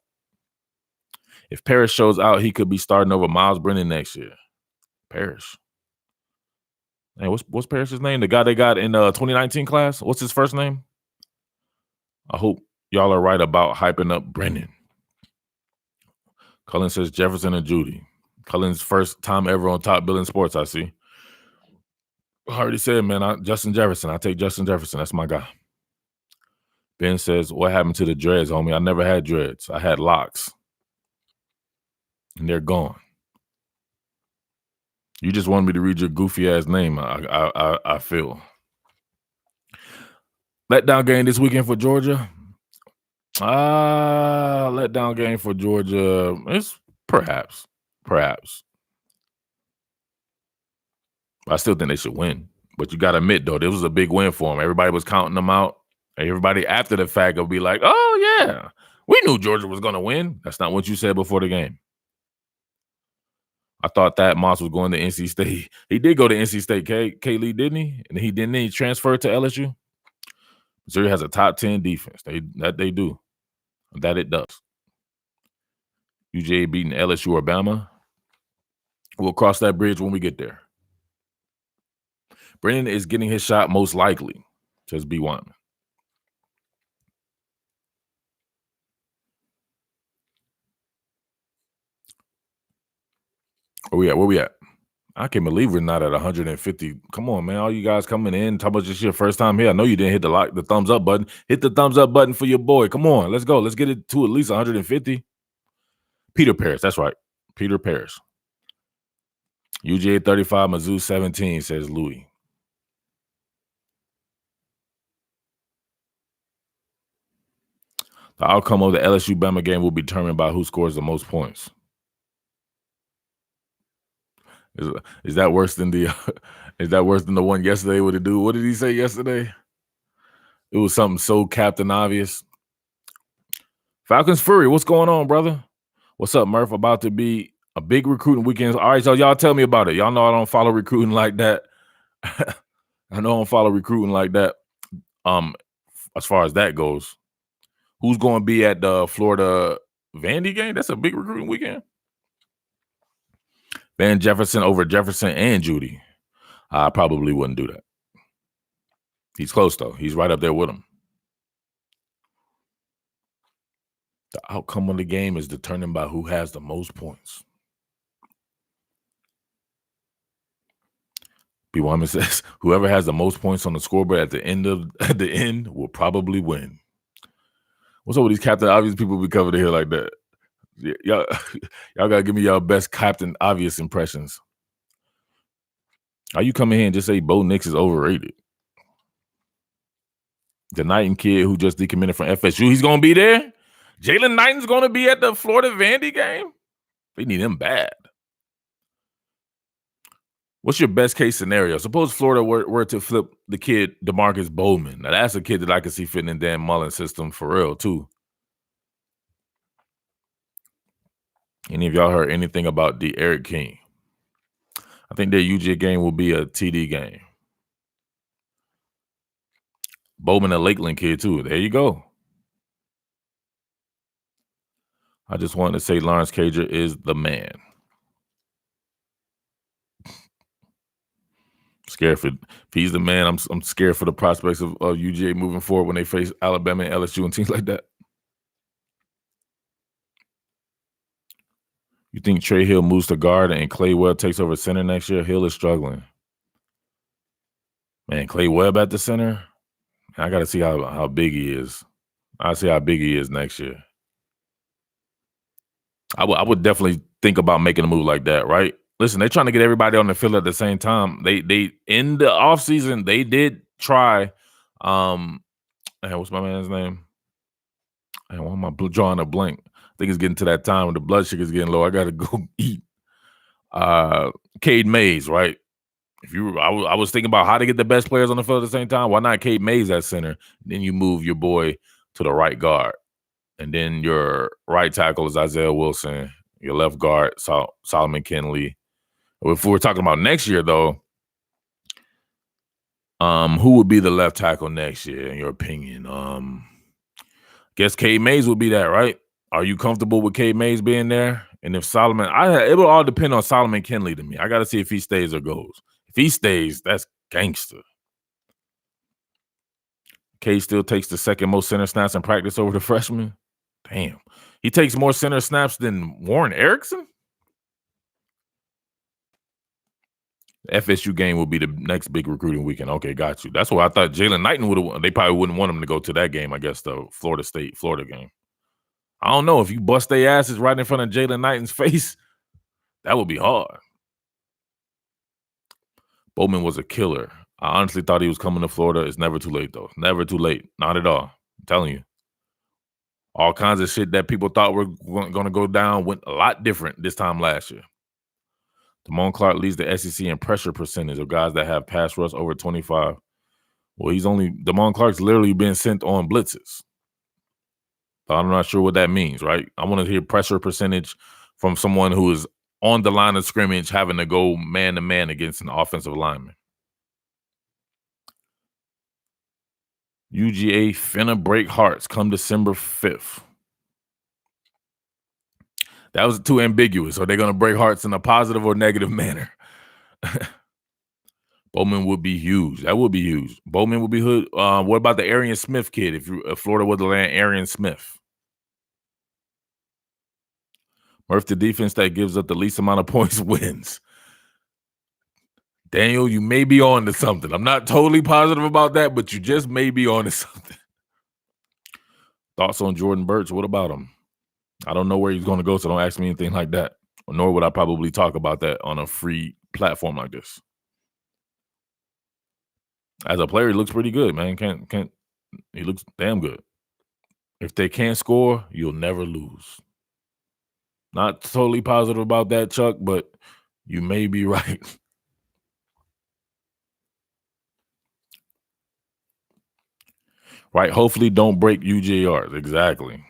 If Parrish shows out, he could be starting over Miles Brennan next year. Parrish. Hey, what's Parrish's name? The guy they got in 2019 class? What's his first name? I hope y'all are right about hyping up Brennan. Cullen says Jefferson and Judy. Cullen's first time ever on Top Billing Sports, I see. I already said, man, Justin Jefferson. I take Justin Jefferson. That's my guy. Ben says, what happened to the dreads, homie? I never had dreads. I had locks. And they're gone. You just wanted me to read your goofy-ass name, I feel. Letdown game this weekend for Georgia? Letdown game for Georgia. It's perhaps. I still think they should win. But you got to admit, though, this was a big win for them. Everybody was counting them out. Everybody after the fact will be like, oh, yeah, we knew Georgia was going to win. That's not what you said before the game. I thought that Moss was going to NC State. He did go to NC State, K. Lee, didn't he? And he didn't transfer to LSU? Missouri has a top 10 defense. They do. That it does. UGA beating LSU or Bama. We'll cross that bridge when we get there. Brennan is getting his shot most likely, says B. Wyman. Where we at? Where we at? I can't believe we're not at 150. Come on, man. All you guys coming in. Talk about this your first time here. I know you didn't hit the thumbs up button. Hit the thumbs up button for your boy. Come on. Let's go. Let's get it to at least 150. Peter Paris. That's right. Peter Paris. UGA 35, Mizzou 17, says Louis. The outcome of the LSU Bama game will be determined by who scores the most points. Is that worse than the is that worse than the one yesterday with the dude? What did he say yesterday? It was something so Captain Obvious. Falcons Fury, what's going on, brother? What's up, Murph? About to be a big recruiting weekend. All right, so y'all tell me about it. Y'all know I don't follow recruiting like that. I don't follow recruiting like that. As far as that goes, who's going to be at the Florida Vandy game? That's a big recruiting weekend. Van Jefferson over Jefferson and Judy. I probably wouldn't do that. He's close, though. He's right up there with him. The outcome of the game is determined by who has the most points. B. Wyman says, whoever has the most points on the scoreboard at the end will probably win. What's up with these Captain Obvious people we covered here like that? Y'all gotta give me y'all best Captain Obvious impressions. Are you coming here and just say Bo Nix is overrated? The Knighton kid who just decommitted from FSU, he's gonna be there. Jalen Knighton's gonna be at the Florida Vandy game. They need him bad. What's your best case scenario? Suppose Florida were to flip the kid DeMarcus Bowman. Now that's a kid that I could see fitting in Dan Mullen's system for real too. Any of y'all heard anything about Eric King? I think their UGA game will be a TD game. Bowman, a Lakeland kid too. There you go. I just wanted to say Lawrence Cager is the man. Scared for if he's the man. I'm scared for the prospects of UGA moving forward when they face Alabama and LSU and teams like that. You think Trey Hill moves to guard and Clay Webb takes over center next year? Hill is struggling. Man, Clay Webb at the center? I got to see how big he is. I'll see how big he is next year. I would definitely think about making a move like that, right? Listen, they're trying to get everybody on the field at the same time. They in the offseason, they did try. What's my man's name? Why am I drawing a blank? I think it's getting to that time when the blood sugar's getting low. I got to go eat. Cade Mays, right? I was thinking about how to get the best players on the field at the same time. Why not Cade Mays at center? Then you move your boy to the right guard. And then your right tackle is Isaiah Wilson. Your left guard, Solomon Kinley. If we're talking about next year, though, who would be the left tackle next year, in your opinion? Guess Cade Mays would be that, right? Are you comfortable with Cade Mays being there? And if Solomon, it will all depend on Solomon Kinley to me. I got to see if he stays or goes. If he stays, that's gangster. Cade still takes the second most center snaps in practice over the freshman. Damn. He takes more center snaps than Warren Erickson? The FSU game will be the next big recruiting weekend. Okay, got you. That's why I thought Jalen Knighton would have. They probably wouldn't want him to go to that game, I guess, the Florida game. I don't know. If you bust their asses right in front of Jalen Knighton's face, that would be hard. Bowman was a killer. I honestly thought he was coming to Florida. It's never too late, though. Never too late. Not at all. I'm telling you. All kinds of shit that people thought were going to go down went a lot different this time last year. Damone Clark leads the SEC in pressure percentage of guys that have pass rush over 25. Well, Damone Clark's literally been sent on blitzes. But I'm not sure what that means, right? I want to hear pressure percentage from someone who is on the line of scrimmage having to go man-to-man against an offensive lineman. UGA finna break hearts come December 5th. That was too ambiguous. Are they going to break hearts in a positive or negative manner? Bowman would be huge. That would be huge. Bowman would be hood. What about the Arian Smith kid if Florida were to land Arian Smith? Murph, the defense that gives up the least amount of points wins. Daniel, you may be on to something. I'm not totally positive about that, but you just may be on to something. Thoughts on Jordan Burch? What about him? I don't know where he's going to go, so don't ask me anything like that. Nor would I probably talk about that on a free platform like this. As a player, he looks pretty good, man. He looks damn good. If they can't score, you'll never lose. Not totally positive about that, Chuck, but you may be right. Right, hopefully don't break UJRs. Exactly.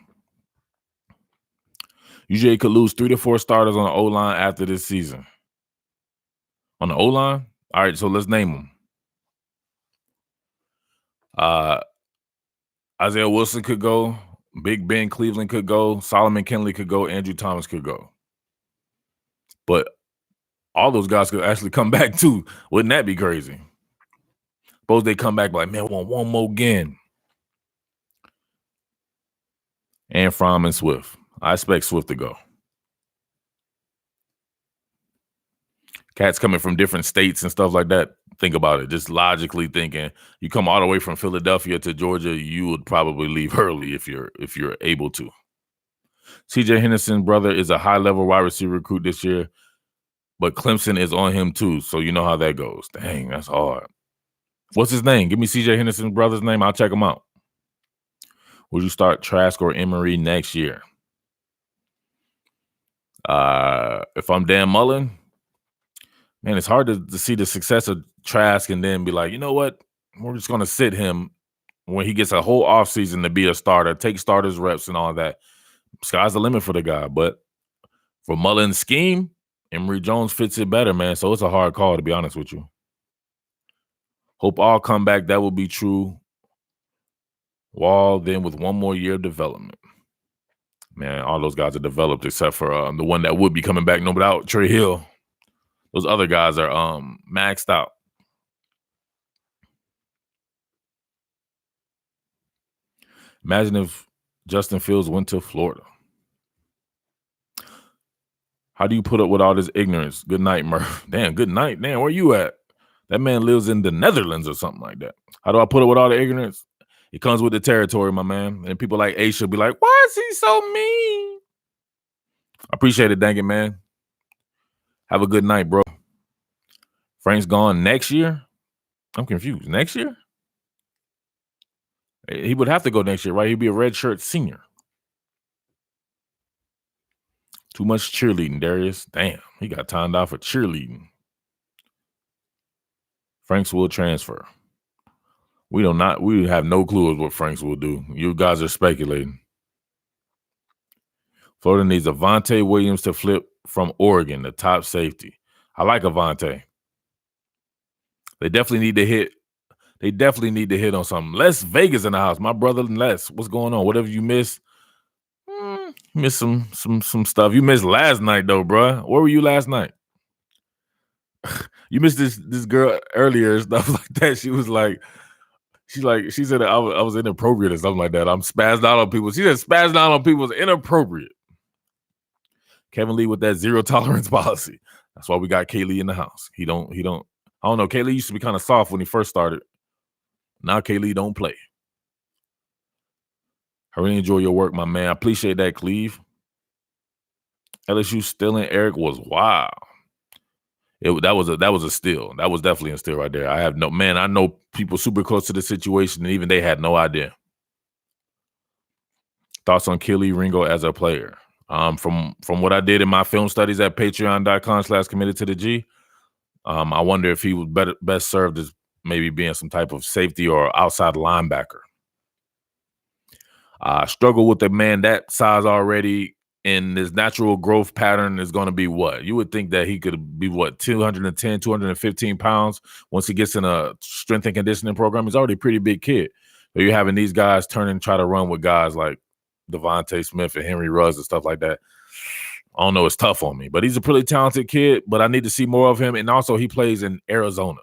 UJ could lose 3 to 4 starters on the O-line after this season. On the O-line? All right, so let's name them. Isaiah Wilson could go. Big Ben Cleveland could go. Solomon Kinley could go. Andrew Thomas could go. But all those guys could actually come back too. Wouldn't that be crazy? Suppose they come back like, man, we want one more again. And Fromm and Swift. I expect Swift to go. Cats coming from different states and stuff like that. Think about it. Just logically thinking, you come all the way from Philadelphia to Georgia, you would probably leave early if you're able to. CJ Henderson's brother is a high-level wide receiver recruit this year, but Clemson is on him too, so you know how that goes. Dang, that's hard. What's his name? Give me CJ Henderson's brother's name. I'll check him out. Would you start Trask or Emery next year? If I'm Dan Mullen, man, it's hard to see the success of Trask and then be like, you know what? We're just going to sit him when he gets a whole offseason to be a starter, take starters reps and all that. Sky's the limit for the guy. But for Mullen's scheme, Emory Jones fits it better, man. So it's a hard call, to be honest with you. Hope all come back. That will be true. Wall then with one more year of development. Man, all those guys are developed except for the one that would be coming back, no doubt, Trey Hill. Those other guys are maxed out. Imagine if Justin Fields went to Florida. How do you put up with all this ignorance? Good night, Murph. Damn, good night. Damn, where you at? That man lives in the Netherlands or something like that. How do I put up with all the ignorance? It comes with the territory, my man. And people like Aisha be like, why is he so mean? I appreciate it, dang it, man. Have a good night, bro. Frank's gone next year? I'm confused. Next year? He would have to go next year, right? He'd be a redshirt senior. Too much cheerleading, Darius. Damn, he got timed out for cheerleading. Franks will transfer. We have no clue what Franks will do. You guys are speculating. Florida needs Avonte Williams to flip from Oregon, the top safety. I like Avonte. They definitely need to hit on something. Les Vegas in the house. My brother Les, what's going on? Whatever you missed, miss some stuff. You missed last night though, bro. Where were you last night? You missed this girl earlier and stuff like that. She was like, she said I was inappropriate or something like that. I'm spazzed out on people. She said spazzed out on people is inappropriate. Kevin Lee with that zero tolerance policy. That's why we got Kaylee in the house. He don't. I don't know. Kaylee used to be kind of soft when he first started. Now Kaylee don't play. I really enjoy your work, my man. I appreciate that, Cleve. LSU stealing Eric was wow. That was a steal. That was definitely a steal right there. I know people super close to the situation, and even they had no idea. Thoughts on Kelly Ringo as a player? From what I did in my film studies at patreon.com/committed to the G, I wonder if he was best served as maybe being some type of safety or outside linebacker. Struggle with a man that size already, and his natural growth pattern is going to be what? You would think that he could be 210, 215 pounds once he gets in a strength and conditioning program. He's already a pretty big kid. So you're having these guys turn and try to run with guys like Devontae Smith and Henry Ruggs and stuff like that. I don't know. It's tough on me, but he's a pretty talented kid, but I need to see more of him. And also he plays in Arizona.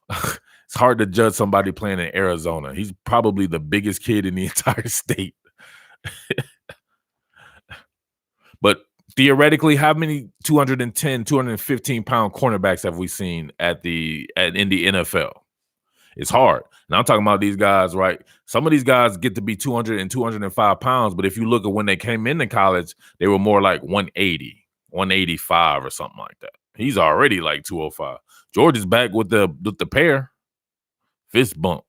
It's hard to judge somebody playing in Arizona. He's probably the biggest kid in the entire state. But theoretically, how many 210, 215-pound cornerbacks have we seen in the NFL? It's hard. And I'm talking about these guys, right? Some of these guys get to be 200 and 205 pounds, but if you look at when they came into college, they were more like 180, 185 or something like that. He's already like 205. George is back with the pair. Fist bump.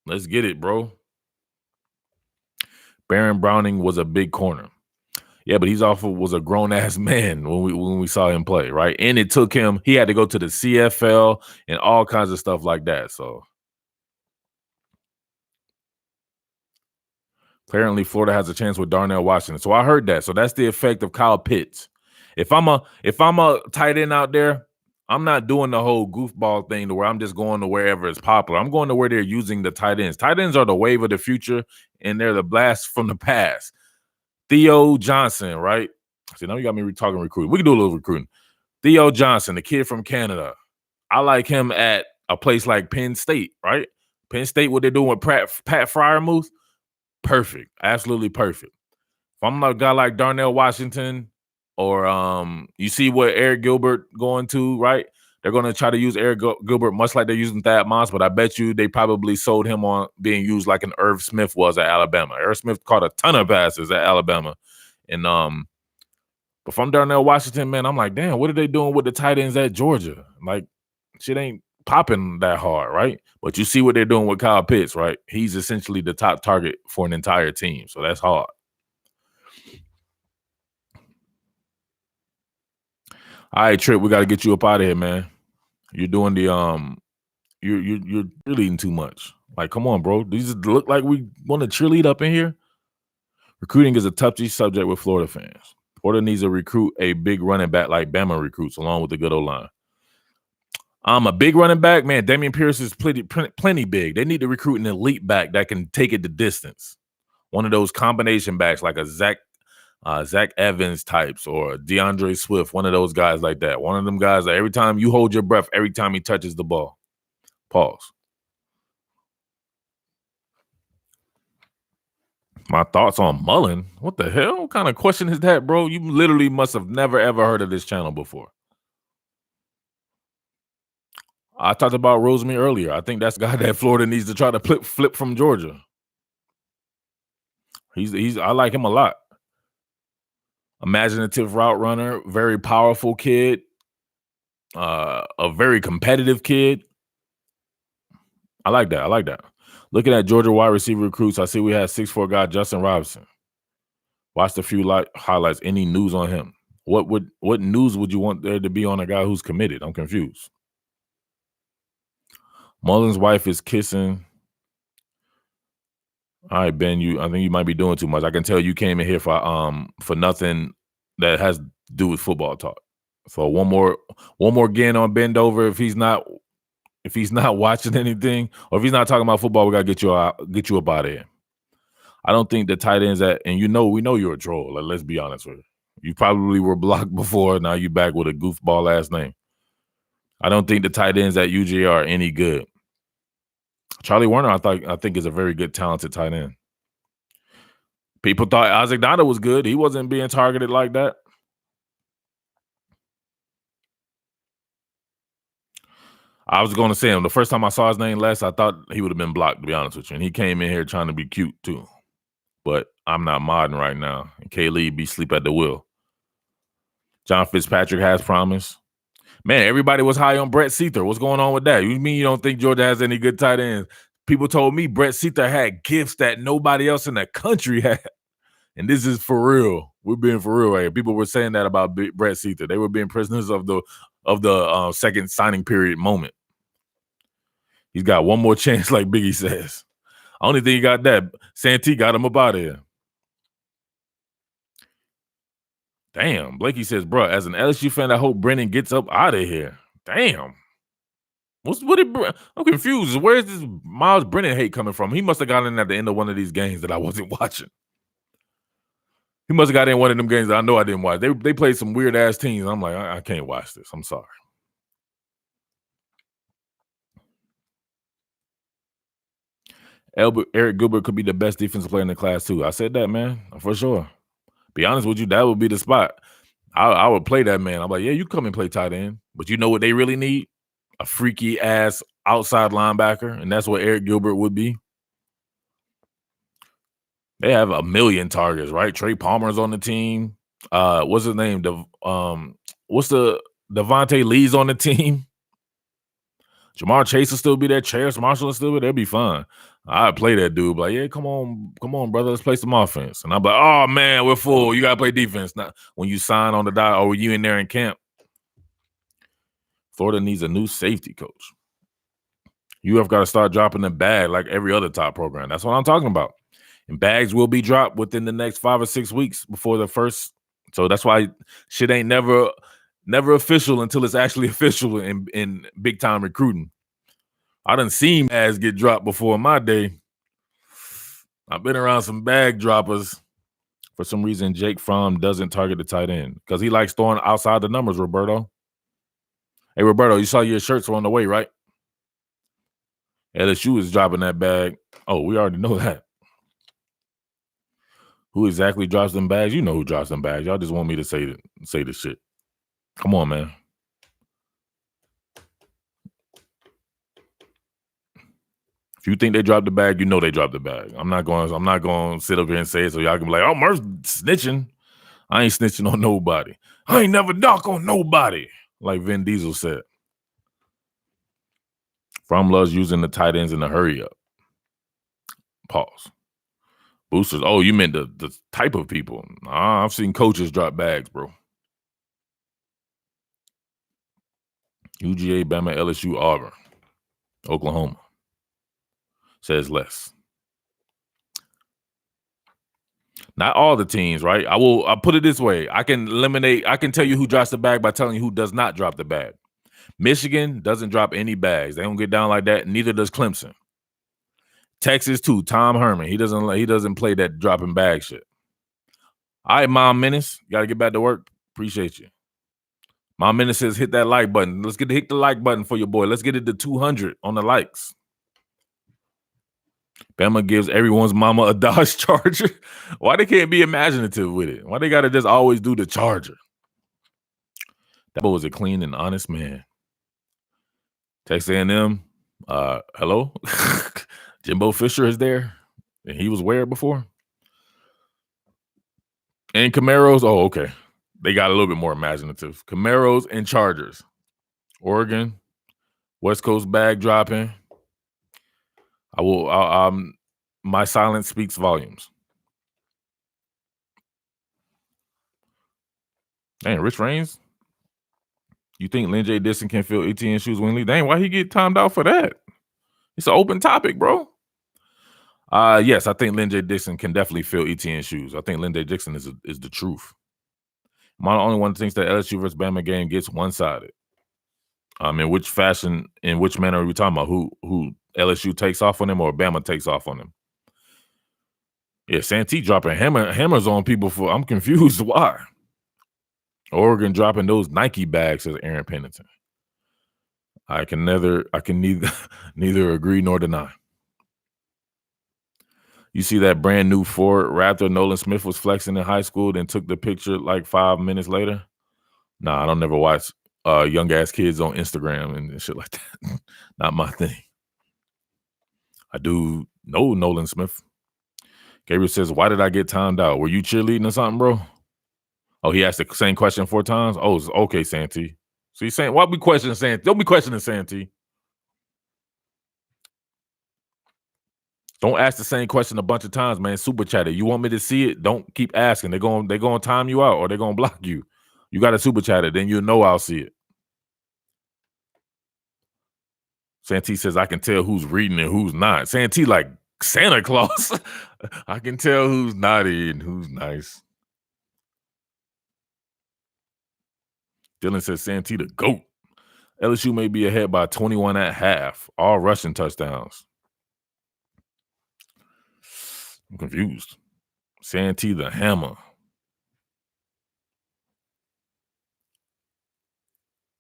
Let's get it, bro. Baron Browning was a big corner. Yeah, but he's also was a grown-ass man when we saw him play, right? And it took him, he had to go to the CFL and all kinds of stuff like that. So apparently Florida has a chance with Darnell Washington. So I heard that. So that's the effect of Kyle Pitts. If I'm a tight end out there, I'm not doing the whole goofball thing to where I'm just going to wherever it's popular. I'm going to where they're using the tight ends. Tight ends are the wave of the future, and they're the blast from the past. Theo Johnson, right? See, now you got me talking recruiting. We can do a little recruiting. Theo Johnson, the kid from Canada. I like him at a place like Penn State, right? Penn State, what they're doing with Pat Freiermuth, perfect. Absolutely perfect. If I'm a guy like Darnell Washington, or you see what Eric Gilbert going to, right? They're going to try to use Eric Gilbert much like they're using Thad Moss, but I bet you they probably sold him on being used like an Irv Smith was at Alabama. Irv Smith caught a ton of passes at Alabama. And but from Darnell Washington, man, I'm like, damn, what are they doing with the tight ends at Georgia? Like, shit ain't popping that hard, right? But you see what they're doing with Kyle Pitts, right? He's essentially the top target for an entire team, so that's hard. All right, Trip, we got to get you up out of here, man. You're doing the you're cheerleading too much. Like, come on, bro. These look like we want to cheerlead up in here. Recruiting is a touchy subject with Florida fans. Florida needs to recruit a big running back like Bama recruits, along with the good O-line. A big running back, man. Dameon Pierce is plenty big. They need to recruit an elite back that can take it the distance. One of those combination backs, like a Zach Evans types or DeAndre Swift, one of those guys like that. One of them guys that every time you hold your breath, every time he touches the ball. Pause. My thoughts on Mullen? What the hell? What kind of question is that, bro? You literally must have never, ever heard of this channel before. I talked about Rosemary earlier. I think that's the guy that Florida needs to try to flip from Georgia. I like him a lot. Imaginative route runner, very powerful kid, a very competitive kid. I like that. Looking at Georgia wide receiver recruits, I see we had 6'4" guy Justin Robinson. Watched a few highlights. Any news on him? What news would you want there to be on a guy who's committed? I'm confused. Mullen's wife is kissing. All right, Ben, I think you might be doing too much. I can tell you came in here for nothing that has to do with football talk. So one more again on Bend Over. If he's not watching anything, or if he's not talking about football, we gotta get you up out of here. I don't think the tight ends and we know you're a troll. Like, let's be honest with you. You probably were blocked before. Now you back with a goofball ass name. I don't think the tight ends at UGA are any good. Charlie Warner, I think is a very good, talented tight end. People thought Isaac Donald was good. He wasn't being targeted like that. I was going to say him. The first time I saw his name last, I thought he would have been blocked, to be honest with you. And he came in here trying to be cute, too. But I'm not modding right now. And K-Lee be sleep at the wheel. John Fitzpatrick has promise. Man, everybody was high on Brett Seether. What's going on with that? You mean you don't think Georgia has any good tight ends? People told me Brett Seether had gifts that nobody else in the country had. And this is for real. We're being for real right here. People were saying that about Brett Seether. They were being prisoners of the second signing period moment. He's got one more chance, like Biggie says. I only think he got that. Santee got him up out of here. Damn. Blakey says, bro, as an LSU fan, I hope Brennan gets up out of here. Damn. I'm confused. Where is this Miles Brennan hate coming from? He must have gotten in at the end of one of these games that I wasn't watching. He must have got in one of them games that I know I didn't watch. They played some weird ass teams. I'm like, I can't watch this. I'm sorry. Eric Gilbert could be the best defensive player in the class too. I said that, man, for sure. Be honest with you, that would be the spot. I would play that man. I'm like, yeah, you come and play tight end. But you know what they really need? A freaky ass outside linebacker, and that's what Eric Gilbert would be. They have a million targets, right? Trey Palmer's on the team. What's his name? What's the Devontae Lee's on the team? Jamar Chase will still be there. Cherish Marshall will still be there. That'd be fun. I'd play that dude. Like, yeah, come on, brother. Let's play some offense. And I'm like, oh man, we're full. You gotta play defense. Not when you sign on the dot or you in there in camp. Florida needs a new safety coach. You have got to start dropping the bag like every other top program. That's what I'm talking about. And bags will be dropped within the next 5 or 6 weeks before the first. So that's why shit ain't never official until it's actually official in big time recruiting. I done seen bags get dropped before in my day. I've been around some bag droppers. For some reason, Jake Fromm doesn't target the tight end because he likes throwing outside the numbers, Roberto. Hey, Roberto, you saw your shirts were on the way, right? LSU is dropping that bag. Oh, we already know that. Who exactly drops them bags? You know who drops them bags. Y'all just want me to say the shit. Come on, man. If you think they dropped the bag, you know they dropped the bag. I'm not going to sit up here and say it so y'all can be like, oh, Murph's snitching. I ain't snitching on nobody. I ain't never knock on nobody, like Vin Diesel said. Fromm loves using the tight ends in the hurry up. Pause. Boosters. Oh, you meant the type of people. Nah, I've seen coaches drop bags, bro. UGA, Bama, LSU, Auburn, Oklahoma. Says less. Not all the teams, right? I'll put it this way. I can tell you who drops the bag by telling you who does not drop the bag. Michigan doesn't drop any bags. They don't get down like that. Neither does Clemson. Texas too. Tom Herman. He doesn't play that dropping bag shit. All right, Mom Menace. Got to get back to work. Appreciate you. Mom Menace says hit that like button. Let's hit the like button for your boy. Let's get it to 200 on the likes. Bama gives everyone's mama a Dodge Charger. Why they can't be imaginative with it? Why they got to just always do the Charger? That boy was a clean and honest man. Texas A&M, hello? Jimbo Fisher is there. And he was where before? And Camaros, oh, okay. They got a little bit more imaginative. Camaros and Chargers. Oregon, West Coast bag dropping. My silence speaks volumes. Dang, Rich Reigns? You think Lynn J. Dixon can fill ETN shoes when he? Dang, why he get timed out for that? It's an open topic, bro. Yes, I think Lynn J. Dixon can definitely fill ETN shoes. I think Lynn J. Dixon is the truth. I'm the only one that thinks that LSU versus Bama game gets one-sided. In which fashion, in which manner are we talking about? Who LSU takes off on them or Bama takes off on them? Yeah, Santee dropping hammers on people for. I'm confused why. Oregon dropping those Nike bags, says Aaron Pennington. I can neither agree nor deny. You see that brand new Ford Raptor Nolan Smith was flexing in high school, then took the picture like 5 minutes later? Nah, I don't never watch young ass kids on Instagram and shit like that. Not my thing. I do know Nolan Smith. Gabriel says, why did I get timed out? Were you cheerleading or something, bro? Oh, he asked the same question 4 times? Oh, okay, Santee. So he's saying, why be questioning Santee? Don't be questioning Santee. Don't ask the same question a bunch of times, man. Super chatter. You want me to see it? Don't keep asking. They're going to time you out or they're going to block you. You got to super chat it, then you know I'll see it. Santee says, I can tell who's reading and who's not. Santee like Santa Claus. I can tell who's naughty and who's nice. Dylan says, Santee the GOAT. LSU may be ahead by 21 at half. All rushing touchdowns. I'm confused. Santee the hammer.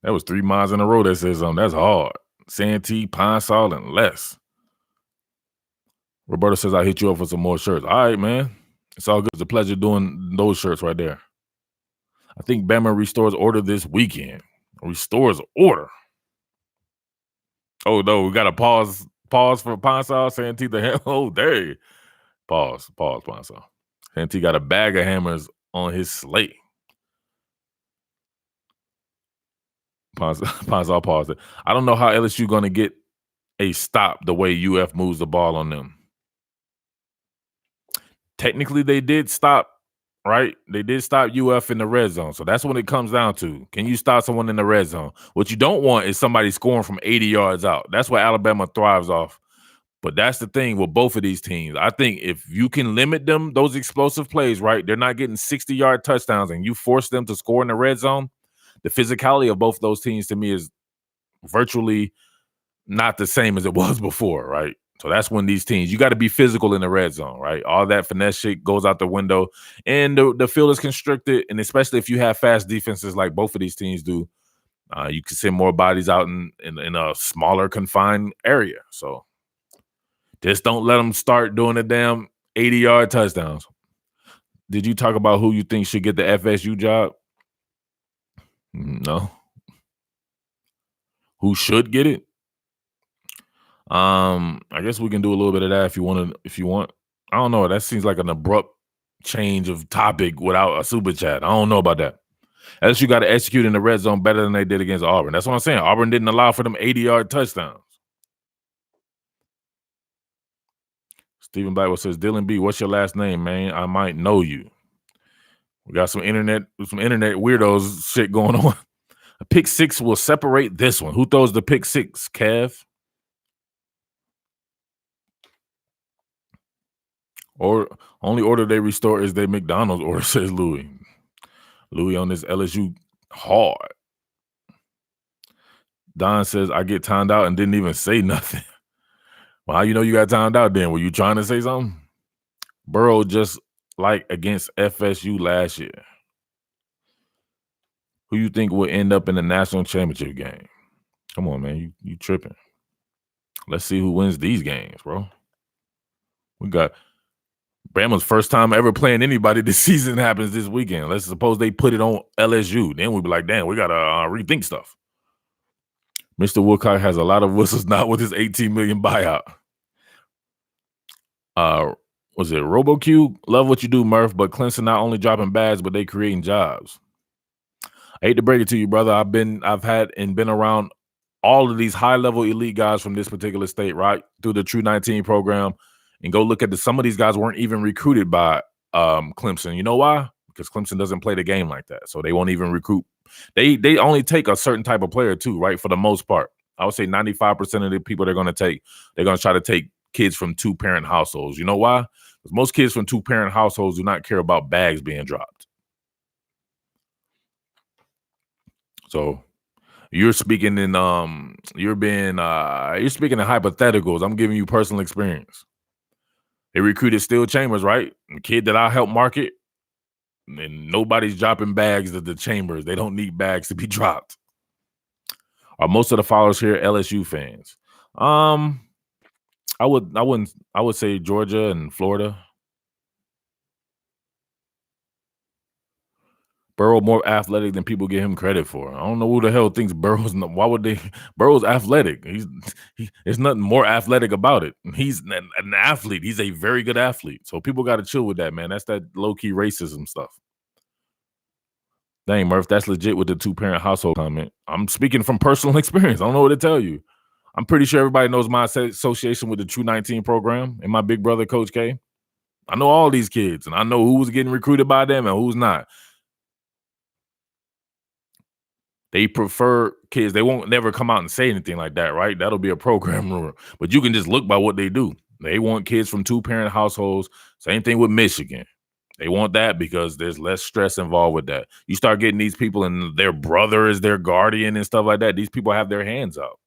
That was 3 miles in a row that says something. That's hard. Santee, Pine Sol, and less. Roberto says, I hit you up for some more shirts. All right, man. It's all good. It's a pleasure doing those shirts right there. I think Bama restores order this weekend. Restores order. Oh no, we got to pause for Ponsal. Santee the hammer. Oh, there. Pause, Ponsal. Santee got a bag of hammers on his slate. Ponsal paused it. I don't know how LSU going to get a stop the way UF moves the ball on them. Technically, they did stop, right? They did stop UF in the red zone. So that's what it comes down to. Can you stop someone in the red zone? What you don't want is somebody scoring from 80 yards out. That's what Alabama thrives off. But that's the thing with both of these teams. I think if you can limit them, those explosive plays, right? They're not getting 60-yard touchdowns and you force them to score in the red zone. The physicality of both those teams to me is virtually not the same as it was before, right? So that's when these teams, you got to be physical in the red zone, right? All that finesse shit goes out the window, and the field is constricted. And especially if you have fast defenses like both of these teams do, you can send more bodies out in a smaller confined area. So just don't let them start doing the damn 80-yard touchdowns. Did you talk about who you think should get the FSU job? No. Who should get it? I guess we can do a little bit of that if you want. I don't know. That seems like an abrupt change of topic without a super chat. I don't know about that. LSU got to execute in the red zone better than they did against Auburn. That's what I'm saying. Auburn didn't allow for them 80-yard touchdowns. Stephen Blackwell says, Dylan B, what's your last name, man? I might know you. We got some internet weirdos shit going on. A pick six will separate this one. Who throws the pick six, Kev? Or only order they restore is their McDonald's order, says Louis. Louis on this LSU hard. Don says, I get timed out and didn't even say nothing. Well, how you know you got timed out then? Were you trying to say something? Burrow just like against FSU last year. Who you think will end up in the national championship game? Come on, man. You tripping. Let's see who wins these games, bro. We got Bama's first time ever playing anybody this season happens this weekend. Let's suppose they put it on LSU. Then we'd be like, damn, we got to rethink stuff. Mr. Woodcock has a lot of whistles now with his $18 million buyout. Was it RoboQ? Love what you do, Murph, but Clemson not only dropping bags, but they creating jobs. I hate to break it to you, brother. I've been around all of these high-level elite guys from this particular state, right? Through the True 19 program. And go look at some of these guys weren't even recruited by Clemson. You know why? Because Clemson doesn't play the game like that. So they won't even recruit. They only take a certain type of player too, right? For the most part. I would say 95% of the people they're going to try to take kids from two-parent households. You know why? Because most kids from two-parent households do not care about bags being dropped. So you're speaking in hypotheticals. I'm giving you personal experience. They recruited Steel Chambers, right? The kid that I helped market, and nobody's dropping bags at the Chambers. They don't need bags to be dropped. Are most of the followers here LSU fans? I would say Georgia and Florida. Burrow more athletic than people give him credit for. I don't know who the hell thinks Burrow's. Why would they? Burrow's athletic. There's nothing more athletic about it. He's an athlete. He's a very good athlete. So people got to chill with that, man. That's that low key racism stuff. Dang, Murph, that's legit with the two-parent household comment. I'm speaking from personal experience. I don't know what to tell you. I'm pretty sure everybody knows my association with the True 19 program and my big brother, Coach K. I know all these kids, and I know who was getting recruited by them and who's not. They prefer kids. They won't never come out and say anything like that, right? That'll be a program rumor. But you can just look by what they do. They want kids from two-parent households. Same thing with Michigan. They want that because there's less stress involved with that. You start getting these people and their brother is their guardian and stuff like that. These people have their hands out.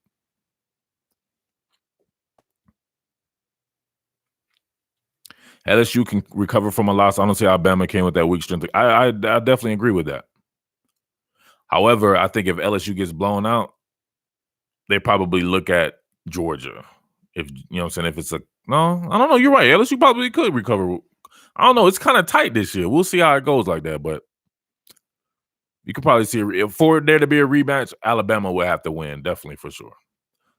LSU can recover from a loss. I don't see how Bama came with that weak strength. I definitely agree with that. However, I think if LSU gets blown out, they probably look at Georgia. If you know what I'm saying, if it's no, I don't know. You're right. LSU probably could recover I don't know. It's kind of tight this year. We'll see how it goes like that, but you could probably see if for there to be a rematch, Alabama will have to win, definitely for sure.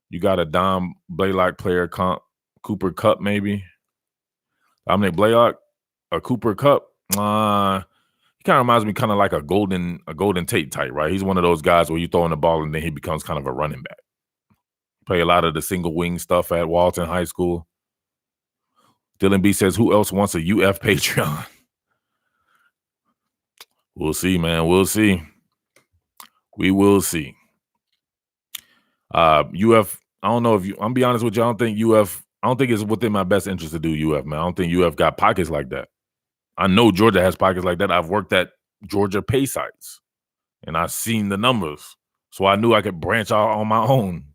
You got a Dom Blaylock player comp, Cooper Kupp maybe. Dominic Blaylock, a Cooper Kupp. He kind of reminds me kind of like a Golden Tate type, right? He's one of those guys where you throw in the ball and then he becomes kind of a running back. Play a lot of the single wing stuff at Walton High School. Dylan B says, who else wants a UF Patreon? We'll see, man. We'll see. We will see. UF, I don't know if you, I'm be honest with you, I don't think it's within my best interest to do UF, man. I don't think UF got pockets like that. I know Georgia has pockets like that. I've worked at Georgia pay sites and I've seen the numbers. So I knew I could branch out on my own.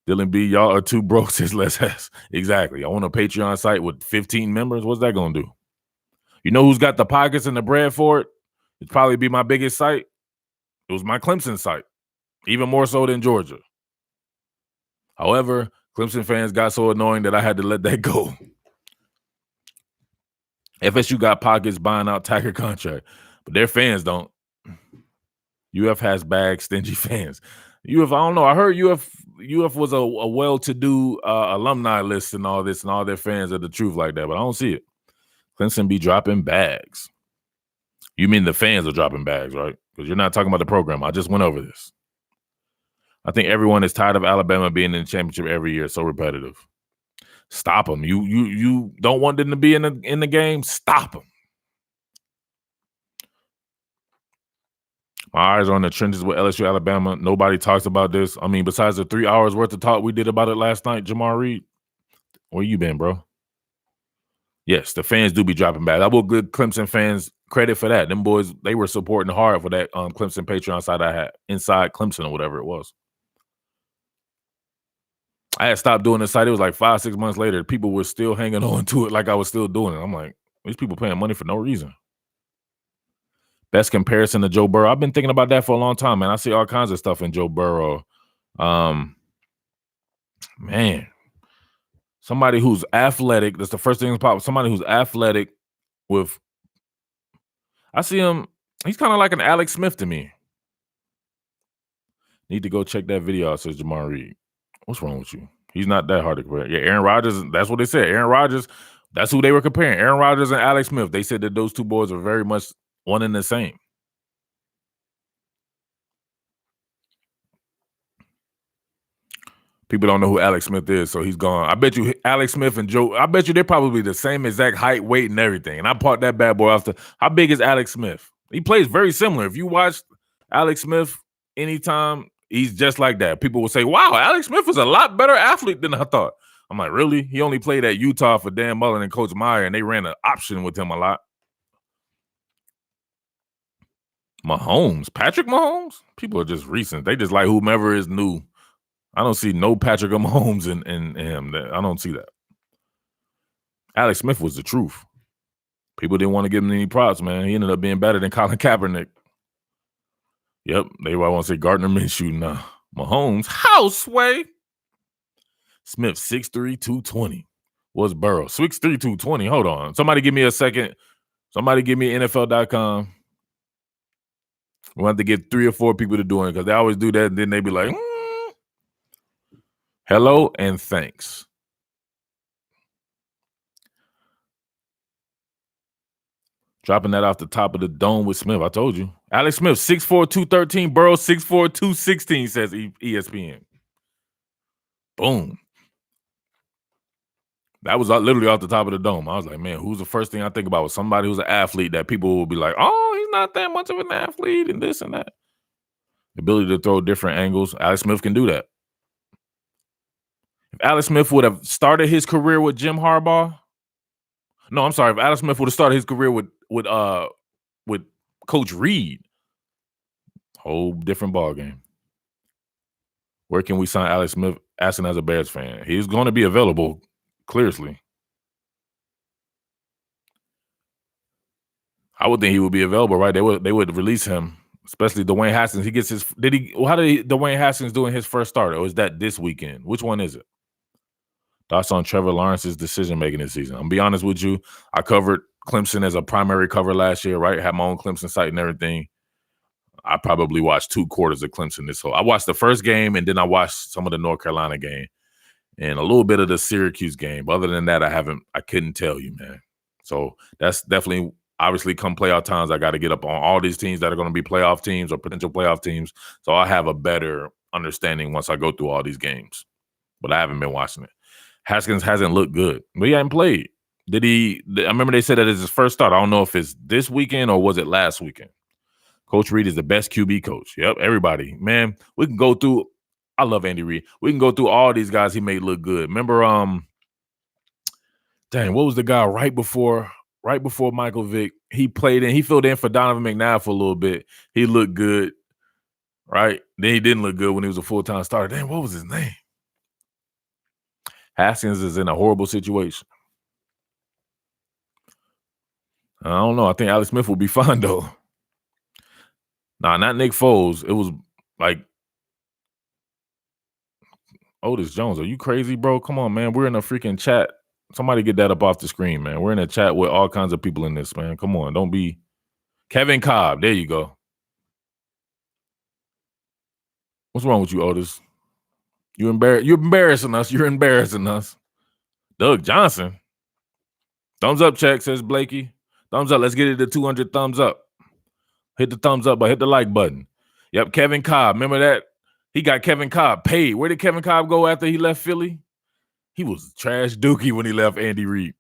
Dylan B, y'all are too broke, says Les Hess. Exactly. I own a Patreon site with 15 members. What's that going to do? You know who's got the pockets and the bread for it? It'd probably be my biggest site. It was my Clemson site, even more so than Georgia. However, Clemson fans got so annoying that I had to let that go. FSU got pockets buying out Taggart contract, but their fans don't. UF has bag, stingy fans. UF, I don't know. I heard UF was a well-to-do alumni list and all this, and all their fans are the truth like that, but I don't see it. Clemson be dropping bags. You mean the fans are dropping bags, right? Because you're not talking about the program. I just went over this. I think everyone is tired of Alabama being in the championship every year. So repetitive. Stop them. You don't want them to be in the game? Stop them. My eyes are on the trenches with LSU, Alabama. Nobody talks about this. I mean, besides the 3 hours worth of talk we did about it last night, Jamar Reed, where you been, bro? Yes, the fans do be dropping back. I will give Clemson fans credit for that. Them boys, they were supporting hard for that Clemson Patreon site I had, Inside Clemson or whatever it was. I had stopped doing the site. It was like 5-6 months later. People were still hanging on to it like I was still doing it. I'm like, these people paying money for no reason. Best comparison to Joe Burrow. I've been thinking about that for a long time, man. I see all kinds of stuff in Joe Burrow. Man. Somebody who's athletic. That's the first thing that pops. Somebody who's athletic with. I see him. He's kind of like an Alex Smith to me. Need to go check that video out, says Jamar Reed. What's wrong with you? He's not that hard to compare. Yeah, Aaron Rodgers. That's what they said. Aaron Rodgers. That's who they were comparing. Aaron Rodgers and Alex Smith. They said that those two boys are very much one and the same. People don't know who Alex Smith is, so he's gone. I bet you Alex Smith and Joe, I bet you they're probably the same exact height, weight, and everything. And I parked that bad boy off the. How big is Alex Smith? He plays very similar. If you watch Alex Smith anytime, he's just like that. People will say, wow, Alex Smith is a lot better athlete than I thought. I'm like, really? He only played at Utah for Dan Mullen and Coach Meyer, and they ran an option with him a lot. Mahomes, Patrick Mahomes? People are just recent. They just like whomever is new. I don't see no Patrick Mahomes in him. I don't see that. Alex Smith was the truth. People didn't want to give him any props, man. He ended up being better than Colin Kaepernick. Yep, they want to say Gardner Minshew now. Mahomes, houseway. Smith, 6'3", 220. What's Burrow? 6'3", 220. Hold on. Somebody give me a second. Somebody give me NFL.com. We'll have to get 3 or 4 people to do it because they always do that, and then they be like, hello and thanks. Dropping that off the top of the dome with Smith. I told you. Alex Smith, 6'4", 213. Burrow, 6'4", 216, says ESPN. Boom. That was literally off the top of the dome. I was like, man, who's the first thing I think about? Was somebody who's an athlete that people will be like, oh, he's not that much of an athlete and this and that. The ability to throw different angles. Alex Smith can do that. If Alex Smith would have started his career with Jim Harbaugh, no, I'm sorry. If Alex Smith would have started his career with Coach Reed, whole different ball game. Where can we sign Alex Smith? Asking as a Bears fan, he's going to be available. Clearly, I would think he would be available, right? They would release him, especially Dwayne Haskins. He gets his. How did Dwayne Haskins doing his first start? Or is that this weekend? Which one is it? Thoughts on Trevor Lawrence's decision-making this season? I'm going to be honest with you. I covered Clemson as a primary cover last year, right? Had my own Clemson site and everything. I probably watched 2 quarters of Clemson this whole. I watched the first game, and then I watched some of the North Carolina game and a little bit of the Syracuse game. But other than that, I couldn't tell you, man. So that's definitely, obviously, come playoff times, I got to get up on all these teams that are going to be playoff teams or potential playoff teams. So I have a better understanding once I go through all these games. But I haven't been watching it. Haskins hasn't looked good, but he hadn't played. I remember they said that it's his first start. I don't know if it's this weekend or was it last weekend. Coach Reed is the best QB coach. Yep, everybody. Man, we can go through. I love Andy Reid. We can go through all these guys he made look good. Remember, what was the guy right before Michael Vick? He filled in for Donovan McNabb for a little bit. He looked good, right? Then he didn't look good when he was a full-time starter. What was his name? Haskins is in a horrible situation. I don't know. I think Alex Smith will be fine, though. Nah, not Nick Foles. It was like Otis Jones. Are you crazy, bro? Come on, man. We're in a freaking chat. Somebody get that up off the screen, man. We're in a chat with all kinds of people in this, man. Come on. Don't be Kevin Cobb. There you go. What's wrong with you, Otis? You're embarrassing us. You're embarrassing us. Doug Johnson. Thumbs up check, says Blakey. Thumbs up. Let's get it to 200 thumbs up. Hit the thumbs up, but hit the like button. Yep, Kevin Cobb. Remember that? He got Kevin Cobb paid. Where did Kevin Cobb go after he left Philly? He was trash dookie when he left Andy Reid.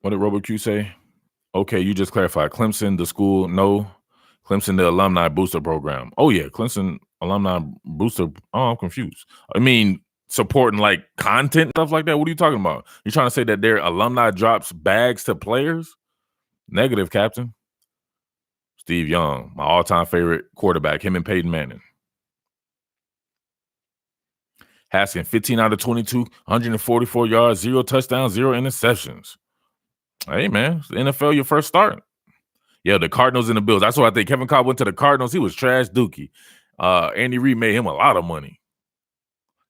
What did RoboQ say? Okay, you just clarified. Clemson, the school, no. Clemson, the alumni booster program. Oh, yeah, Clemson alumni booster. Oh, I'm confused. I mean, supporting like content, stuff like that. What are you talking about? You trying to say that their alumni drops bags to players? Negative, Captain. Steve Young, my all-time favorite quarterback, him and Peyton Manning. Haskins, 15 out of 22, 144 yards, 0 touchdowns, 0 interceptions. Hey, man, it's the NFL, your first start. Yeah, the Cardinals and the Bills. That's what I think. Kevin Cobb went to the Cardinals. He was trash dookie. Andy Reid made him a lot of money.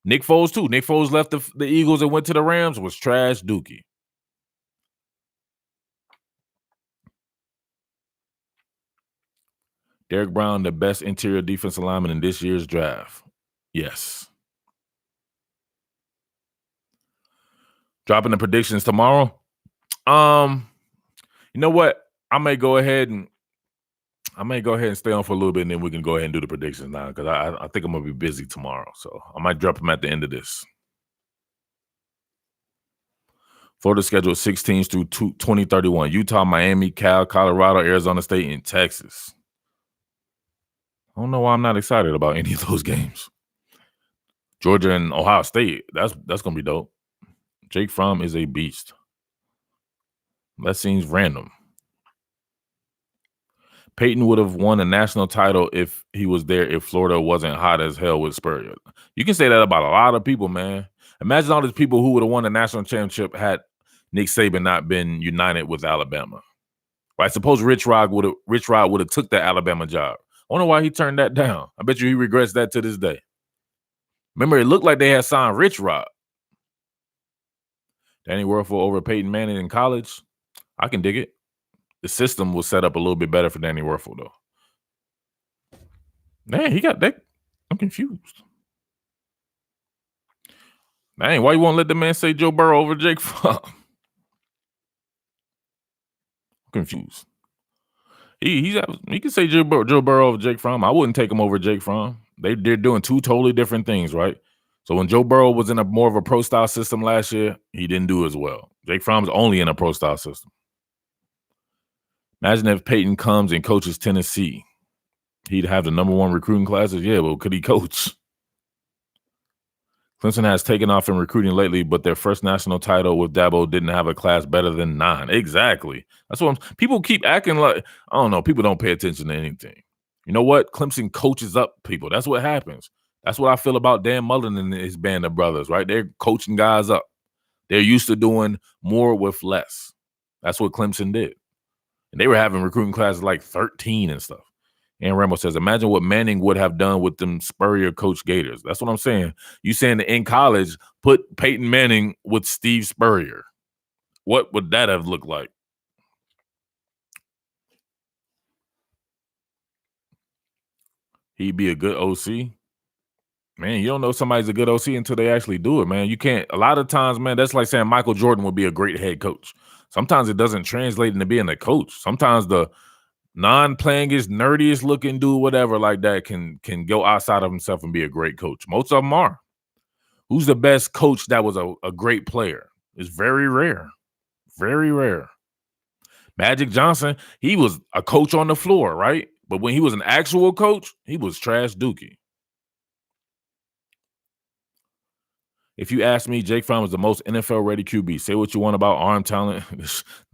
Nick Foles, too. Nick Foles left the Eagles and went to the Rams, was trash dookie. Derek Brown, the best interior defensive lineman in this year's draft. Yes. Dropping the predictions tomorrow. You know what? I may go ahead and stay on for a little bit, and then we can go ahead and do the predictions now because I think I'm gonna be busy tomorrow. So I might drop them at the end of this. Florida scheduled 16 through 2031. Utah, Miami, Cal, Colorado, Arizona State, and Texas. I don't know why I'm not excited about any of those games. Georgia and Ohio State. That's gonna be dope. Jake Fromm is a beast. That seems random. Peyton would have won a national title if he was there if Florida wasn't hot as hell with Spurrier. You can say that about a lot of people, man. Imagine all these people who would have won the national championship had Nick Saban not been united with Alabama. Right? Suppose Rich Rod would have took that Alabama job. I wonder why he turned that down. I bet you he regrets that to this day. Remember, it looked like they had signed Rich Rod. Danny Werfel over Peyton Manning in college. I can dig it. The system was set up a little bit better for Danny Werfel, though. Man, he got that. I'm confused. Dang, why you won't let the man say Joe Burrow over Jake Fromm? I'm confused. He can say Joe Burrow over Jake Fromm. I wouldn't take him over Jake Fromm. They're doing two totally different things, right? So when Joe Burrow was in a more of a pro style system last year, he didn't do as well. Jake Fromm's only in a pro style system. Imagine if Peyton comes and coaches Tennessee. He'd have the number 1 recruiting classes. Yeah, well, could he coach? Clemson has taken off in recruiting lately, but their first national title with Dabo didn't have a class better than 9. Exactly. That's what people keep acting like. I don't know. People don't pay attention to anything. You know what? Clemson coaches up people. That's what happens. That's what I feel about Dan Mullen and his band of brothers, right? They're coaching guys up. They're used to doing more with less. That's what Clemson did. And they were having recruiting classes like 13 and stuff. And Rambo says, imagine what Manning would have done with them Spurrier coach Gators. That's what I'm saying. You saying that in college, put Peyton Manning with Steve Spurrier. What would that have looked like? He'd be a good OC. Man, you don't know somebody's a good OC until they actually do it, man. You can't. A lot of times, man, that's like saying Michael Jordan would be a great head coach. Sometimes it doesn't translate into being a coach. Sometimes the non-playingest, nerdiest looking dude, whatever like that, can go outside of himself and be a great coach. Most of them are. Who's the best coach that was a great player? It's very rare. Very rare. Magic Johnson, he was a coach on the floor, right? But when he was an actual coach, he was trash dookie. If you ask me, Jake Fromm was the most NFL-ready QB. Say what you want about arm talent.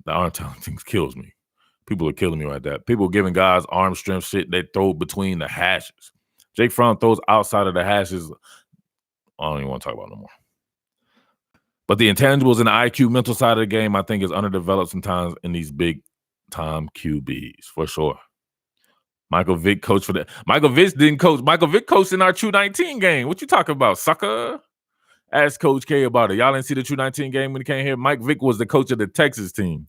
The arm talent thing kills me. People are killing me like that. People giving guys arm strength shit they throw between the hashes. Jake Fromm throws outside of the hashes. I don't even want to talk about it no more. But the intangibles and the IQ mental side of the game, I think, is underdeveloped sometimes in these big-time QBs, for sure. Michael Vick coached for that. Michael Vick didn't coach. Michael Vick coached in our True 19 game. What you talking about, sucker? Ask Coach K about it. Y'all didn't see the True 19 game when he came here? Mike Vick was the coach of the Texas team.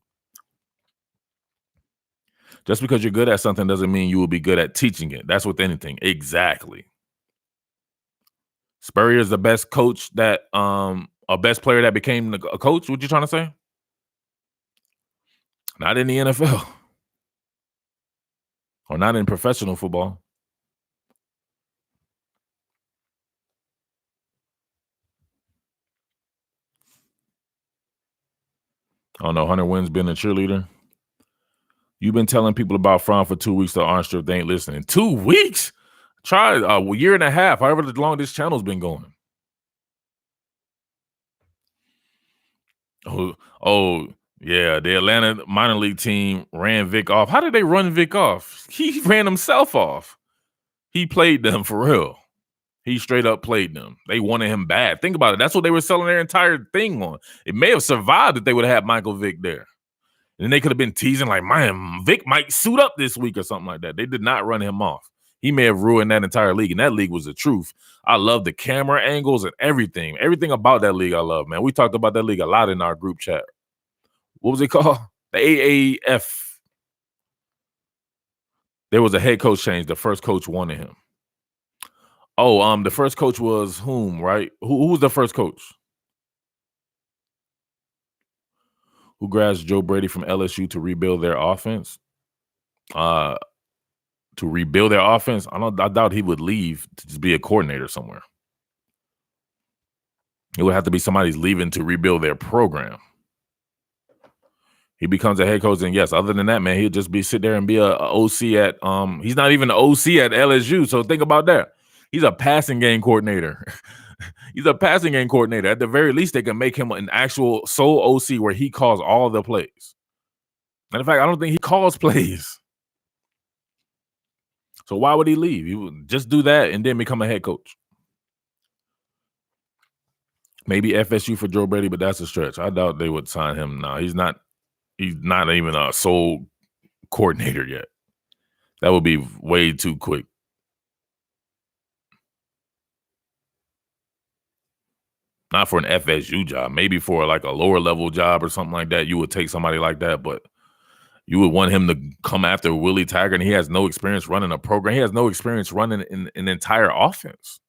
Just because you're good at something doesn't mean you will be good at teaching it. That's with anything. Exactly. Spurrier is the best coach that a best player that became a coach. What you trying to say? Not in the NFL. Or not in professional football. I don't know. Hunter Wynn's been a cheerleader. You've been telling people about Fromm for 2 weeks. The aren't sure if they ain't listening. 2 weeks? Try a year and a half, however long this channel's been going. Oh, yeah. The Atlanta minor league team ran Vic off. How did they run Vic off? He ran himself off. He played them for real. He straight up played them. They wanted him bad. Think about it. That's what they were selling their entire thing on. It may have survived if they would have had Michael Vick there. And they could have been teasing like, man, Vic might suit up this week or something like that. They did not run him off. He may have ruined that entire league, and that league was the truth. I love the camera angles and everything. Everything about that league I love, man. We talked about that league a lot in our group chat. What was it called? The AAF. There was a head coach change. The first coach wanted him. Oh, the first coach was whom, right? Who was the first coach? Who grabs Joe Brady from LSU to rebuild their offense? To rebuild their offense? I doubt he would leave to just be a coordinator somewhere. It would have to be somebody's leaving to rebuild their program. He becomes a head coach, and yes, other than that, man, he'll just sit there and be a OC at he's not even an OC at LSU. So think about that. He's a passing game coordinator. He's a passing game coordinator. At the very least, they can make him an actual sole OC where he calls all the plays. And in fact, I don't think he calls plays. So why would he leave? He would just do that and then become a head coach. Maybe FSU for Joe Brady, but that's a stretch. I doubt they would sign him now. He's not even a sole coordinator yet. That would be way too quick. Not for an FSU job. Maybe for like a lower level job or something like that. You would take somebody like that, but you would want him to come after Willie Taggart, and he has no experience running a program. He has no experience running an entire offense.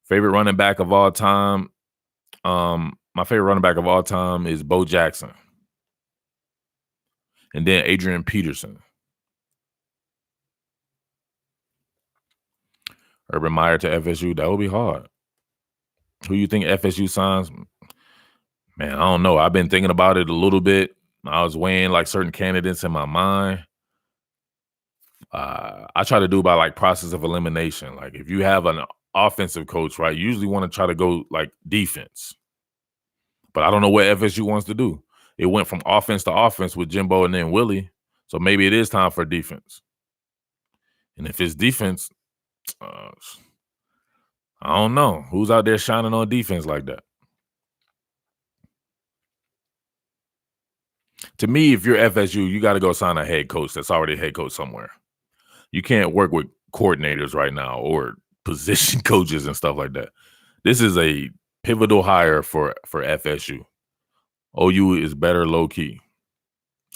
Favorite running back of all time. My favorite running back of all time is Bo Jackson. And then Adrian Peterson. Urban Meyer to FSU. That would be hard. Who you think FSU signs? Man, I don't know. I've been thinking about it a little bit. I was weighing like certain candidates in my mind. I try to do by like process of elimination. Like if you have an offensive coach, right, you usually want to try to go like defense. But I don't know what FSU wants to do. It went from offense to offense with Jimbo and then Willie. So maybe it is time for defense. And if it's defense, I don't know. Who's out there shining on defense like that? To me, if you're FSU, you got to go sign a head coach that's already a head coach somewhere. You can't work with coordinators right now or position coaches and stuff like that. This is a pivotal hire for FSU. OU is better low key.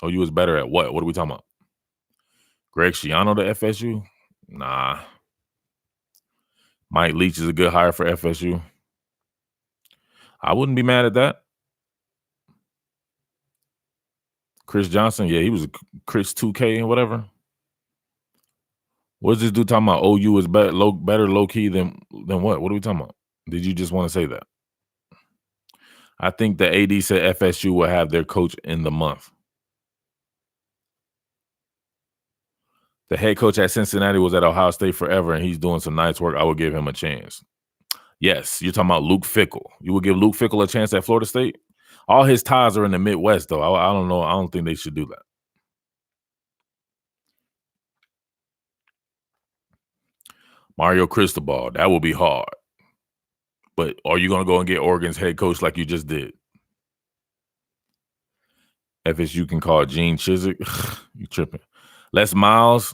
OU is better at what? What are we talking about? Greg Schiano to FSU? Nah. Mike Leach is a good hire for FSU. I wouldn't be mad at that. Chris Johnson, yeah, he was a Chris 2K and whatever. What's this dude talking about? OU is better low key than what? What are we talking about? Did you just want to say that? I think the AD said FSU will have their coach in the month. The head coach at Cincinnati was at Ohio State forever, and he's doing some nice work. I would give him a chance. Yes, you're talking about Luke Fickell. You would give Luke Fickell a chance at Florida State? All his ties are in the Midwest, though. I don't know. I don't think they should do that. Mario Cristobal, that will be hard. But are you going to go and get Oregon's head coach like you just did? FSU can call Gene Chizik. You tripping. Les Miles.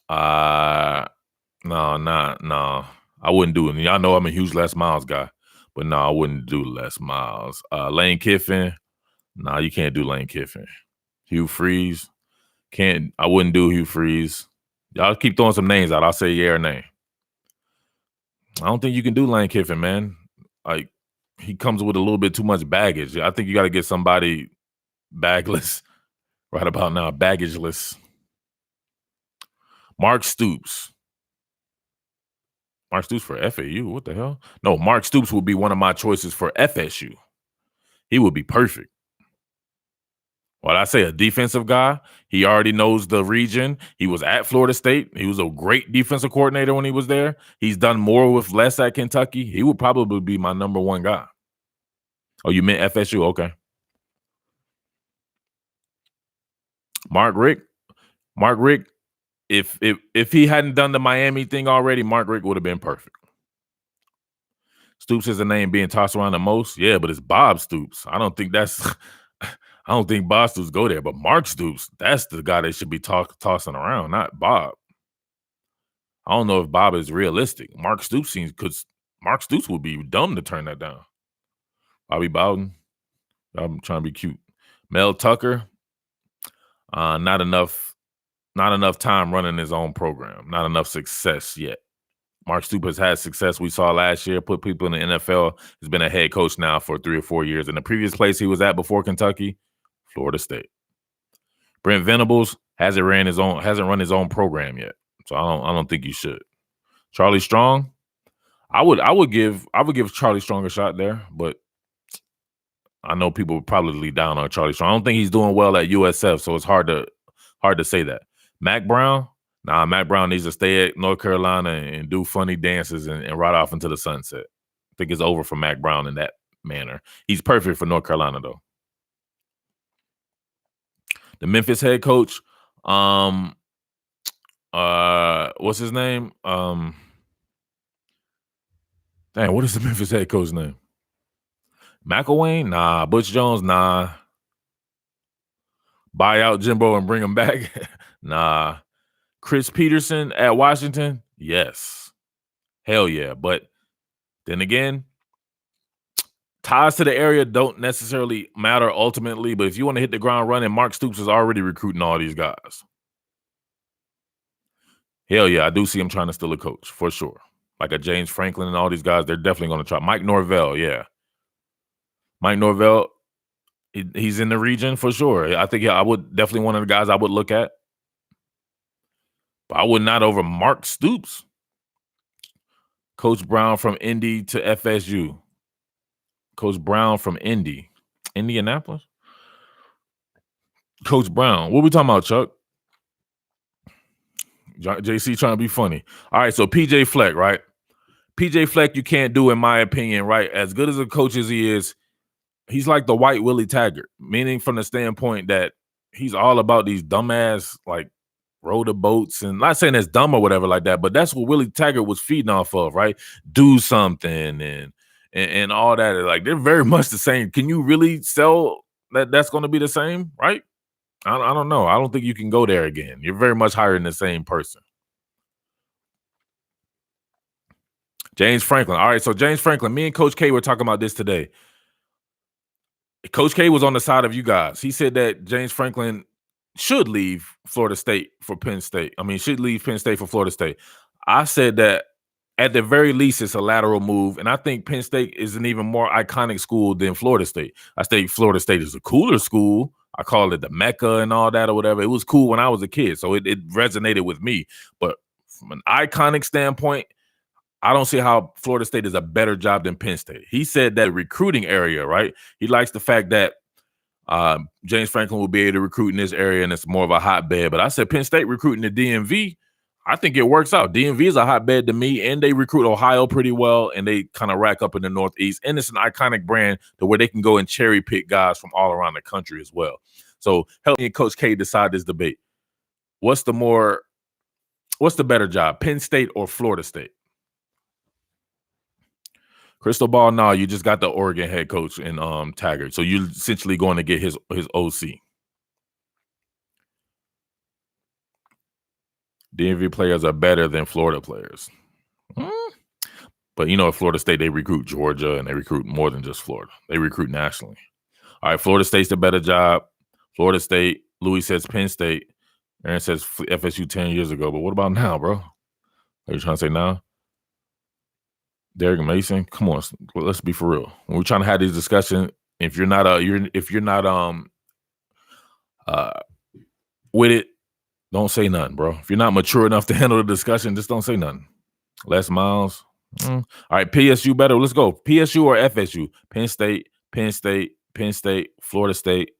No. I wouldn't do it. Y'all know I'm a huge Les Miles guy. But no, I wouldn't do Les Miles. Lane Kiffin. No, you can't do Lane Kiffin. Hugh Freeze. I wouldn't do Hugh Freeze. Y'all keep throwing some names out. I'll say yeah or nay. I don't think you can do Lane Kiffin, man. Like, he comes with a little bit too much baggage. I think you got to get somebody bagless right about now, baggageless. Mark Stoops. Mark Stoops for FAU? What the hell? No, Mark Stoops would be one of my choices for FSU. He would be perfect. Well, I say a defensive guy. He already knows the region. He was at Florida State. He was a great defensive coordinator when he was there. He's done more with less at Kentucky. He would probably be my number one guy. Oh, you meant FSU? Okay. Mark Richt, if he hadn't done the Miami thing already, Mark Richt would have been perfect. Stoops is a name being tossed around the most. Yeah, but it's Bob Stoops. I don't think Bob Stoops go there, but Mark Stoops, that's the guy they should be tossing around, not Bob. I don't know if Bob is realistic. Mark Stoops would be dumb to turn that down. Bobby Bowden, I'm trying to be cute. Mel Tucker, not enough time running his own program. Not enough success yet. Mark Stoops has had success we saw last year, put people in the NFL. He's been a head coach now for 3 or 4 years. And the previous place he was at before Kentucky, Florida State. Brent Venables hasn't run his own program yet. So I don't think you should. Charlie Strong, I would give Charlie Strong a shot there, but I know people would probably lead down on Charlie Strong. I don't think he's doing well at USF, so it's hard to say that. Mac Brown, Mac Brown needs to stay at North Carolina and do funny dances and ride off into the sunset. I think it's over for Mac Brown in that manner. He's perfect for North Carolina, though. The Memphis head coach, what's his name? What is the Memphis head coach's name? McElwain? Nah. Butch Jones? Nah. Buy out Jimbo and bring him back? Nah. Chris Peterson at Washington? Yes. Hell yeah. But then again, ties to the area don't necessarily matter ultimately, but if you want to hit the ground running, Mark Stoops is already recruiting all these guys. Hell yeah, I do see him trying to steal a coach, for sure. Like a James Franklin and all these guys, they're definitely going to try. Mike Norvell, yeah. Mike Norvell, he's in the region for sure. I think I would definitely one of the guys I would look at. But I would not over Mark Stoops. Coach Brown from Indy to FSU. Coach Brown from Indianapolis? Coach Brown. What are we talking about, Chuck? JC trying to be funny. All right, so PJ Fleck, right? PJ Fleck, you can't do, in my opinion, right? As good as a coach as he is, he's like the white Willie Taggart, meaning from the standpoint that he's all about these dumbass, like, row the boats, and not saying it's dumb or whatever like that, but that's what Willie Taggart was feeding off of, right? Do something and all that. Like, they're very much the same. Can you really sell that that's going to be the same, right? I don't know. I don't think you can go there again. You're very much hiring the same person. James Franklin. All right, so James Franklin, me and Coach K were talking about this today. Coach K was on the side of you guys. He said that James Franklin should leave Florida State for Penn State. I mean, should leave Penn State for Florida State. I said that at the very least, it's a lateral move, and I think Penn State is an even more iconic school than Florida State. I think Florida State is a cooler school. I call it the Mecca and all that or whatever. It was cool when I was a kid, so it resonated with me. But from an iconic standpoint, I don't see how Florida State is a better job than Penn State. He said that recruiting area, right? He likes the fact that James Franklin will be able to recruit in this area, and it's more of a hotbed. But I said Penn State recruiting the DMV, I think it works out. DMV is a hotbed to me, and they recruit Ohio pretty well, and they kind of rack up in the Northeast. And it's an iconic brand to where they can go and cherry pick guys from all around the country as well. So help me and Coach K decide this debate. What's the better job, Penn State or Florida State? Crystal ball, no, you just got the Oregon head coach in Taggart. So you're essentially going to get his OC. DMV players are better than Florida players. But you know, at Florida State, they recruit Georgia and they recruit more than just Florida. They recruit nationally. All right, Florida State's the better job. Florida State, Louis says Penn State. Aaron says FSU 10 years ago. But what about now, bro? Are you trying to say now? Derek Mason, come on, let's be for real. When we're trying to have these discussions, if you're not with it, don't say nothing, bro. If you're not mature enough to handle the discussion, just don't say nothing. Les Miles. All right, PSU better. Let's go. PSU or FSU? Penn State, Penn State, Penn State, Florida State.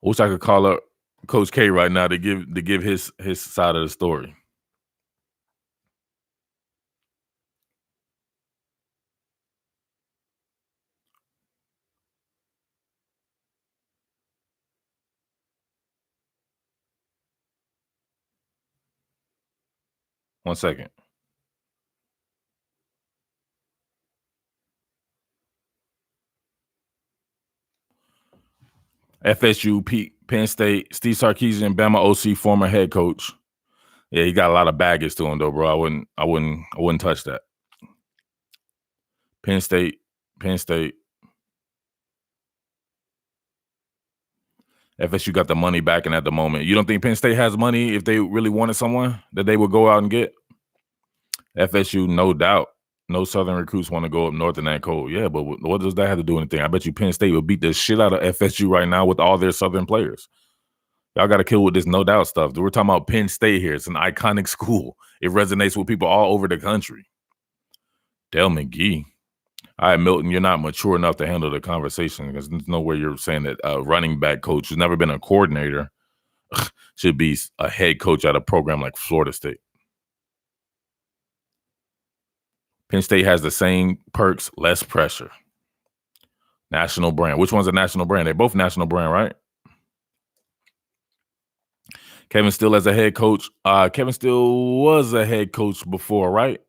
I wish I could call up Coach K right now to give his side of the story. One second. FSU, Penn State, Steve Sarkisian, Bama OC, former head coach. Yeah, he got a lot of baggage to him though, bro. I wouldn't touch that. Penn State. FSU got the money backing at the moment. You don't think Penn State has money if they really wanted someone that they would go out and get? FSU, no doubt. No Southern recruits want to go up north in that cold. Yeah, but what does that have to do with anything? I bet you Penn State would beat the shit out of FSU right now with all their Southern players. Y'all got to kill with this no doubt stuff. We're talking about Penn State here. It's an iconic school. It resonates with people all over the country. Dale McGee. All right, Milton, you're not mature enough to handle the conversation because there's no way you're saying that a running back coach who's never been a coordinator should be a head coach at a program like Florida State. Penn State has the same perks, less pressure. National brand. Which one's a national brand? They're both national brand, right? Kevin Steele as a head coach. Kevin Steele was a head coach before, right?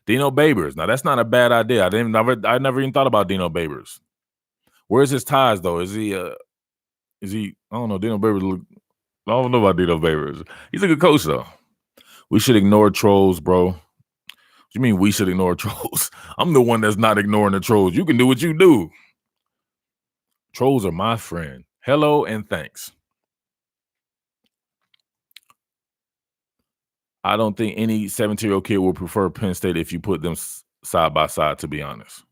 Dino Babers. Now, that's not a bad idea. I never even thought about Dino Babers. Where's his ties, though? Is he I don't know. Dino Babers. I don't know about Dino Babers. He's a good coach, though. We should ignore trolls, bro. What you mean we should ignore trolls? I'm the one that's not ignoring the trolls. You can do what you do. Trolls are my friend. Hello and thanks. I don't think any 17-year-old kid will prefer Penn State if you put them side by side, to be honest.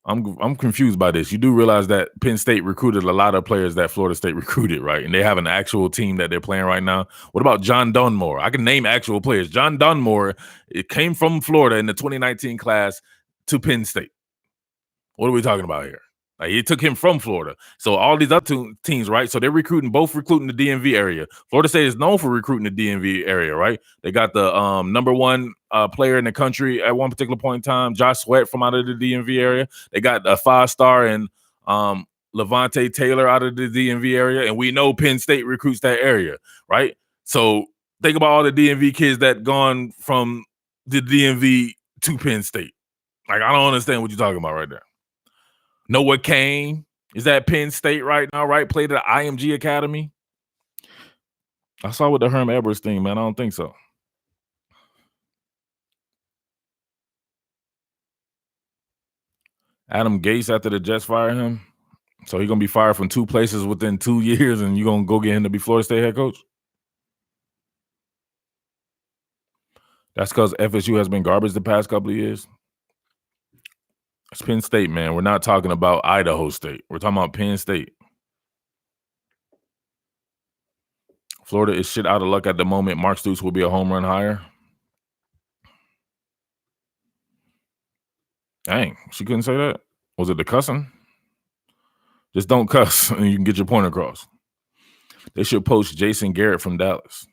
I'm confused by this. You do realize that Penn State recruited a lot of players that Florida State recruited, right? And they have an actual team that they're playing right now. What about John Dunmore? I can name actual players. John Dunmore, it came from Florida in the 2019 class to Penn State. What are we talking about here? Like, it took him from Florida. So all these other teams, right? So they're recruiting the DMV area. Florida State is known for recruiting the DMV area, right? They got the number one player in the country at one particular point in time, Josh Sweat from out of the DMV area. They got a 5-star and Levante Taylor out of the DMV area. And we know Penn State recruits that area, right? So think about all the DMV kids that gone from the DMV to Penn State. Like, I don't understand what you're talking about right there. Noah Kane. Is that Penn State right now, right? Played at the IMG Academy? I saw with the Herm Edwards thing, man. I don't think so. Adam Gase after the Jets fired him? So he's going to be fired from 2 places within 2 years, and you're going to go get him to be Florida State head coach? That's because FSU has been garbage the past couple of years? It's Penn State, man. We're not talking about Idaho State. We're talking about Penn State. Florida is shit out of luck at the moment. Mark Stoops will be a home run hire. Dang, she couldn't say that? Was it the cussing? Just don't cuss and you can get your point across. They should poach Jason Garrett from Dallas.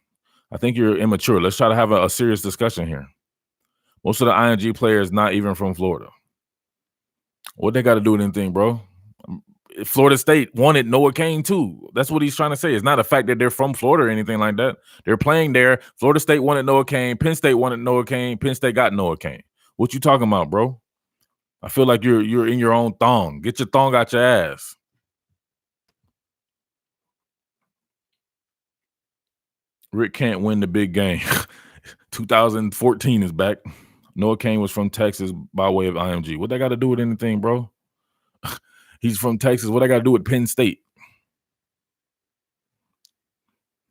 I think you're immature. Let's try to have a serious discussion here. Most of the ING players not even from Florida. What they got to do with anything, bro? Florida State wanted Noah Cain too. That's what he's trying to say. It's not a fact that they're from Florida or anything like that. They're playing there. Florida State wanted Noah Cain. Penn State wanted Noah Cain. Penn State got Noah Cain. What you talking about, bro? I feel like you're in your own thong. Get your thong out your ass. Rick can't win the big game. 2014 is back. Noah Cain was from Texas by way of IMG. What that got to do with anything, bro? He's from Texas. What I got to do with Penn State?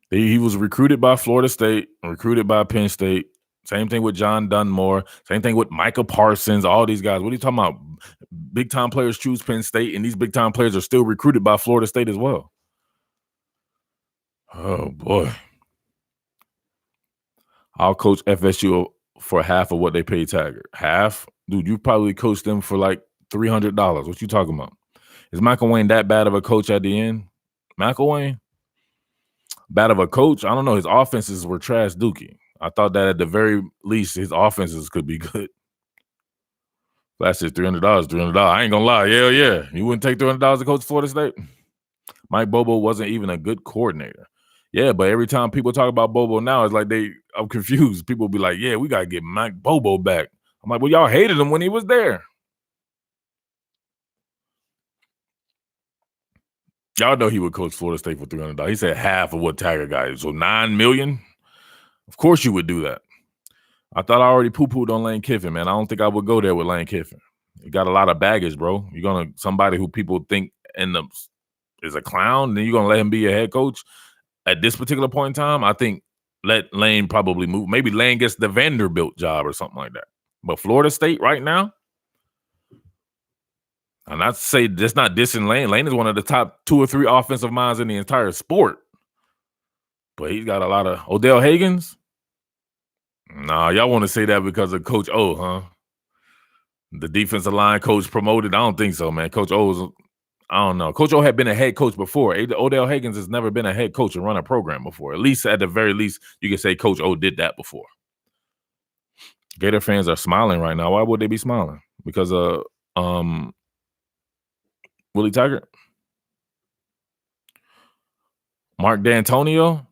He was recruited by Florida State, recruited by Penn State. Same thing with John Dunmore. Same thing with Micah Parsons. All these guys. What are you talking about? Big-time players choose Penn State, and these big-time players are still recruited by Florida State as well. Oh, boy. I'll coach FSU for half of what they pay Taggart. Half? Dude, you probably coached them for like $300. What you talking about? Is McElwain that bad of a coach at the end? McElwain? Bad of a coach? I don't know. His offenses were trash dookie. I thought that at the very least his offenses could be good. Last year's $300. $300. I ain't gonna lie. Yeah. You wouldn't take $300 to coach Florida State? Mike Bobo wasn't even a good coordinator. Yeah, but every time people talk about Bobo now, it's like I'm confused. People be like, yeah, we got to get Mike Bobo back. I'm like, well, y'all hated him when he was there. Y'all know he would coach Florida State for $300. He said half of what Taggart got. So $9 million? Of course you would do that. I thought I already poo-pooed on Lane Kiffin, man. I don't think I would go there with Lane Kiffin. He got a lot of baggage, bro. You're going to somebody who people think is a clown, then you're going to let him be your head coach? At this particular point in time, I think let Lane probably move. Maybe Lane gets the Vanderbilt job or something like that. But Florida State right now, I'm not to say that's not dissing Lane. Lane is one of the top 2 or 3 offensive minds in the entire sport. But he's got a lot of Odell Higgins. Nah, y'all want to say that because of Coach O, huh? The defensive line coach promoted? I don't think so, man. Coach O's, I don't know. Coach O had been a head coach before. Odell Higgins has never been a head coach and run a program before. At the very least, you can say Coach O did that before. Gator fans are smiling right now. Why would they be smiling? Because of Willie Taggart? Mark D'Antonio?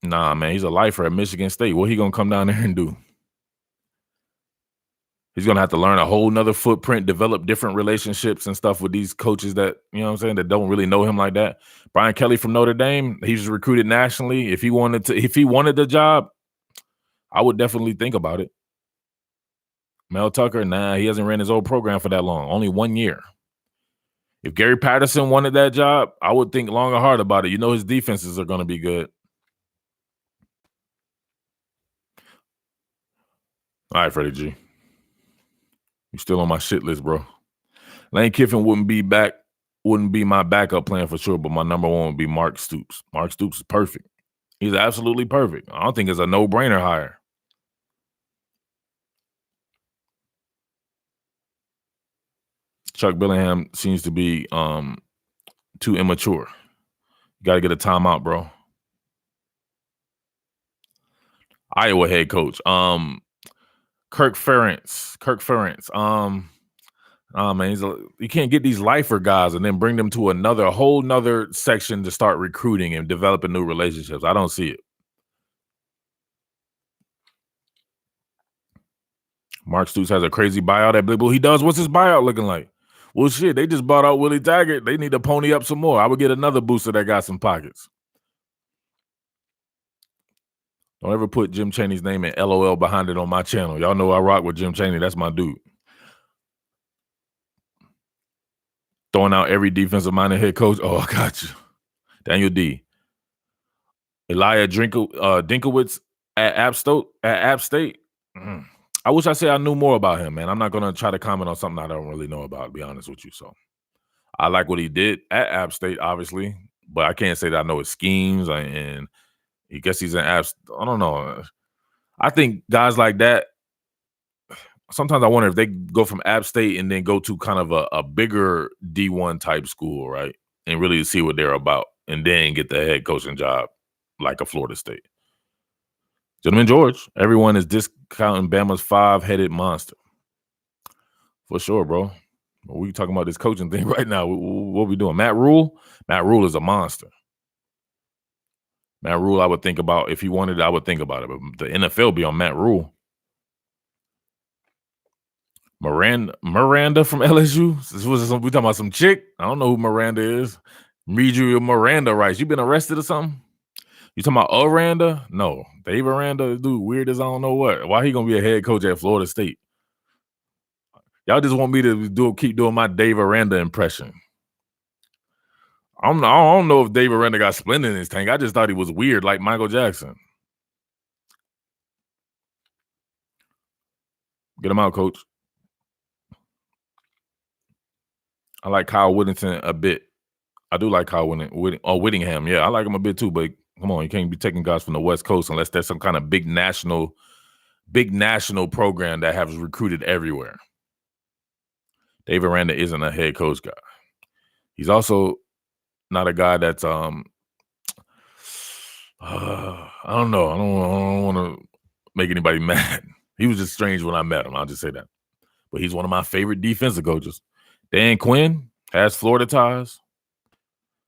Nah, man, he's a lifer at Michigan State. What he gonna come down there and do? He's going to have to learn a whole nother footprint, develop different relationships and stuff with these coaches that, you know what I'm saying, that don't really know him like that. Brian Kelly from Notre Dame, he was recruited nationally. If he wanted the job, I would definitely think about it. Mel Tucker, nah, he hasn't ran his old program for that long, only 1 year. If Gary Patterson wanted that job, I would think long and hard about it. You know his defenses are going to be good. All right, Freddie G. You still on my shit list, bro. Lane Kiffin wouldn't be my backup plan for sure, but my number 1 would be Mark Stoops. Mark Stoops is perfect. He's absolutely perfect. I don't think it's a no-brainer hire. Chuck Billingham seems to be too immature. You got to get a timeout, bro. Iowa head coach. Kirk Ferentz. Man, you can't get these lifer guys and then bring them to a whole nother section to start recruiting and developing new relationships. I don't see it. Mark Stoops has a crazy buyout at Blue. He does. What's his buyout looking like? Well, shit, they just bought out Willie Taggart. They need to pony up some more. I would get another booster that got some pockets. Don't ever put Jim Chaney's name and LOL behind it on my channel. Y'all know I rock with Jim Chaney. That's my dude. Throwing out every defensive-minded head coach. Oh, I got you. Daniel D. Elijah Dinkowitz at App State. I wish I said I knew more about him, man. I'm not going to try to comment on something I don't really know about, to be honest with you. So I like what he did at App State, obviously, but I can't say that I know his schemes, and I guess he's an App. I don't know. I think guys like that, sometimes I wonder if they go from App State and then go to kind of a bigger D1 type school, right? And really see what they're about, and then get the head coaching job like a Florida State. Gentleman George, everyone is discounting Bama's 5-headed monster. For sure, bro. We talking about this coaching thing right now. What we doing? Matt Rule? Matt Rule is a monster. Matt Rule, I would think about. If he wanted it, I would think about it. But the NFL be on Matt Rule. Miranda from LSU? We talking about some chick? I don't know who Miranda is. Read you your Miranda rights. You been arrested or something? You talking about Aranda? No. Dave Aranda, dude, weird as I don't know what. Why he gonna be a head coach at Florida State? Y'all just want me to keep doing my Dave Aranda impression. I don't know if Dave Aranda got splendid in his tank. I just thought he was weird like Michael Jackson. Get him out, coach. I like Kyle Whittington a bit. I do like Kyle Whittingham. Yeah, I like him a bit too, but come on, you can't be taking guys from the West Coast unless there's some kind of big national program that has recruited everywhere. Dave Aranda isn't a head coach guy. He's also not a guy that's I don't know. I don't want to make anybody mad. He was just strange when I met him. I'll just say that. But he's one of my favorite defensive coaches. Dan Quinn has Florida ties.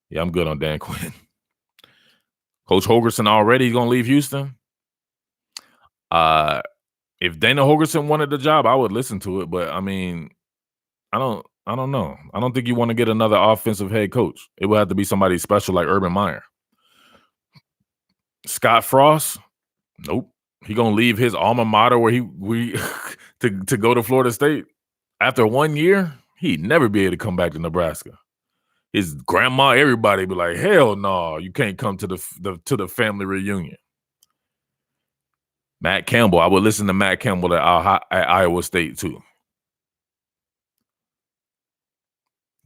Yeah, I'm good on Dan Quinn. Coach Holgorsen already going to leave Houston. If Dana Holgorsen wanted the job, I would listen to it. But I mean, I don't know. I don't think you want to get another offensive head coach. It would have to be somebody special like Urban Meyer. Scott Frost, nope. He gonna leave his alma mater where to go to Florida State. After 1 year, he'd never be able to come back to Nebraska. His grandma, everybody be like, hell no, you can't come to the family reunion. Matt Campbell, I would listen to Matt Campbell at Iowa State too.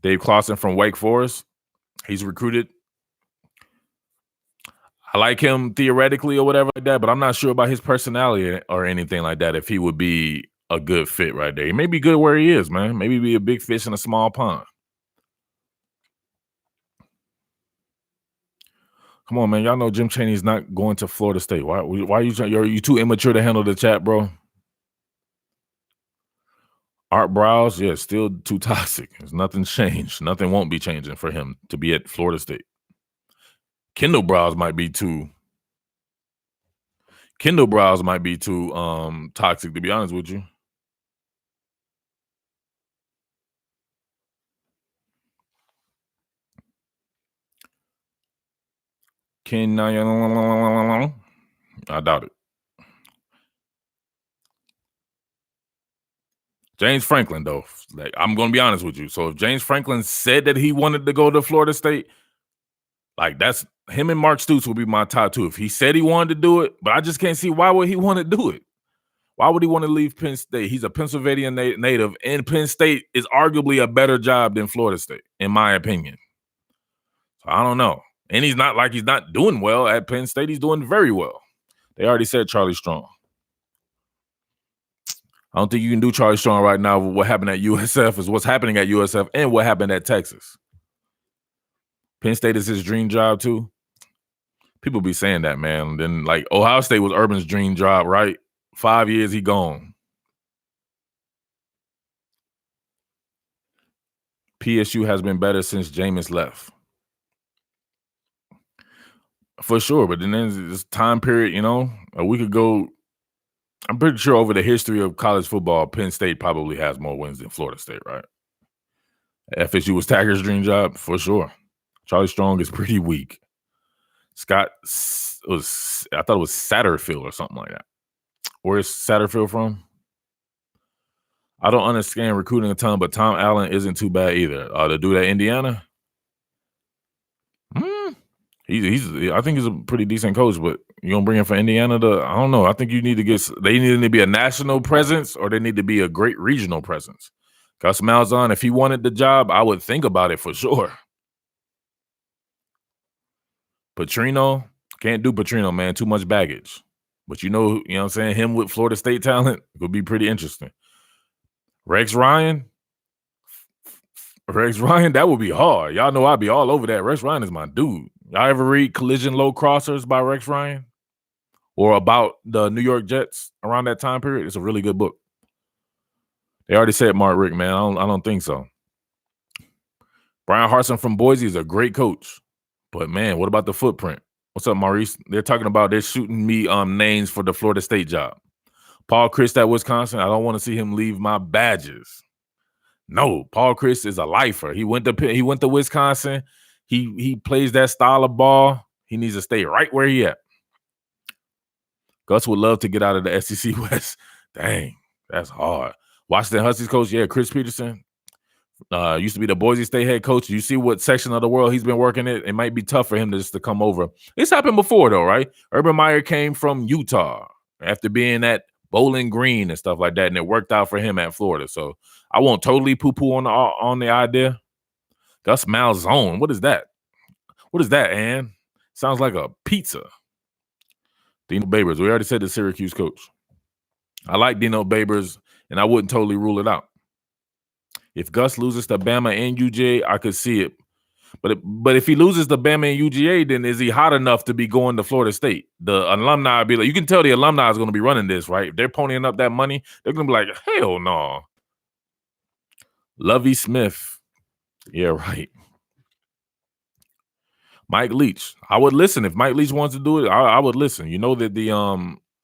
Dave Clawson from Wake Forest, he's recruited. I like him theoretically or whatever like that, but I'm not sure about his personality or anything like that, if he would be a good fit right there. He may be good where he is, man. Maybe be a big fish in a small pond. Come on, man. Y'all know Jim Chaney's not going to Florida State. Why are you too immature to handle the chat, bro? Art Browse, yeah, still too toxic. There's nothing changed. Nothing won't be changing for him to be at Florida State. Kendall Browse might be too toxic, to be honest with you. I doubt it. James Franklin, though, like, I'm going to be honest with you. So if James Franklin said that he wanted to go to Florida State, like, that's him and Mark Stoops will be my top two. If he said he wanted to do it, but I just can't see why would he want to do it. Why would he want to leave Penn State? He's a Pennsylvania native, and Penn State is arguably a better job than Florida State, in my opinion. So I don't know. And he's not doing well at Penn State. He's doing very well. They already said Charlie Strong. I don't think you can do Charlie Strong right now. What happened at USF is what's happening at USF and what happened at Texas. Penn State is his dream job too. People be saying that, man. Then like Ohio State was Urban's dream job, right? 5 years, he gone. PSU has been better since Jameis left. For sure, but then there's this time period, we could go. I'm pretty sure over the history of college football, Penn State probably has more wins than Florida State, right? FSU was Taggart's dream job for sure. Charlie Strong is pretty weak. I thought it was Satterfield or something like that. Where's Satterfield from? I don't understand recruiting a ton, but Tom Allen isn't too bad either. The dude at Indiana? I think he's a pretty decent coach, but you gonna bring him for Indiana I don't know. I think you need to they need to be a national presence or they need to be a great regional presence. Gus Malzahn, if he wanted the job, I would think about it for sure. Petrino, can't do Petrino, man. Too much baggage. But you know what I'm saying? Him with Florida State talent would be pretty interesting. Rex Ryan, that would be hard. Y'all know I'd be all over that. Rex Ryan is my dude. Y'all ever read Collision Low Crossers by Rex Ryan? Or about the New York Jets around that time period? It's a really good book. They already said Mark Richt, man. I don't think so. Brian Harsin from Boise is a great coach. But, man, what about the footprint? What's up, Maurice? They're talking about they're shooting me names for the Florida State job. Paul Chryst at Wisconsin, I don't want to see him leave my badges. No, Paul Chryst is a lifer. He went to Wisconsin. He plays that style of ball. He needs to stay right where he at. Gus would love to get out of the SEC West. Dang, that's hard. Washington Huskies coach, Chris Peterson. Used to be the Boise State head coach. You see what section of the world he's been working in? It might be tough for him to come over. This happened before, though, right? Urban Meyer came from Utah after being at Bowling Green and stuff like that, and it worked out for him at Florida. So I won't totally poo-poo on the idea. Gus Malzahn, what is that? What is that, Ann? Sounds like a pizza. Dino Babers, we already said the Syracuse coach. I like Dino Babers, and I wouldn't totally rule it out. If Gus loses to Bama and UGA, I could see it. But if he loses to Bama and UGA, then is he hot enough to be going to Florida State? The alumni would be like, you can tell the alumni is going to be running this, right? If they're ponying up that money, they're going to be like, hell no. Lovey Smith. Yeah, right. Mike Leach. I would listen. If Mike Leach wants to do it, I would listen. You know that the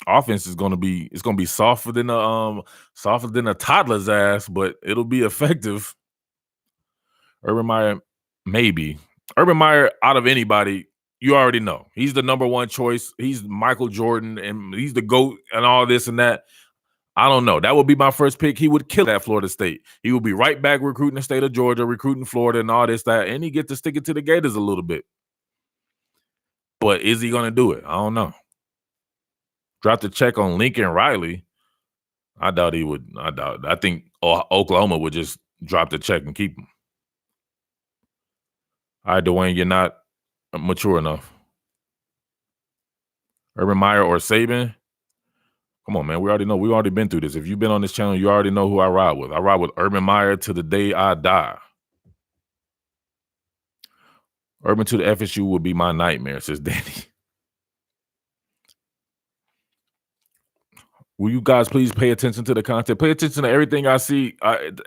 offense is going to be softer than a toddler's ass, but it'll be effective. Urban Meyer, maybe. Urban Meyer, out of anybody, you already know. He's the number one choice. He's Michael Jordan, and he's the GOAT and all this and that. I don't know. That would be my first pick. He would kill at Florida State. He would be right back recruiting the state of Georgia, recruiting Florida and all this, that, and he get to stick it to the Gators a little bit. But is he going to do it? I don't know. Drop the check on Lincoln Riley. I doubt he would. I think Oklahoma would just drop the check and keep him. All right, Dwayne, you're not mature enough. Urban Meyer or Saban? Come on, man. We already know. We've already been through this. If you've been on this channel, you already know who I ride with. I ride with Urban Meyer to the day I die. Urban to the FSU would be my nightmare, says Danny. Will you guys please pay attention to the content? Pay attention to everything I see,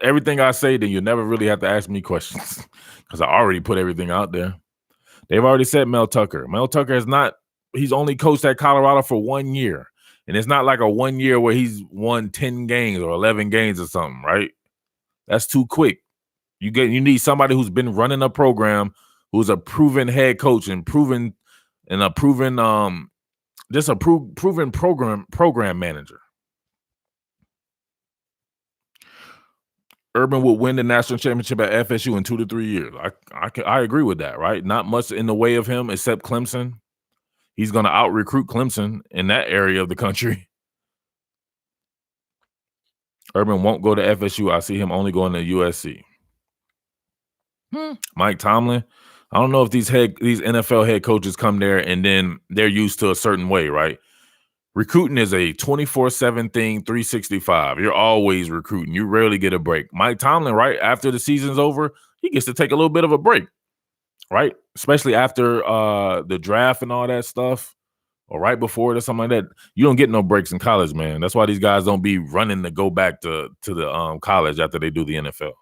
everything I say, then you never really have to ask me questions because I already put everything out there. They've already said Mel Tucker. Mel Tucker he's only coached at Colorado for 1 year. And it's not like a 1 year where he's won 10 games or 11 games or something, right? That's too quick. You need somebody who's been running a program, who's a proven head coach and proven program manager. Urban would win the national championship at FSU in 2 to 3 years. I agree with that, right? Not much in the way of him except Clemson. He's going to out-recruit Clemson in that area of the country. Urban won't go to FSU. I see him only going to USC. Mike Tomlin. I don't know if these NFL head coaches come there and then they're used to a certain way, right? Recruiting is a 24/7 thing, 365. You're always recruiting. You rarely get a break. Mike Tomlin, right after the season's over, he gets to take a little bit of a break, right? Especially after the draft and all that stuff, or right before it or something like that. You don't get no breaks in college, man. That's why these guys don't be running to go back to the college after they do the NFL.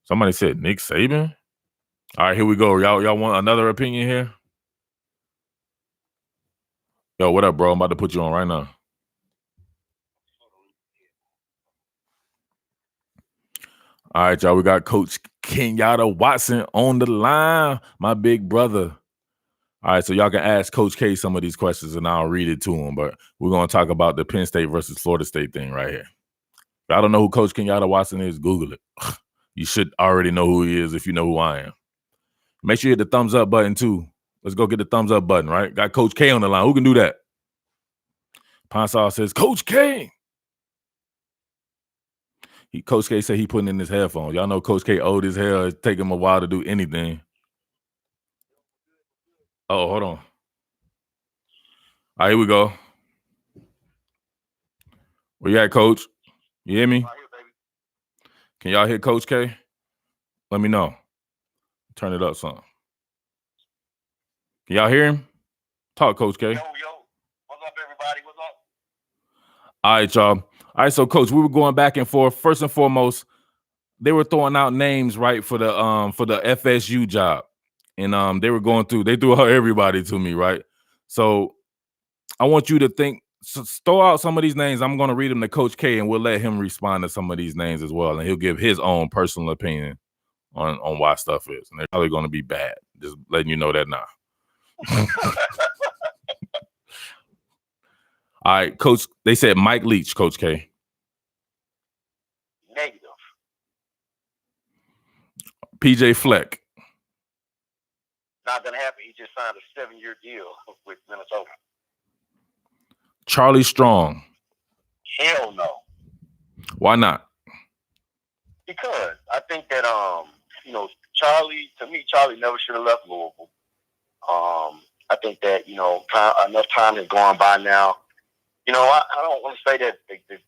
Somebody said Nick Saban. All right, here we go. Y'all want another opinion here? Yo, what up, bro? I'm about to put you on right now. All right, y'all. We got Coach Kenyatta Watson on the line, my big brother. All right, so y'all can ask Coach K some of these questions, and I'll read it to him. But we're going to talk about the Penn State versus Florida State thing right here. If I don't know who Coach Kenyatta Watson is, Google it. You should already know who he is if you know who I am. Make sure you hit the thumbs up button, too. Let's go get the thumbs up button, right? Got Coach K on the line. Who can do that? Ponsal says, Coach K. Coach K said he putting in his headphones. Y'all know Coach K old as hell. It's taking him a while to do anything. Oh, hold on. All right, here we go. Where you at, Coach? You hear me? Can y'all hear Coach K? Let me know. Turn it up some. Can y'all hear him? Talk, Coach K. Yo. What's up, everybody? What's up? All right, y'all. All right, so Coach, we were going back and forth. First and foremost, they were throwing out names, right, for the FSU job. And they were going through, they threw out everybody to me, right? So I want you to think, throw out some of these names. I'm going to read them to Coach K, and we'll let him respond to some of these names as well. And he'll give his own personal opinion on why stuff is. And they're probably going to be bad. Just letting you know that now. All right, Coach, they said Mike Leach, Coach K. Negative. PJ Fleck. Not going to happen. He just signed a 7-year deal with Minnesota. Charlie Strong. Hell no. Why not? Because I think that, Charlie never should have left Louisville. I think that, enough time has gone by now. I don't want to say that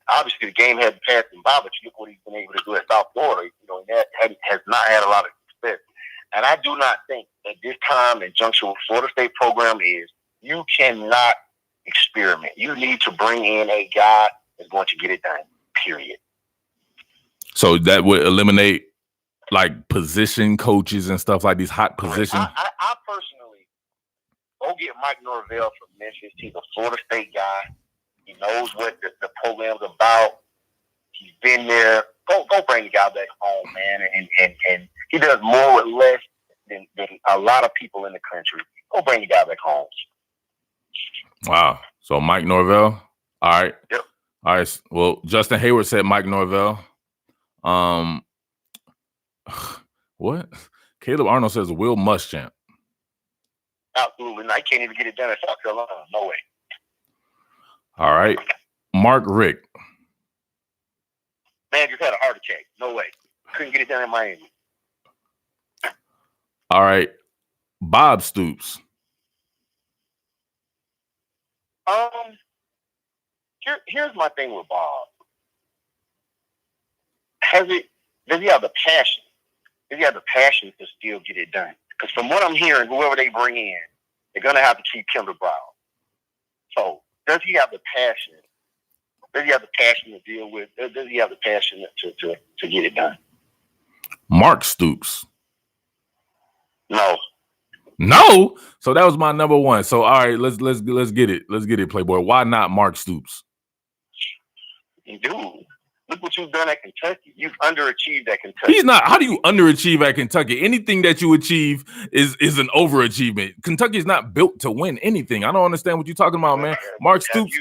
obviously the game hadn't passed him by, but you look what he's been able to do at South Florida. And that has not had a lot of success. And I do not think that this time in junction with Florida State program is you cannot experiment. You need to bring in a guy that's going to get it done, period. So that would eliminate like position coaches and stuff like these hot positions? I personally go get Mike Norvell from Memphis. He's a Florida State guy. He knows what the program's about. He's been there. Go bring the guy back home, man. And he does more with less than a lot of people in the country. Go bring the guy back home. Wow. So Mike Norvell. All right. Yep. All right. Well, Justin Hayward said Mike Norvell. What? Caleb Arnold says Will Muschamp. Absolutely not. He can't even get it done in South Carolina. No way. All right. Mark Richt. Man just had a heart attack. No way. Couldn't get it done in Miami. All right. Bob Stoops. Here's my thing with Bob. Does he have the passion? Does he have the passion to still get it done? Because from what I'm hearing, whoever they bring in, they're going to have to keep Kendall Brown. So does he have the passion? Does he have the passion to deal with? Does he have the passion to get it done? Mark Stoops. No. No. So that was my number one. So all right, let's get it. Let's get it, Playboy. Why not Mark Stoops? Dude, look what you've done at Kentucky. You've underachieved at Kentucky. He's not. How do you underachieve at Kentucky? Anything that you achieve is an overachievement. Kentucky's not built to win anything. I don't understand what you're talking about, man. Mark Stoops.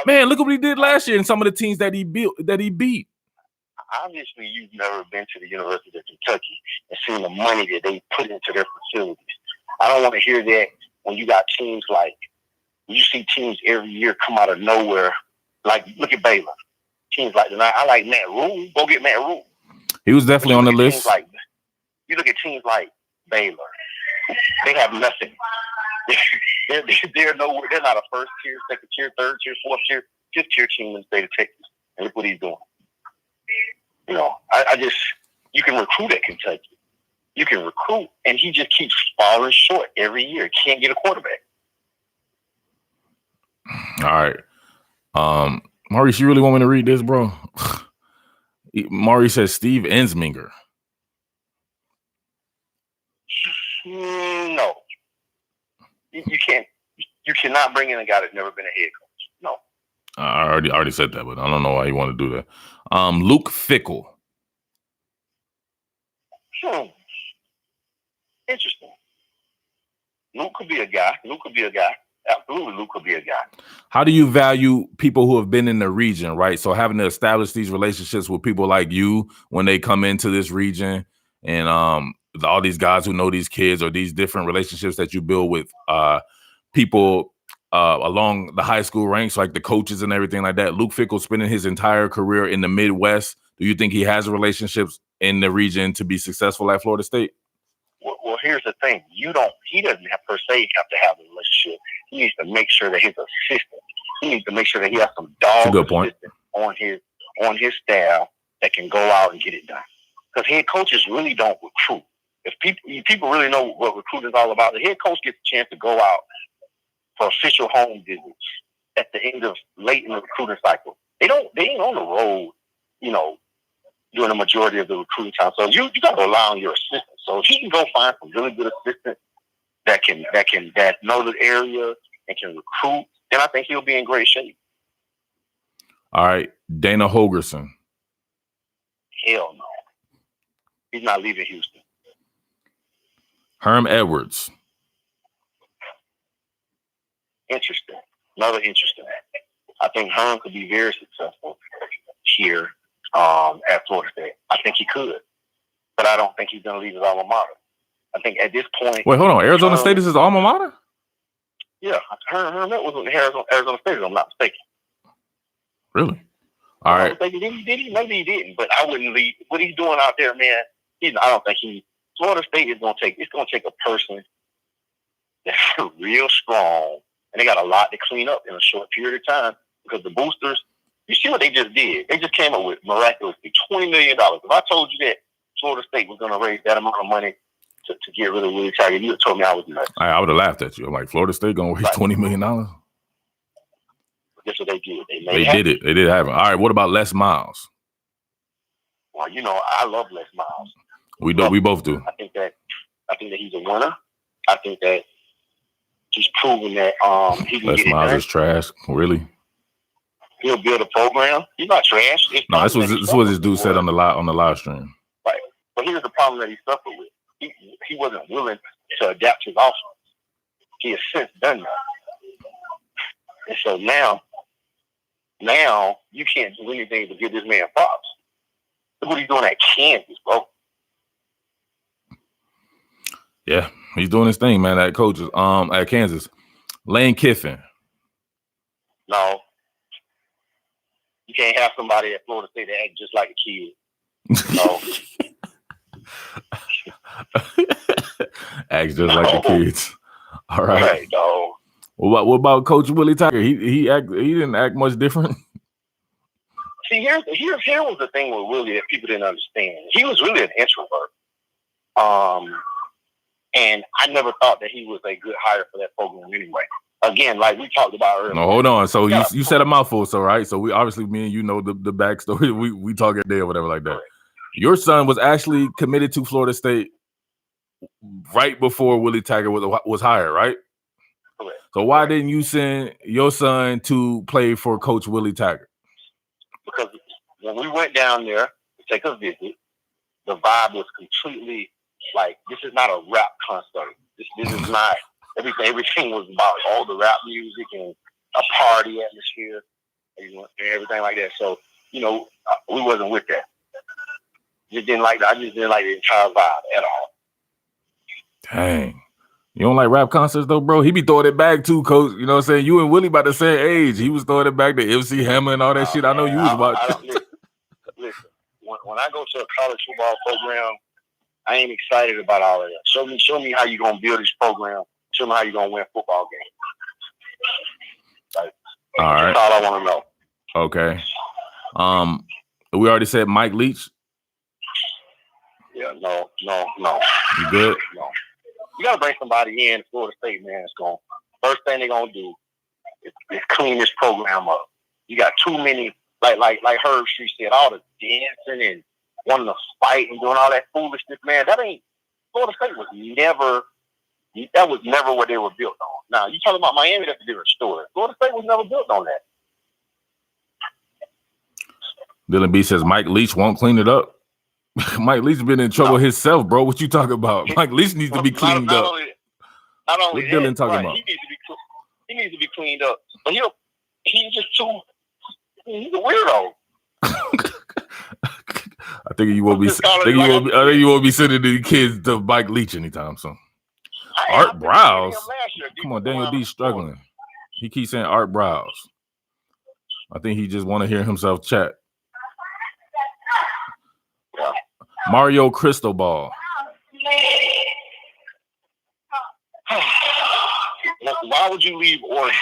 Man, look at what he did last year and some of the teams that he beat. Obviously, you've never been to the University of Kentucky and seen the money that they put into their facilities. I don't want to hear that when you got teams like, you see teams every year come out of nowhere. Like, look at Baylor. Teams like that. I like Matt Rule. Go get Matt Rule. He was definitely on the list. You look at teams like Baylor. They have nothing. They're nowhere. They're not a first tier, second tier, third tier, fourth tier, fifth tier team in the state of Texas. And look what he's doing. You can recruit at Kentucky. You can recruit, and he just keeps falling short every year. Can't get a quarterback. All right. Maurice, you really want me to read this, bro? Maurice says Steve Ensminger. No. You can't. You cannot bring in a guy that's never been a head coach. No. I already said that, but I don't know why you want to do that. Luke Fickell. Interesting. Luke could be a guy. Absolutely, Luke could be a guy. How do you value people who have been in the region, right? So having to establish these relationships with people like you when they come into this region, and all these guys who know these kids, or these different relationships that you build with people along the high school ranks, like the coaches and everything like that. Luke Fickell spending his entire career in the Midwest. Do you think he has relationships in the region to be successful at Florida State? Well, here's the thing. He doesn't have per se have to have a relationship. He needs to make sure that his assistant, he needs to make sure that he has some dog assistant on his staff that can go out and get it done. Because head coaches really don't recruit. If people really know what recruiting is all about, the head coach gets a chance to go out for official home visits at the end of late in the recruiting cycle. They ain't on the road, during the majority of the recruiting time. So you got to rely on your assistant. So if he can go find some really good assistants that know the area and can recruit, then I think he'll be in great shape. All right, Dana Holgerson. Hell no, he's not leaving Houston. Herm Edwards. Interesting. Another interesting. I think Herm could be very successful here at Florida State. I think he could, but I don't think he's going to leave his alma mater. I think at this point. Wait, hold on. Arizona State is his alma mater? Yeah, Herm Edwards was in Arizona State, if I'm not mistaken. Really? All right. Did he? Maybe he didn't, but I wouldn't leave. What he's doing out there, man, I don't think Florida State is going to take a person that's real strong, and they got a lot to clean up in a short period of time, because the boosters, you see what they just did? They just came up with miraculously $20 million. If I told you that Florida State was going to raise that amount of money to get rid of Willie Taggart, you would have told me I was nuts. I would have laughed at you. I'm like, Florida State going to raise $20 million? That's what they did. They did it. They did happen. All right, what about Les Miles? Well, I love Les Miles. We both do. I think that he's a winner. I think that he's proven that he can Les get it Miles done. is trash. Really? He'll build a program. He's not trash. No, this was what this dude said on the live stream. Right. But here's the problem that he suffered with. He wasn't willing to adapt his offense. He has since done that. And so now you can't do anything to give this man props. Look what he's doing at Kansas, bro. Yeah, he's doing his thing, man. At coaches, at Kansas, Lane Kiffin. No, you can't have somebody at Florida State that act just like a kid. No. Acts just like the kids. All right. Right, no. What about Coach Willie Taggart? He didn't act much different. See, here was the thing with Willie that people didn't understand. He was really an introvert. And I never thought that he was a good hire for that program anyway. Again, like we talked about earlier. No, hold on. So you said a mouthful, so right? So we obviously, me and you know the backstory. We talk every day or whatever like that. Correct. Your son was actually committed to Florida State right before Willie Taggart was hired, right? Correct. So why didn't you send your son to play for Coach Willie Taggart? Because when we went down there to take a visit, the vibe was completely like, this is not a rap concert. This is not everything was about all the rap music and a party atmosphere and everything like that. So, we wasn't with that. I just didn't like the entire vibe at all. Dang. You don't like rap concerts though, bro? He be throwing it back too, Coach. You know what I'm saying? You and Willie about the same age. He was throwing it back to MC Hammer and all that shit. I know you was about. Listen, when I go to a college football program, I ain't excited about all of that. Show me how you gonna build this program. Show me how you gonna win football games. All right. That's all I want to know. Okay. We already said Mike Leach. Yeah, no. You good? No. You gotta bring somebody in Florida State, man. First thing they're gonna do is clean this program up. You got too many, like Herb Street said, all the dancing and wanting to fight and doing all that foolishness, man. Florida State was never what they were built on. Now, you talking about Miami, that's a different story. Florida State was never built on that. Dylan B says Mike Leach won't clean it up. Mike Leach been in trouble himself, bro. What you talking about? Mike Leach needs to be cleaned up. Not only what Dylan talking about? He needs to be cleaned up. But he's just too. He's a weirdo. I think you won't be. I think you won't be sending the kids to Mike Leach anytime soon. Art Browse. Come on, Daniel D struggling. He keeps saying Art Browse. I think he just want to hear himself chat. Yeah. Mario Cristobal. Why would you leave Oregon?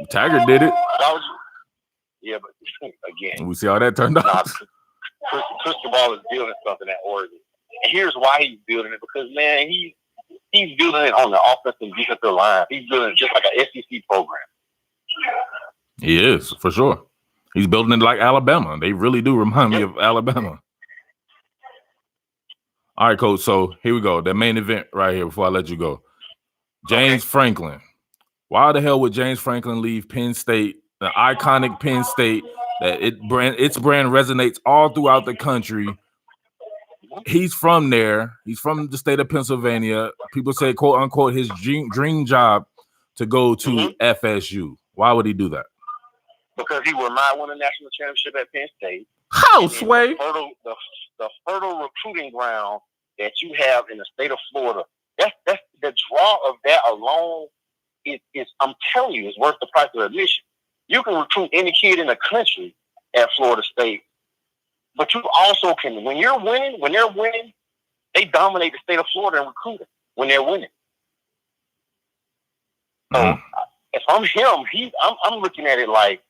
Taggart did it. Why would you? Yeah, but again, we see how that turned out. Cristobal is building something at Oregon, and here's why he's building it, because man, he's building it on the offensive and defensive line. He's building it just like an SEC program. He is, for sure. He's building it like Alabama. They really do remind me of Alabama. All right, Coach. So here we go. The main event right here before I let you go. James Franklin. Why the hell would James Franklin leave Penn State, the iconic Penn State, that its brand resonates all throughout the country? He's from there. He's from the state of Pennsylvania. People say, quote unquote, his dream job to go to FSU. Why would he do that? Because he will not win a national championship at Penn State. How, Sway? The fertile recruiting ground that you have in the state of Florida, that's the draw of that alone is I'm telling you, is worth the price of admission. You can recruit any kid in the country at Florida State, but you also can, when they're winning, they dominate the state of Florida in recruiting when they're winning. So if I'm him, I'm looking at it like,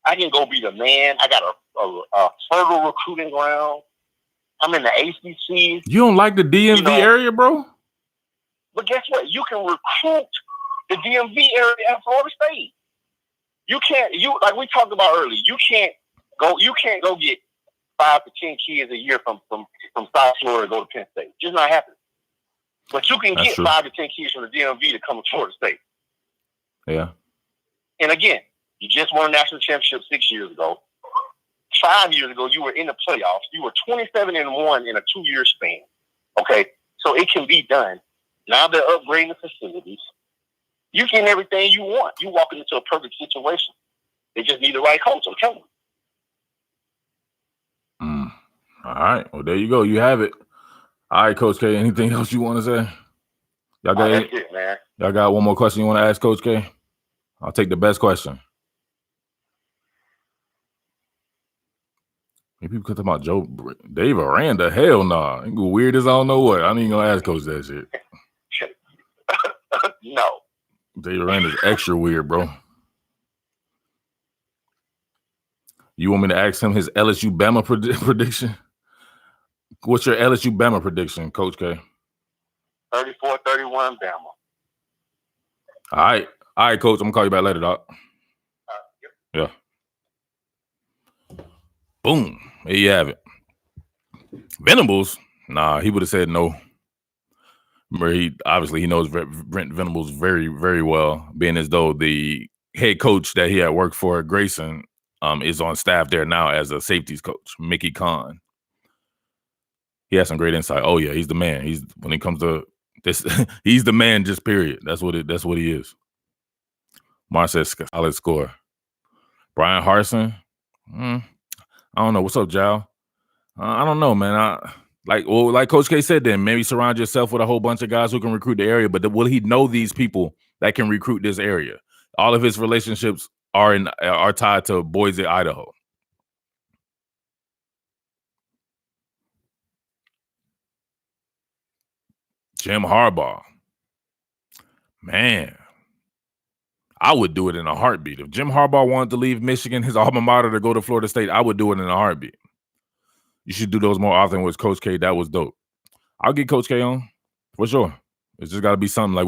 I can go be the man. I got a fertile recruiting ground. I'm in the ACC. You don't like the DMV area, bro? But guess what? You can recruit the DMV area at Florida State. You can't. Like we talked about earlier. You can't go get 5 to 10 kids a year from South Florida to go to Penn State. Just not happening. But you can get 5 to 10 kids from the DMV to come to Florida State. Yeah. And again, you just won a national championship 6 years ago. 5 years ago, you were in the playoffs. You were 27-1 in a 2-year span. Okay, so it can be done. Now they're upgrading the facilities. You get everything you want. You walk into a perfect situation. They just need the right coach. I'm telling you. All right. Well, there you go. You have it. All right, Coach K. Anything else you want to say? Y'all got that's it, man. Y'all got one more question you want to ask Coach K? I'll take the best question. People could talk about Dave Aranda. Hell nah. Weird as I don't know what. I ain't even gonna ask Coach that shit. No. Dave Aranda's extra weird, bro. You want me to ask him his LSU Bama prediction? What's your LSU Bama prediction, Coach K? 34-31 Bama. All right, Coach. I'm gonna call you back later, dog. Yeah. Boom. There you have it. Venables, nah, he would have said no. Remember, he knows Brent Venables very, very well, being as though the head coach that he had worked for, Grayson, is on staff there now as a safeties coach, Mickey Kahn. He has some great insight. Oh yeah, he's the man. When it comes to this, he's the man. Just period. That's what he is. Mar says solid score. Brian Harsin. I don't know. What's up, Jal? I don't know, man. Like Coach K said, then maybe surround yourself with a whole bunch of guys who can recruit the area. But will he know these people that can recruit this area? All of his relationships are tied to Boise, Idaho. Jim Harbaugh. Man, I would do it in a heartbeat. If Jim Harbaugh wanted to leave Michigan, his alma mater, to go to Florida State, I would do it in a heartbeat. You should do those more often with Coach K. That was dope. I'll get Coach K on for sure. It's just got to be something. Like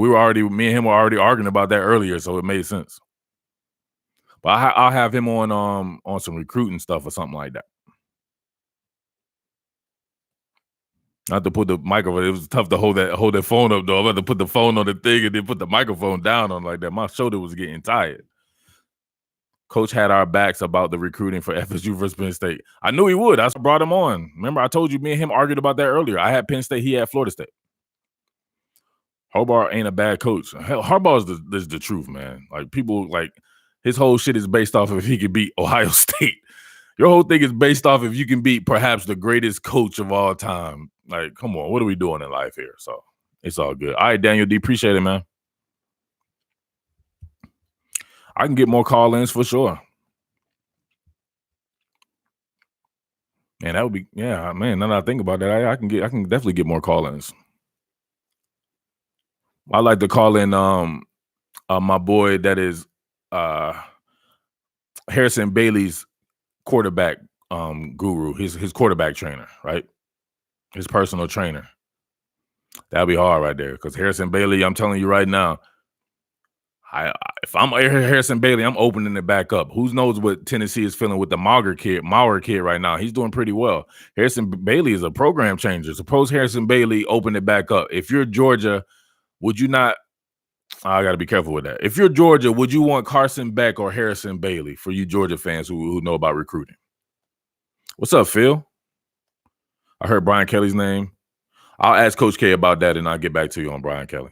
me and him were already arguing about that earlier, so it made sense. But I'll have him on some recruiting stuff or something like that. Not to put the microphone. It was tough to hold that phone up though. I had to put the phone on the thing and then put the microphone down on like that. My shoulder was getting tired. Coach had our backs about the recruiting for FSU versus Penn State. I knew he would. I brought him on. Remember, I told you me and him argued about that earlier. I had Penn State. He had Florida State. Harbaugh ain't a bad coach. Hell, Harbaugh is the truth, man. Like, people, like, his whole shit is based off of if he could beat Ohio State. Your whole thing is based off if you can beat perhaps the greatest coach of all time. Like, come on, what are we doing in life here? So it's all good. All right, Daniel D, appreciate it, man. I can get more call-ins for sure. Man, that would be, yeah, man. Now that I think about that, I can definitely get more call-ins. I like to call in my boy that is Harrison Bailey's quarterback guru, his quarterback trainer, right? His personal trainer. That'd be hard right there, because Harrison Bailey, I'm telling you right now, if I'm Harrison Bailey, I'm opening it back up. Who knows what Tennessee is feeling with the Maurer kid right now? He's doing pretty well. Harrison Bailey is a program changer. Suppose Harrison Bailey opened it back up. If you're Georgia, would you not? I got to be careful with that. If you're Georgia, would you want Carson Beck or Harrison Bailey, for you Georgia fans who know about recruiting? What's up, Phil? I heard Brian Kelly's name. I'll ask Coach K about that, and I'll get back to you on Brian Kelly.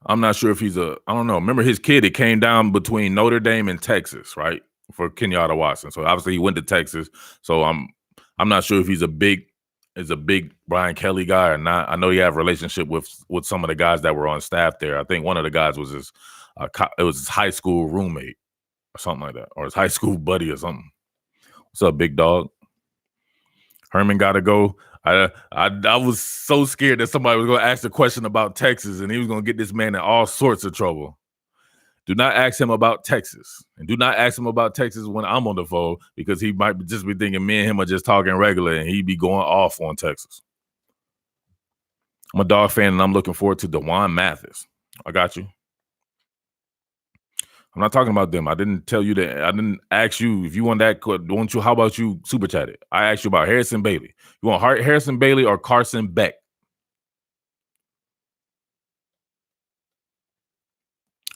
I'm not sure if I don't know. Remember his kid, it came down between Notre Dame and Texas, right? For Kenyatta Watson. So obviously he went to Texas. So I'm not sure if he's a big Brian Kelly guy or not. I know he have a relationship with some of the guys that were on staff there. I think one of the guys was his high school roommate or something like that, or his high school buddy or something. What's up, big dog? Herman got to go. I was so scared that somebody was going to ask a question about Texas and he was going to get this man in all sorts of trouble. Do not ask him about Texas. And do not ask him about Texas when I'm on the phone, because he might just be thinking me and him are just talking regular and he'd be going off on Texas. I'm a Dog fan and I'm looking forward to DeJuan Mathis. I got you. I'm not talking about them. I didn't tell you that. I didn't ask you if you want that. How about you super chat it? I asked you about Harrison Bailey. You want Harrison Bailey or Carson Beck?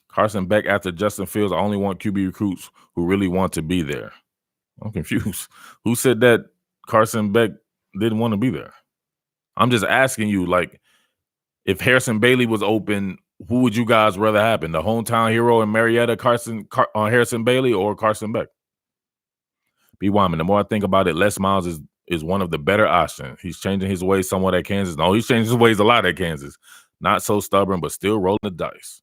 Carson Beck after Justin Fields. I only want QB recruits who really want to be there. I'm confused. Who said that Carson Beck didn't want to be there? I'm just asking you, like, if Harrison Bailey was open, who would you guys rather happen? The hometown hero in Marietta, Harrison Bailey, or Carson Beck? B. Wyman, the more I think about it, Les Miles is one of the better options. He's changing his ways somewhat at Kansas. No, he's changing his ways a lot at Kansas. Not so stubborn, but still rolling the dice.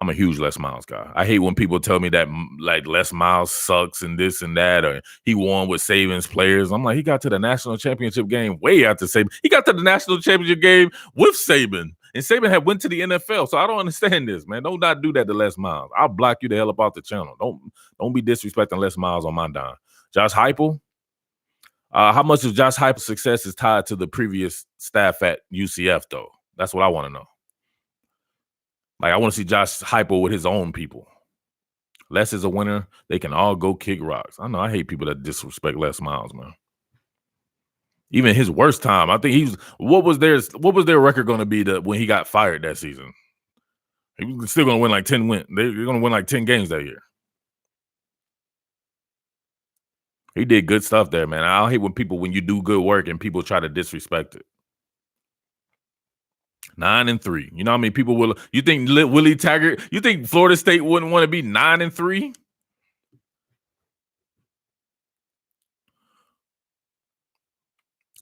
I'm a huge Les Miles guy. I hate when people tell me that, like, Les Miles sucks and this and that, or he won with Saban's players. I'm like, he got to the national championship game way after Saban. He got to the national championship game with Saban, and Saban had went to the NFL. So I don't understand this, man. Don't not do that to Les Miles. I'll block you the hell up out the channel. Don't be disrespecting Les Miles on my dime. Josh Heupel. How much of Josh Heupel's success is tied to the previous staff at UCF, though? That's what I want to know. Like, I want to see Josh Heupel with his own people. Les is a winner. They can all go kick rocks. I know I hate people that disrespect Les Miles, man. Even his worst time, I think what was their record going to be when he got fired that season? He was still going to win like 10 wins. They're going to win like 10 games that year. He did good stuff there, man. I hate when you do good work and people try to disrespect it. 9-3. You know how many people will? You think Willie Taggart? You think Florida State wouldn't want to be 9-3?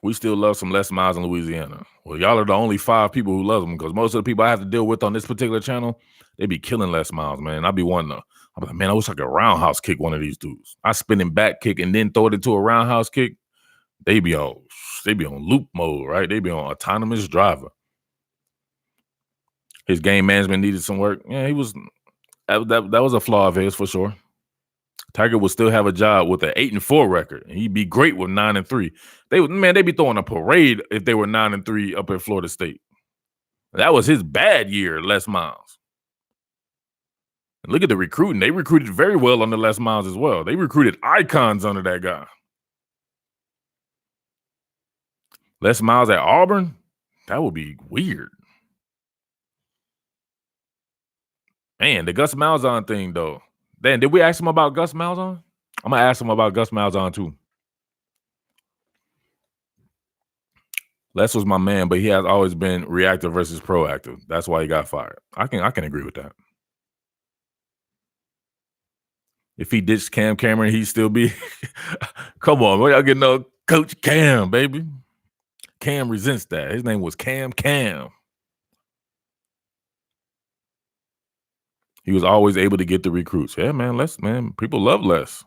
We still love some Les Miles in Louisiana. Well, y'all are the only 5 people who love them, because most of the people I have to deal with on this particular channel, they be killing Les Miles, man. I'll be like, man, I wish I could roundhouse kick one of these dudes. I spin him back kick and then throw it into a roundhouse kick. They be on loop mode, right? They be on autonomous driver. His game management needed some work. Yeah, that was a flaw of his for sure. Tiger would still have a job with an 8-4 record, and he'd be great with 9-3. They'd be throwing a parade if they were 9-3 up at Florida State. That was his bad year, Les Miles. And look at the recruiting. They recruited very well under Les Miles as well. They recruited icons under that guy. Les Miles at Auburn? That would be weird. Man, the Gus Malzahn thing, though. Then, did we ask him about Gus Malzahn? I'm going to ask him about Gus Malzahn, too. Les was my man, but he has always been reactive versus proactive. That's why he got fired. I can agree with that. If he ditched Cam Cameron, he'd still be. Come on, where y'all getting no Coach Cam, baby? Cam resents that. His name was Cam. He was always able to get the recruits. Yeah, man, Les, man, people love Les.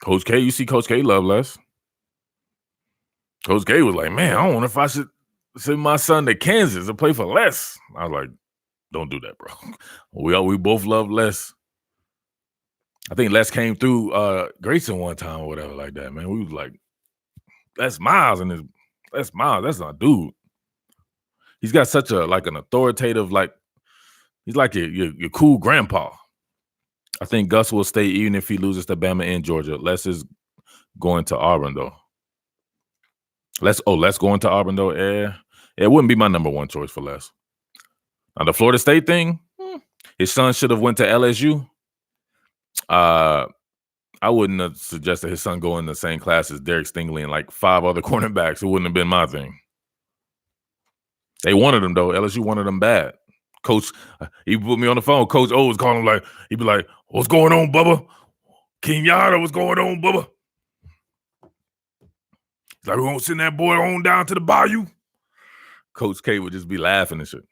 Coach K, you see Coach K love Les. Coach K was like, man, I wonder if I should send my son to Kansas to play for Les. I was like, don't do that, bro. We both love Les. I think Les came through Grayson one time or whatever like that, man. We was like, that's Miles and that's Miles. That's not dude. He's got such an authoritative, he's like your cool grandpa. I think Gus will stay even if he loses to Bama and Georgia. Les is going to Auburn, though. Les going to Auburn, though. Yeah, it wouldn't be my number one choice for Les. Now, the Florida State thing, his son should have went to LSU. I wouldn't have suggested his son go in the same class as Derek Stingley and like 5 other cornerbacks. It wouldn't have been my thing. They wanted him, though. LSU wanted him bad. Coach, he put me on the phone. Coach O was calling him he'd be like, what's going on, Bubba? Kenyatta, what's going on, Bubba? He's like, we're going to send that boy on down to the bayou. Coach K would just be laughing and shit.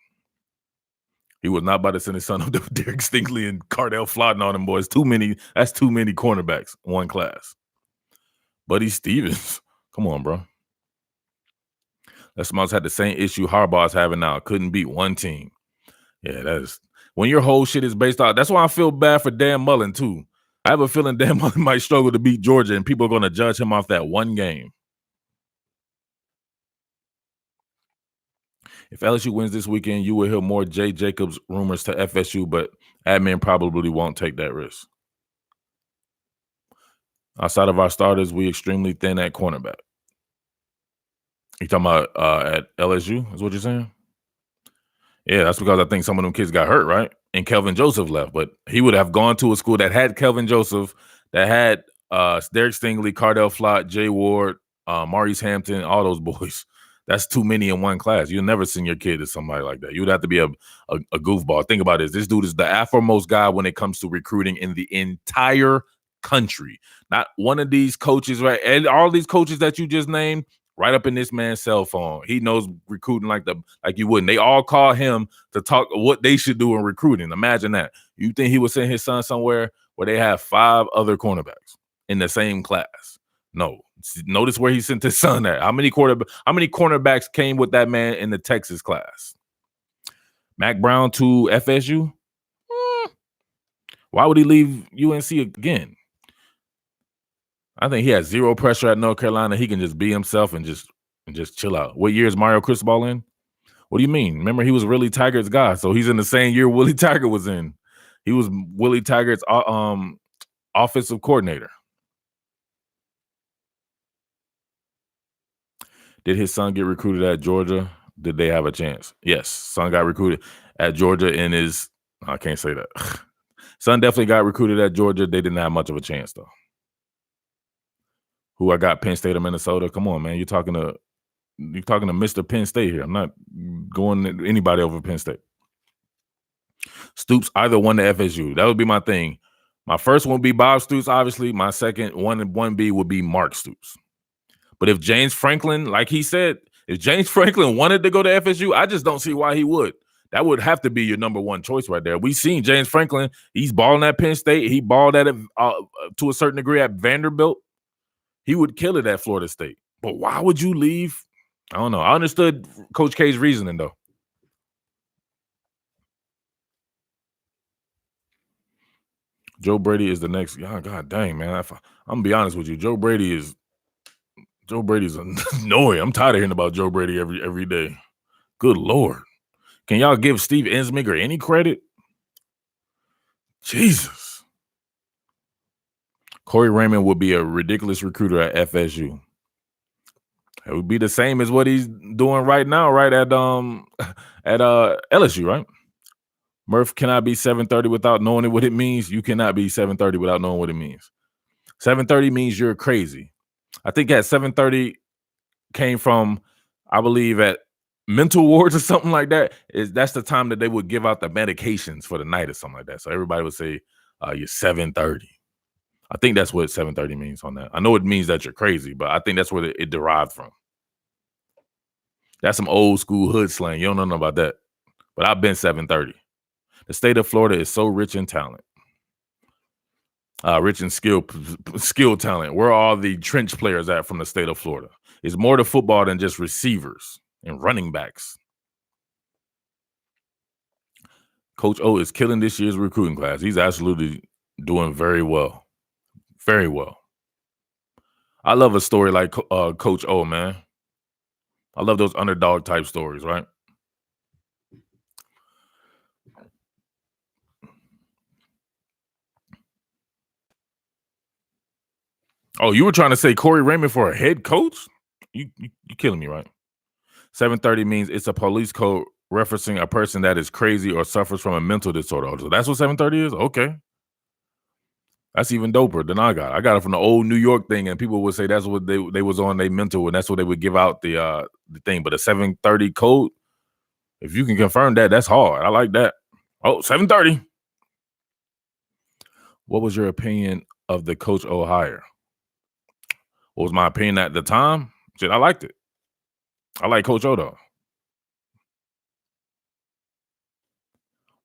He was not about to send his son up to Derek Stingley and Cardell Flotton on them boys. That's too many cornerbacks, one class. Buddy Stevens. Come on, bro. Les Miles had the same issue Harbaugh's having now. Couldn't beat one team. Yeah, that is when your whole shit is based out. That's why I feel bad for Dan Mullen, too. I have a feeling Dan Mullen might struggle to beat Georgia, and people are going to judge him off that one game. If LSU wins this weekend, you will hear more Jay Jacobs rumors to FSU, but admin probably won't take that risk. Outside of our starters, we extremely thin at cornerback. You talking about at LSU is what you're saying? Yeah, that's because I think some of them kids got hurt, right? And Kelvin Joseph left, but he would have gone to a school that had Kelvin Joseph, that had Derek Stingley, Cardell Flott, Jay Ward, Maurice Hampton, all those boys. That's too many in one class. You'll never send your kid to somebody like that. You'd have to be a goofball. Think about this. This dude is the afromost guy when it comes to recruiting in the entire country. Not one of these coaches, right? And all these coaches that you just named, right up in this man's cell phone. He knows recruiting like you wouldn't. They all call him to talk what they should do in recruiting. Imagine that. You think he would send his son somewhere where they have 5 other cornerbacks in the same class? No. Notice where he sent his son at. How many cornerbacks came with that man in the Texas class? Mac Brown to FSU? Why would he leave UNC again? I think he has zero pressure at North Carolina. He can just be himself and just chill out. What year is Mario Cristobal in? What do you mean? Remember, he was Willie Taggart's guy, so he's in the same year Willie Taggart was in. He was Willie Taggart's offensive coordinator. Did his son get recruited at Georgia? Did they have a chance? Yes, son got recruited at Georgia I can't say that. Son definitely got recruited at Georgia. They didn't have much of a chance, though. Who I got, Penn State or Minnesota? Come on, man. You're talking to Mr. Penn State here. I'm not going to anybody over Penn State. Stoops either one to FSU. That would be my thing. My first one would be Bob Stoops, obviously. My second 1B would be Mark Stoops. But if James Franklin, like he said, if James Franklin wanted to go to FSU, I just don't see why he would. That would have to be your number one choice right there. We've seen James Franklin. He's balling at Penn State. He balled at it to a certain degree at Vanderbilt. He would kill it at Florida State. But why would you leave? I don't know. I understood Coach K's reasoning, though. Joe Brady is the next. God dang, man. I'm going to be honest with you. Joe Brady's annoying. I'm tired of hearing about Joe Brady every day. Good Lord. Can y'all give Steve Ensminger any credit? Jesus. Corey Raymond would be a ridiculous recruiter at FSU. It would be the same as what he's doing right now, right at LSU, right? Murph cannot be 730 without knowing what it means. You cannot be 730 without knowing what it means. 730 means you're crazy. I think at 730 came from, I believe, at mental wards or something like that. That's the time that they would give out the medications for the night or something like that. So everybody would say, you're 730. I think that's what 730 means on that. I know it means that you're crazy, but I think that's where it derived from. That's some old school hood slang. You don't know nothing about that. But I've been 730. The state of Florida is so rich in talent. Rich in skill talent. Where are all the trench players at from the state of Florida? It's more to football than just receivers and running backs. Coach O is killing this year's recruiting class. He's absolutely doing very well. Very well. I love a story like Coach O, man. I love those underdog type stories, right? Oh, you were trying to say Corey Raymond for a head coach? You killing me, right? 730 means it's a police code referencing a person that is crazy or suffers from a mental disorder. So that's what 730 is? Okay. That's even doper than I got. I got it from the old New York thing, and people would say that's what they was on their mental, and that's what they would give out the thing. But a 730 code, if you can confirm that, that's hard. I like that. Oh, 730. What was your opinion of the Coach O hire? What was my opinion at the time? Shit, I liked it. I like Coach O though.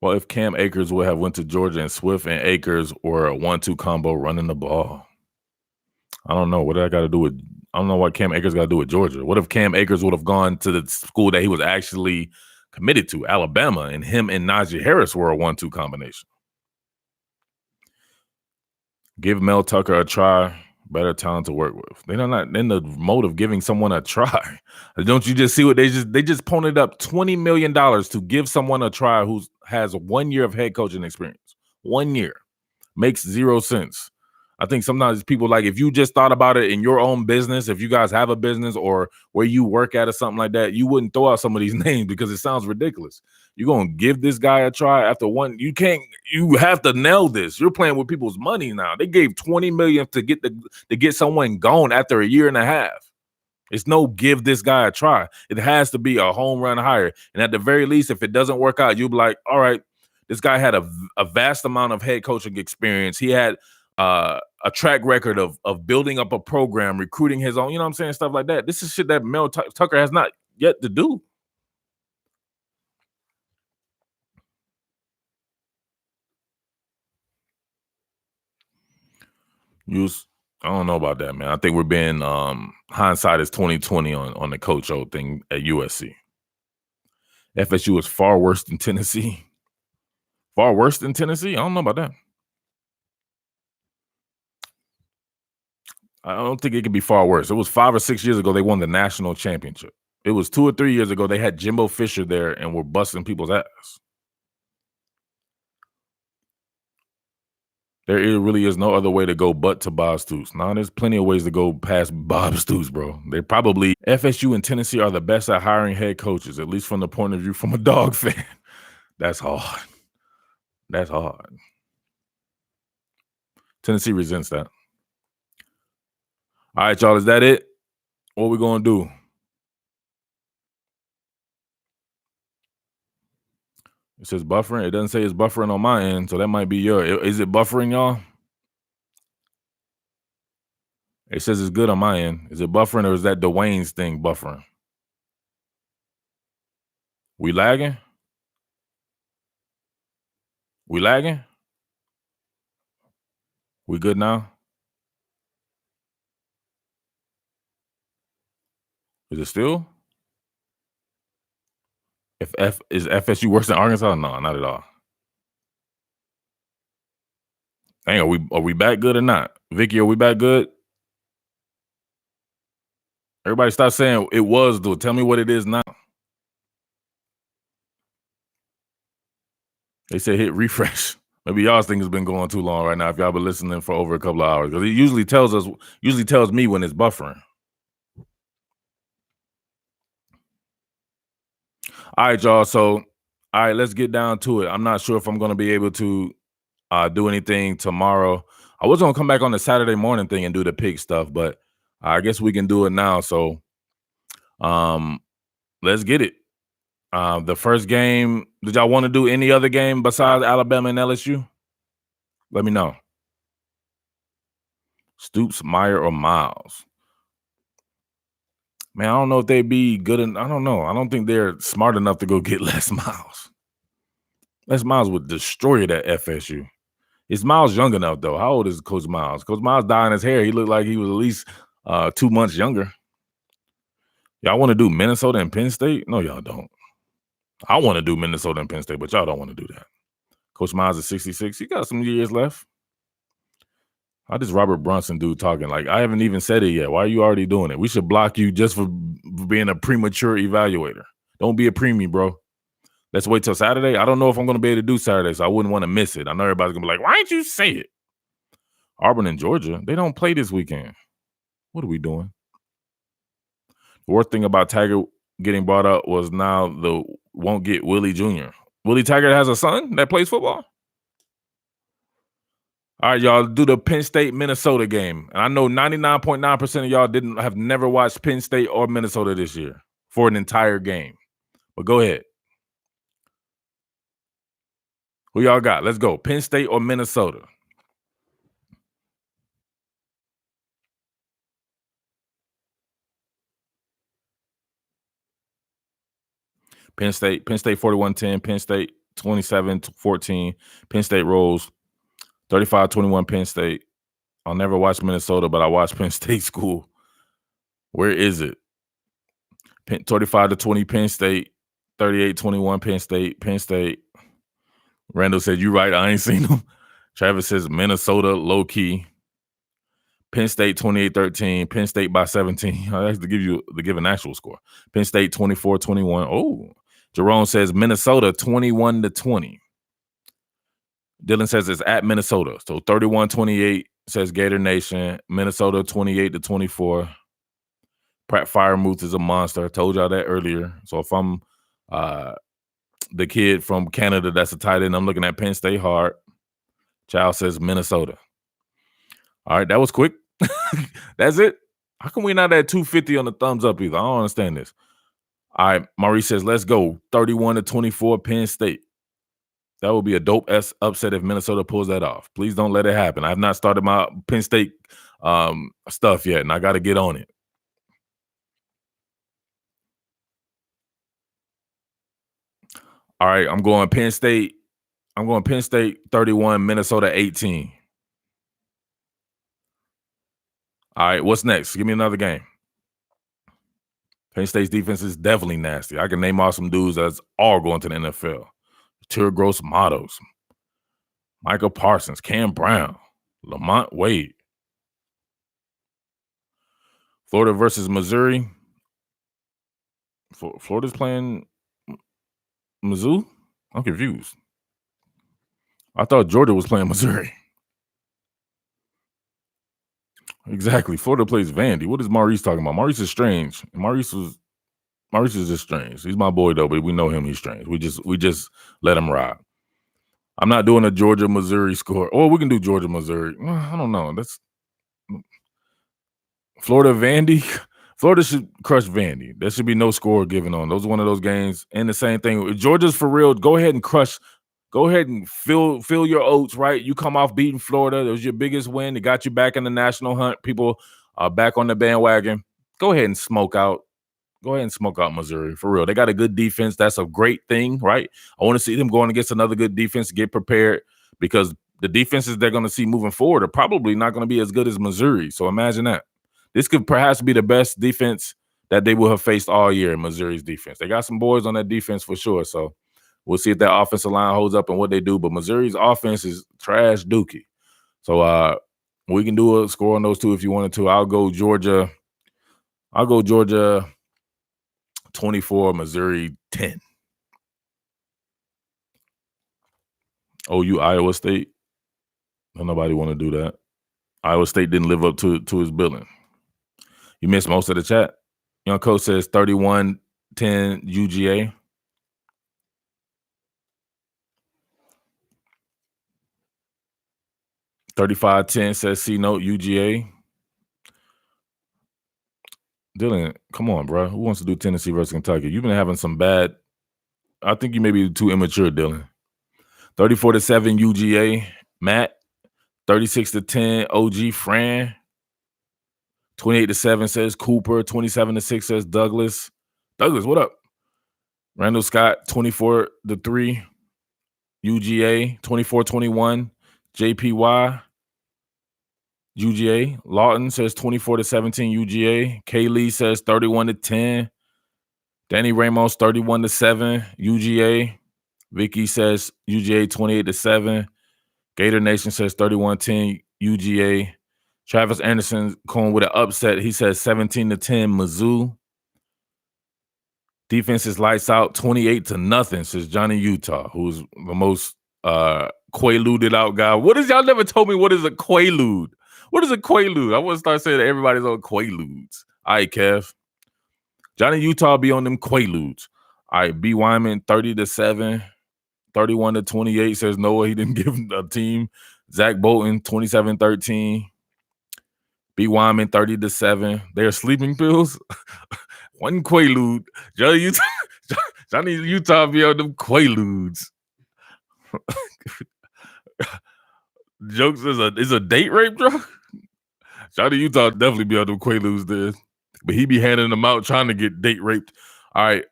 Well, if Cam Akers would have went to Georgia and Swift and Akers were a 1-2 combo running the ball. I don't know. What did I got to do with? I don't know what Cam Akers got to do with Georgia. What if Cam Akers would have gone to the school that he was actually committed to, Alabama, and him and Najee Harris were a 1-2 combination? Give Mel Tucker a try. Better talent to work with. They're not in the mode of giving someone a try. Don't you just see what they just pointed up $20 million to give someone a try who has 1 year of head coaching experience? 1 year. Makes zero sense. I think sometimes people like, if you just thought about it in your own business, if you guys have a business or where you work at or something like that, you wouldn't throw out some of these names because it sounds ridiculous. You're going to give this guy a try after one. You have to nail this. You're playing with people's money now. They gave $20 million to get someone gone after a year and a half. It's no give this guy a try. It has to be a home run hire. And at the very least, if it doesn't work out, you'll be like, all right, this guy had a vast amount of head coaching experience. He had a track record of building up a program, recruiting his own, you know what I'm saying? Stuff like that. This is shit that Mel Tucker has not yet to do. I don't know about that, man. I think we're being hindsight is 2020 on the Coach O thing at USC. FSU is far worse than Tennessee. Far worse than Tennessee? I don't know about that. I don't think it could be far worse. It was 5 or 6 years ago they won the national championship. It was 2 or 3 years ago they had Jimbo Fisher there and were busting people's ass. There really is no other way to go but to Bob Stoops. Now, there's plenty of ways to go past Bob Stoops, bro. They probably FSU and Tennessee are the best at hiring head coaches, at least from the point of view from a Dog fan. That's hard. That's hard. Tennessee resents that. All right, y'all. Is that it? What we gonna do? It says buffering. It doesn't say it's buffering on my end, so that might be is it buffering, y'all? It says it's good on my end. Is it buffering or is that Dwayne's thing buffering? We lagging? We lagging? We good now? Is it still? Is FSU worse than Arkansas? No, not at all. Hang on, are we back good or not? Vicky, are we back good? Everybody stop saying it was, though. Tell me what it is now. They said hit refresh. Maybe y'all's thing has been going too long right now if y'all been listening for over a couple of hours. Because it usually tells me when it's buffering. All right, y'all. So All right, let's get down to it. I'm not sure if I'm going to be able to do anything tomorrow. I was going to come back on the Saturday morning thing and do the pick stuff, but I guess we can do it now. So let's get it. The first game, did y'all want to do any other game besides Alabama and LSU? Let me know. Stoops, Meyer, or Miles? Man, I don't know if they'd be good. I don't know. I don't think they're smart enough to go get Les Miles. Les Miles would destroy it at FSU. Is Miles young enough, though? How old is Coach Miles? Coach Miles dyeing his hair. He looked like he was at least 2 months younger. Y'all want to do Minnesota and Penn State? No, y'all don't. I want to do Minnesota and Penn State, but y'all don't want to do that. Coach Miles is 66. He got some years left. How does Robert Brunson dude talking? Like, I haven't even said it yet. Why are you already doing it? We should block you just for being a premature evaluator. Don't be a preemie, bro. Let's wait till Saturday. I don't know if I'm going to be able to do Saturday, so I wouldn't want to miss it. I know everybody's going to be like, why didn't you say it? Auburn and Georgia, they don't play this weekend. What are we doing? The worst thing about Taggart getting brought up was now the won't get Willie Jr. Willie Taggart has a son that plays football? All right, y'all, do the Penn State Minnesota game. And I know 99.9% of y'all have never watched Penn State or Minnesota this year for an entire game. But go ahead. Who y'all got? Let's go. Penn State or Minnesota? Penn State 41-10, Penn State 27-14, Penn State rolls 35-21 Penn State. I'll never watch Minnesota, but I watch Penn State school. Where is it? 35-20 Penn State, 38-21 Penn State, Penn State. Randall said, you right, I ain't seen them. Travis says Minnesota low-key. Penn State 28-13, Penn State by 17. I have to give an actual score. Penn State 24-21. Oh, Jerome says Minnesota 21-20. Dylan says it's at Minnesota. So 31-28 says Gator Nation. Minnesota 28-24. Pratt Firemuth is a monster. I told y'all that earlier. So if I'm the kid from Canada that's a tight end, I'm looking at Penn State hard. Child says Minnesota. All right, that was quick. That's it. How come we not at 250 on the thumbs up either? I don't understand this. All right, Maurice says, let's go. 31-24 Penn State. That would be a dope upset if Minnesota pulls that off. Please don't let it happen. I have not started my Penn State stuff yet, and I got to get on it. All right, I'm going Penn State. I'm going Penn State 31, Minnesota 18. All right, what's next? Give me another game. Penn State's defense is definitely nasty. I can name off some dudes that's all going to the NFL. Tur Gross Matos, Michael Parsons, Cam Brown, Lamont Wade. Florida versus Missouri. Florida's playing Mizzou? I'm confused. I thought Georgia was playing Missouri. Exactly. Florida plays Vandy. What is Maurice talking about? Maurice is strange. Maurice is just strange. He's my boy though, but we know him. He's strange. We just let him ride. I'm not doing a Georgia Missouri score. Or we can do Georgia Missouri. I don't know. That's Florida Vandy. Florida should crush Vandy. There should be no score given on. Those are one of those games. And the same thing. If Georgia's for real, go ahead and crush. Go ahead and fill your oats, right? You come off beating Florida. It was your biggest win. It got you back in the national hunt. People are back on the bandwagon. Go ahead and smoke out. Go ahead and smoke out Missouri, for real. They got a good defense. That's a great thing, right? I want to see them going against another good defense, get prepared, because the defenses they're going to see moving forward are probably not going to be as good as Missouri. So imagine that. This could perhaps be the best defense that they will have faced all year in Missouri's defense. They got some boys on that defense for sure. So we'll see if that offensive line holds up and what they do. But Missouri's offense is trash dookie. So we can do a score on those two if you wanted to. I'll go Georgia 24, Missouri 10. OU Iowa State. Don't nobody want to do that. Iowa State didn't live up to his billing. You missed most of the chat. Young Coach says 31-10 UGA. 35-10 says C-Note UGA. Dylan, come on, bro. Who wants to do Tennessee versus Kentucky? You've been having some bad. I think you may be too immature, Dylan. 34-7 UGA. Matt. 36-10 OG Fran. 28-7 says Cooper. 27-6 says Douglas. Douglas, what up? Randall Scott. 24-3 UGA. 24-21 JPY. UGA. Lawton says 24-17 UGA. Kaylee says 31-10. Danny Ramos 31-7 UGA. Vicky says UGA 28-7. Gator Nation says 31-10 UGA. Travis Anderson going with an upset. He says 17-10 Mizzou. Defense is lights out 28-0, says Johnny Utah, who's the most quaaluded out guy. What is y'all never told me what is a quaalude? What is a quaalude? I want to start saying that everybody's on quaaludes. All right, Kev. Johnny Utah be on them quaaludes. All right, B. Wyman 30-7. 31-28 says Noah. He didn't give him a team. Zach Bolton 27-13. B. Wyman 30-7. They're sleeping pills. One quaalude. Johnny Utah be on them quaaludes. Jokes is a date rape drug. Johnny Utah definitely be on them quaaludes there, but he be handing them out trying to get date raped. All right,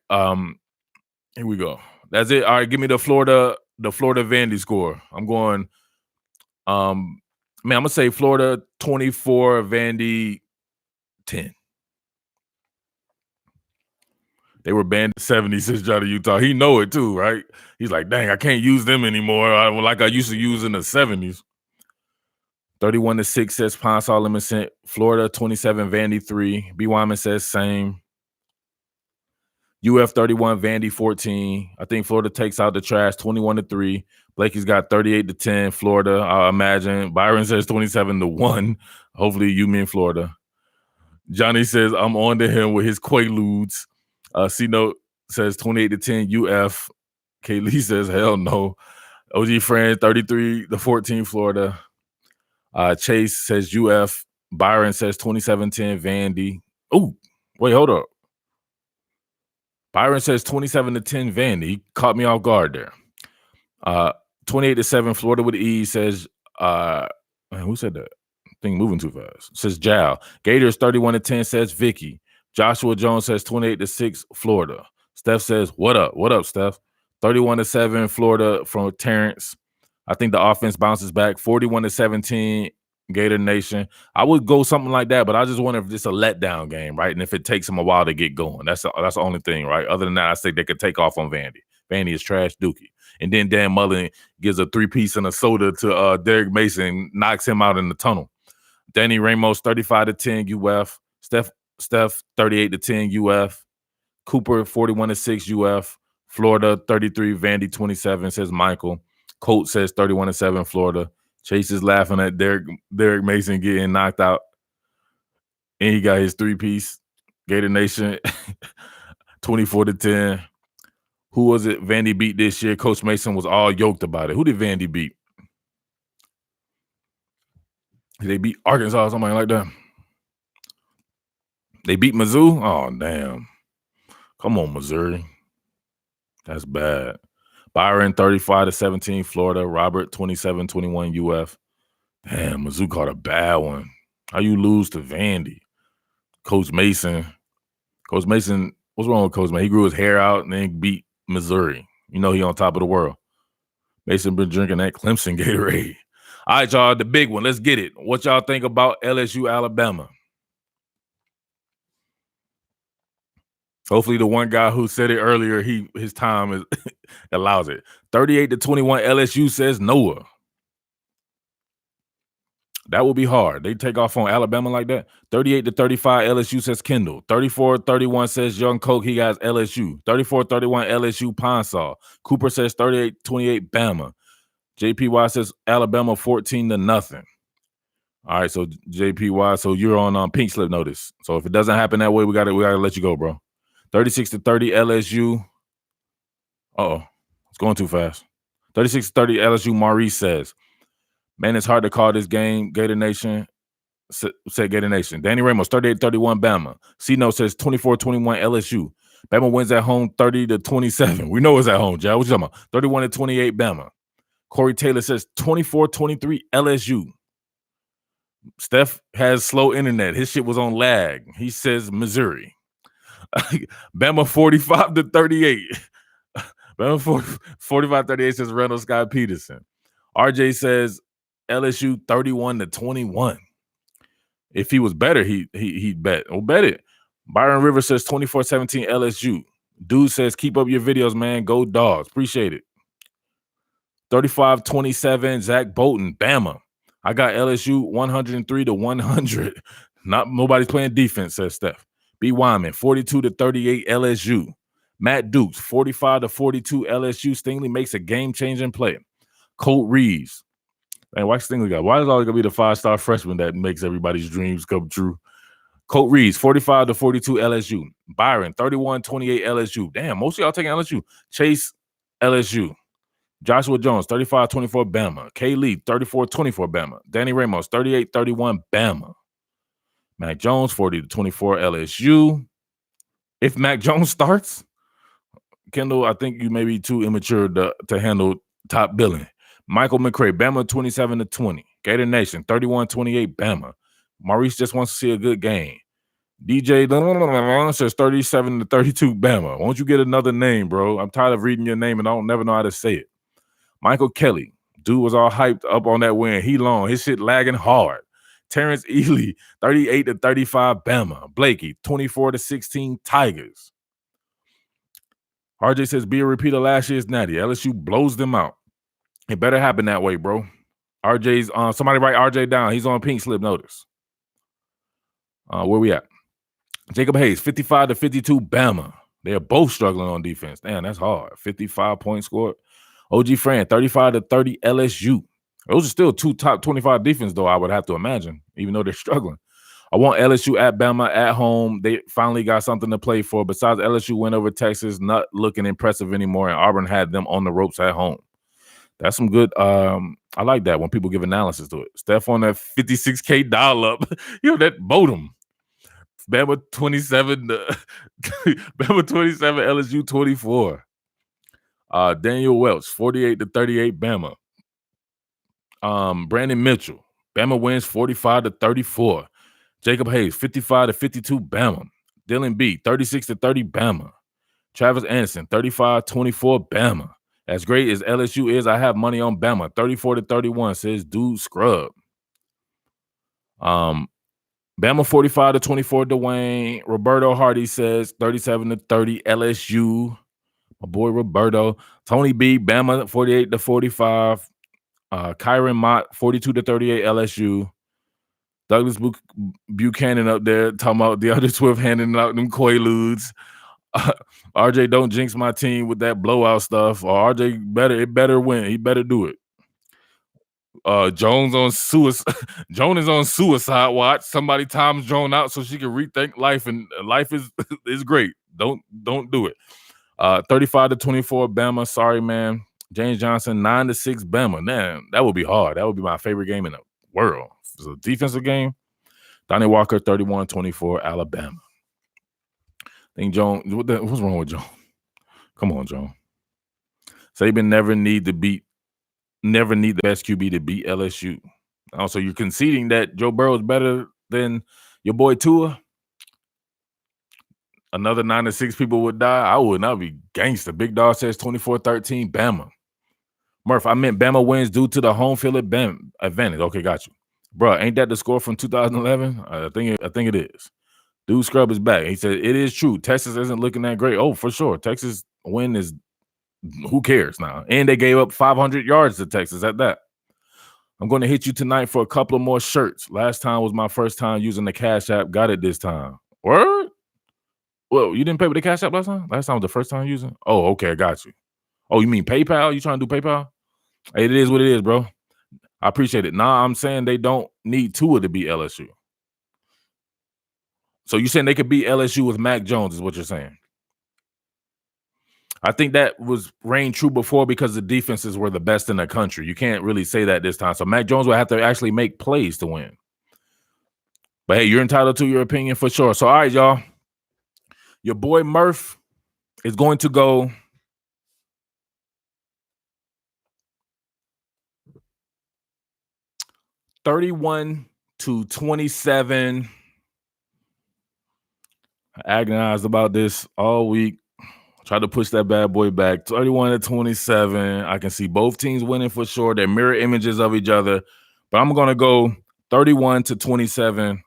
here we go. That's it. All right, give me the Florida Vandy score. I'm going. I'm gonna say Florida 24, Vandy 10. They were banned at 70 since Johnny Utah. He know it too, right? He's like, dang, I can't use them anymore. Like I used to use in the 70s. 31-6 says Ponsall Lemon. Florida 27, Vandy 3. B. Wyman says same. UF 31, Vandy 14. I think Florida takes out the trash 21-3. Blakey's got 38-10. Florida, I imagine. Byron says 27-1. Hopefully you mean Florida. Johnny says I'm on to him with his quaaludes. C-Note says 28-10 UF. Kaylee says hell no. OG Fran 33-14 Florida. Chase says UF. Byron says 27-10 Vandy. Oh, wait, hold up. Byron says 27-10 Vandy. He caught me off guard there. 28-7 Florida with E says who said that? Thing moving too fast. Says Jal. Gators 31-10 says Vicky. Joshua Jones says 28-6 Florida. Steph says, what up? What up, Steph? 31-7 Florida from Terrence. I think the offense bounces back. 41-17 Gator Nation. I would go something like that, but I just wonder if it's a letdown game, right? And if it takes them a while to get going. That's the only thing, right? Other than that, I say they could take off on Vandy. Vandy is trash dookie. And then Dan Mullen gives a 3-piece and a soda to Derek Mason, knocks him out in the tunnel. Danny Ramos, 35-10 UF. Steph 38-10 UF. Cooper, 41-6 UF. Florida, 33, Vandy, 27, says Michael. Colt says 31-7 Florida. Chase is laughing at Derek Mason getting knocked out. And he got his 3-piece. Gator Nation, 24-10. Who was it Vandy beat this year? Coach Mason was all yoked about it. Who did Vandy beat? Did they beat Arkansas or something like that? They beat Mizzou? Oh, damn. Come on, Missouri. That's bad. Byron, 35-17 Florida. Robert, 27-21 UF. Damn, Mizzou caught a bad one. How you lose to Vandy? Coach Mason, what's wrong with Coach Mason? He grew his hair out and then beat Missouri. You know he on top of the world. Mason been drinking that Clemson Gatorade. All right, y'all, the big one. Let's get it. What y'all think about LSU, Alabama? Hopefully the one guy who said it earlier, his time allows it. 38-21 LSU says Noah. That will be hard. They take off on Alabama like that. 38-35 LSU says Kendall. 34-31 says Young Coke. He got LSU. 34-31 LSU Ponsall. Cooper says 38-28 Bama. JPY says Alabama 14-0. All right, so JPY, so you're on pink slip notice. So if it doesn't happen that way, we gotta let you go, bro. 36-30 LSU. Uh-oh, it's going too fast. 36-30 LSU. Maurice says Man, it's hard to call this game. Gator Nation said Gator Nation. Danny Ramos, 38-31 Bama. C-No says 24-21 LSU. Bama wins at home 30-27. We know it's at home, Joe. What you talking about? 31-28 Bama. Corey Taylor says 24-23 LSU. Steph has slow internet. His shit was on lag. He says Missouri. Bama 45-38. Bama 45-38 says Randall Scott Peterson. RJ says LSU 31-21. If he was better, he'd bet. Oh, bet it. Byron Rivers says 24-17 LSU. Dude says, keep up your videos, man. Go Dawgs. Appreciate it. 35-27, Zach Bolton, Bama. I got LSU 103-100. Nobody's playing defense, says Steph. B. Wyman, 42-38 LSU. Matt Dukes, 45-42 LSU. Stingley makes a game-changing play. Colt Reeves. Man, why Stingley got? Why is always gonna be the 5-star freshman that makes everybody's dreams come true? Colt Reeves, 45-42 LSU. Byron, 31-28 LSU. Damn, most of y'all taking LSU. Chase, LSU. Joshua Jones, 35-24 Bama. K. Lee, 34-24 Bama. Danny Ramos, 38-31 Bama. Mac Jones, 40-24 LSU. If Mac Jones starts, Kendall, I think you may be too immature to handle top billing. Michael McCray, Bama 27-20. Gator Nation, 31-28 Bama. Maurice just wants to see a good game. DJ says 37-32 Bama. Won't you get another name, bro? I'm tired of reading your name and I don't never know how to say it. Michael Kelly, dude was all hyped up on that win. He long. His shit lagging hard. Terrence Ely, 38-35 Bama. Blakey, 24-16 Tigers. RJ says, be a repeat of last year's natty. LSU blows them out. It better happen that way, bro. RJ's somebody write RJ down. He's on pink slip notice. Where we at? Jacob Hayes, 55-52 Bama. They're both struggling on defense. Damn, that's hard. 55 points scored. OG Fran, 35-30 LSU. Those are still two top 25 defense, though, I would have to imagine, even though they're struggling. I want LSU at Bama at home. They finally got something to play for. Besides LSU win over Texas, not looking impressive anymore, and Auburn had them on the ropes at home. That's some good. I like that when people give analysis to it. Steph on that 56K dial up. That Bodum. Bama 27, Bama 27, LSU 24. Daniel Welch, 48-38 Bama. Brandon Mitchell, Bama wins 45-34. Jacob Hayes, 55-52 Bama. Dylan B, 36-30 Bama. Travis Anderson, 35-24 Bama. As great as LSU is, I have money on Bama. 34-31, says Dude Scrub. Bama 45-24 Dwayne. Roberto Hardy says 37-30 LSU. My boy Roberto. Tony B, Bama 48-45. Kyron Mott 42-38 LSU. Douglas Buchanan up there talking about the other Swift handing out them Quaaludes. RJ, don't jinx my team with that blowout stuff. Or RJ better win. He better do it. Joan is on suicide watch. Somebody times Joan out so she can rethink life, and life is great. Don't do it. 35-24 Bama. Sorry, man. James Johnson 9-6 Bama. Man, that would be hard. That would be my favorite game in the world. It's a defensive game. Donnie Walker 31-24 Alabama. I think Joan. What's wrong with Joan? Come on, Joan. Saban never need the best QB to beat LSU. Also, you're conceding that Joe Burrow is better than your boy Tua. Another 9-6 people would die. I would not be gangster. Big Dog says 24-13 Bama. Murph, I meant Bama wins due to the home field advantage. Okay, got you. Bro, ain't that the score from 2011? I think it is. Dude Scrub is back. He said, it is true. Texas isn't looking that great. Oh, for sure. Texas win is, who cares now? And they gave up 500 yards to Texas at that. I'm going to hit you tonight for a couple of more shirts. Last time was my first time using the Cash App. Got it this time. Word? Well, you didn't pay with the Cash App last time? Last time was the first time using? Oh, okay, I got you. Oh, you mean PayPal? You trying to do PayPal? Hey, it is what it is, bro. I appreciate it. Nah, I'm saying they don't need Tua to beat LSU. So you're saying they could beat LSU with Mac Jones is what you're saying. I think that was reigned true before because the defenses were the best in the country. You can't really say that this time. So Mac Jones will have to actually make plays to win. But hey, you're entitled to your opinion for sure. So all right, y'all. Your boy Murph is going to go 31-27. I agonized about this all week. Tried to push that bad boy back. 31-27. I can see both teams winning for sure. They're mirror images of each other. But I'm going to go 31-27.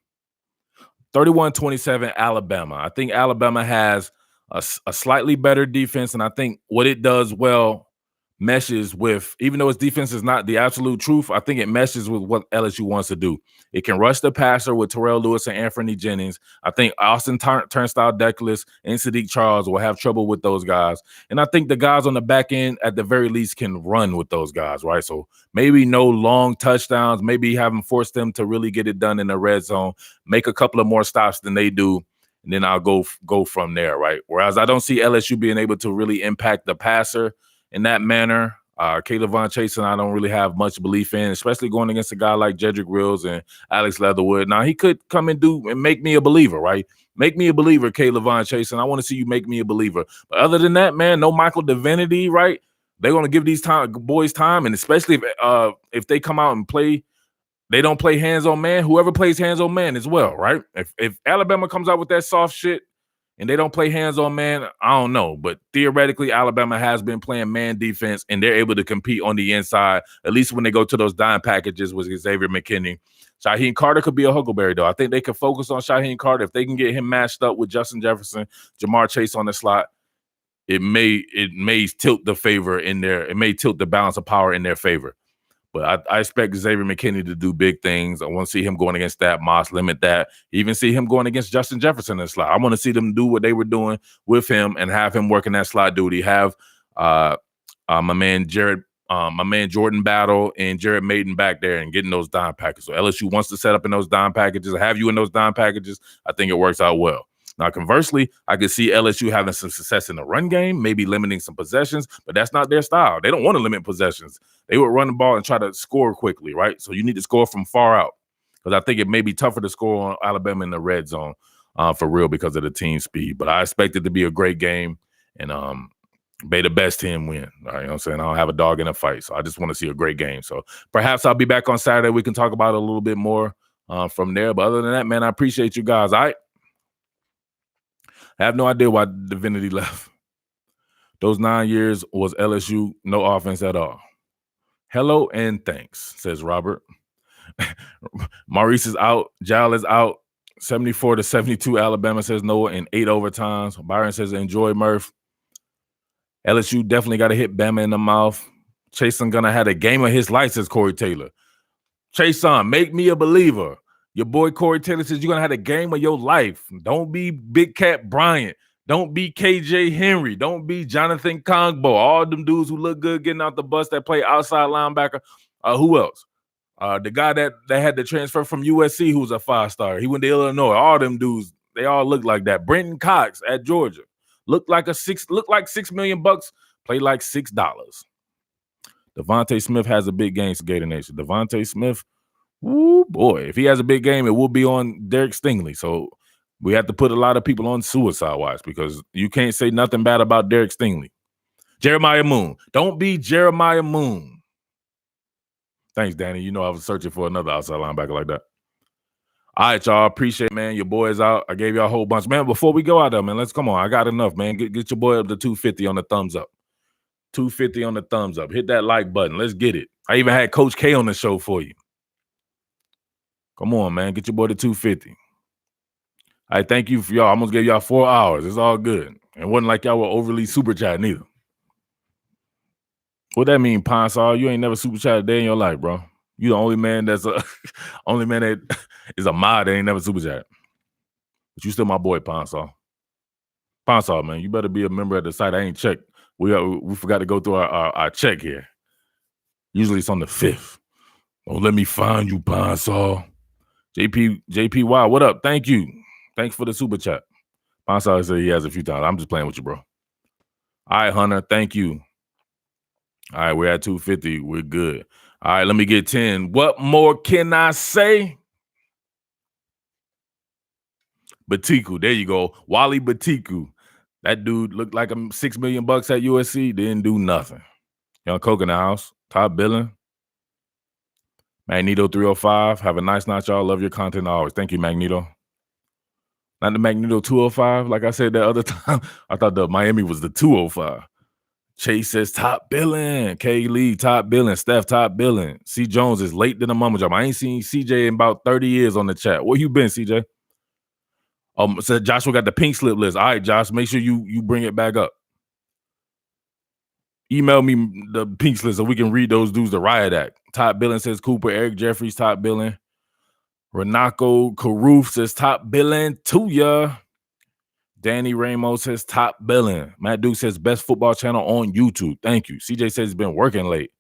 31-27 Alabama. I think Alabama has a slightly better defense, and I think what it does well meshes with, even though its defense is not the absolute truth, I think it meshes with what LSU wants to do. It can rush the passer with Terrell Lewis and Anthony Jennings. I think Austin Turnstile Deckles and Sadiq Charles will have trouble with those guys. And I think the guys on the back end, at the very least, can run with those guys, right? So maybe no long touchdowns, maybe haven't forced them to really get it done in the red zone, make a couple of more stops than they do, and then I'll go from there, right? Whereas I don't see LSU being able to really impact the passer in that manner. Kayvon Chasen, I don't really have much belief in, especially going against a guy like Jedrick Wills and Alex Leatherwood. Now, he could come and make me a believer, right? Make me a believer, Kayvon Chasen. I want to see you make me a believer. But other than that, man, no Michael Divinity, right? They're going to give these boys time, and especially if they come out and play, they don't play hands-on man. Whoever plays hands-on man as well, right? If Alabama comes out with that soft shit, and they don't play hands-on man, I don't know. But theoretically, Alabama has been playing man defense, and they're able to compete on the inside, at least when they go to those dime packages with Xavier McKinney. Shaheem Carter could be a huckleberry, though. I think they could focus on Shaheem Carter. If they can get him matched up with Justin Jefferson, Jamar Chase on the slot, it may tilt the favor in their – it may tilt the balance of power in their favor. But I expect Xavier McKinney to do big things. I want to see him going against that, Moss, limit that. Even see him going against Justin Jefferson in the slot. I want to see them do what they were doing with him and have him working that slot duty. Have my man Jordan Battle and Jared Maiden back there and getting those dime packages. So LSU wants to set up in those dime packages. Have you in those dime packages. I think it works out well. Now, conversely, I could see LSU having some success in the run game, maybe limiting some possessions, but that's not their style. They don't want to limit possessions. They would run the ball and try to score quickly, right? So you need to score from far out, because I think it may be tougher to score on Alabama in the red zone for real because of the team speed. But I expect it to be a great game, and may the best team win. All right, you know what I'm saying? I don't have a dog in a fight, so I just want to see a great game. So perhaps I'll be back on Saturday. We can talk about it a little bit more from there. But other than that, man, I appreciate you guys. All right. I have no idea why Divinity left. Those 9 years was LSU, no offense at all. Hello and thanks, says Robert. Maurice is out. Jal is out. 74-72, Alabama, says Noah, in 8 overtimes. Byron says, enjoy, Murph. LSU definitely got to hit Bama in the mouth. Chasen gonna have a game of his life, says Corey Taylor. Chasen, make me a believer. Your boy Corey Taylor says you're going to have a game of your life. Don't be Big Cat Bryant. Don't be KJ Henry. Don't be Jonathan Kongbo. All them dudes who look good getting out the bus that play outside linebacker. Who else? The guy that had to transfer from USC who's a 5-star. He went to Illinois. All them dudes, they all look like that. Brenton Cox at Georgia. Looked like $6 million, played like $6. Devontae Smith has a big game for Gator Nation. Devontae Smith, woo boy, if he has a big game, it will be on Derek Stingley. So we have to put a lot of people on suicide watch because you can't say nothing bad about Derek Stingley. Jeremiah Moon. Don't be Jeremiah Moon. Thanks, Danny. You know I was searching for another outside linebacker like that. All right, y'all. Appreciate it, man. Your boy's out. I gave y'all a whole bunch. Man, before we go out there, man, let's come on. I got enough, man. Get your boy up to 250 on the thumbs up. 250 on the thumbs up. Hit that like button. Let's get it. I even had Coach K on the show for you. Come on, man. Get your boy to 250. All right, thank you for y'all. I almost gave y'all 4 hours. It's all good. It wasn't like y'all were overly super chatting either. What that mean, Ponsall? You ain't never super chatted a day in your life, bro. You the only man that's only man that is a mod that ain't never super chatted. But you still my boy, Ponsall. Ponsall, man, you better be a member of the site. I ain't checked. We forgot to go through our check here. Usually it's on the 5th. Oh, let me find you, Ponsall. JPY, what up? Thank you. Thanks for the super chat. Ponsall said he has a few times. I'm just playing with you, bro. All right, Hunter. Thank you. All right, we're at 250. We're good. All right, let me get 10. What more can I say? Batiku. There you go. Wally Batiku. That dude looked like $6 million at USC. Didn't do nothing. Young Coke in the house. Top billing. Magneto 305. Have a nice night, y'all. Love your content always. Thank you, Magneto. Not the Magneto 205. Like I said that other time, I thought the Miami was the 205. Chase says top billing. K. Lee, top billing. Steph, top billing. C. Jones is late than a mama job. I ain't seen CJ in about 30 years on the chat. Where you been, CJ? Said Joshua got the pink slip list. All right, Josh, make sure you bring it back up. Email me the pink slip so we can read those dudes to riot act. Top billing says Cooper. Eric Jeffries, top billing. Renako Karoof says top billing to ya. Danny Ramos says top billing. Matt Duke says best football channel on YouTube. Thank you. CJ says he's been working late.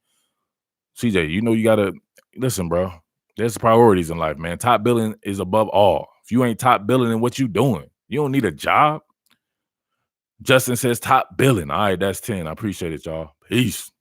CJ, you know you gotta listen, bro. There's priorities in life, man. Top billing is above all. If you ain't top billing, then what you doing? You don't need a job. Justin says top billing. All right, that's 10. I appreciate it, y'all. Peace.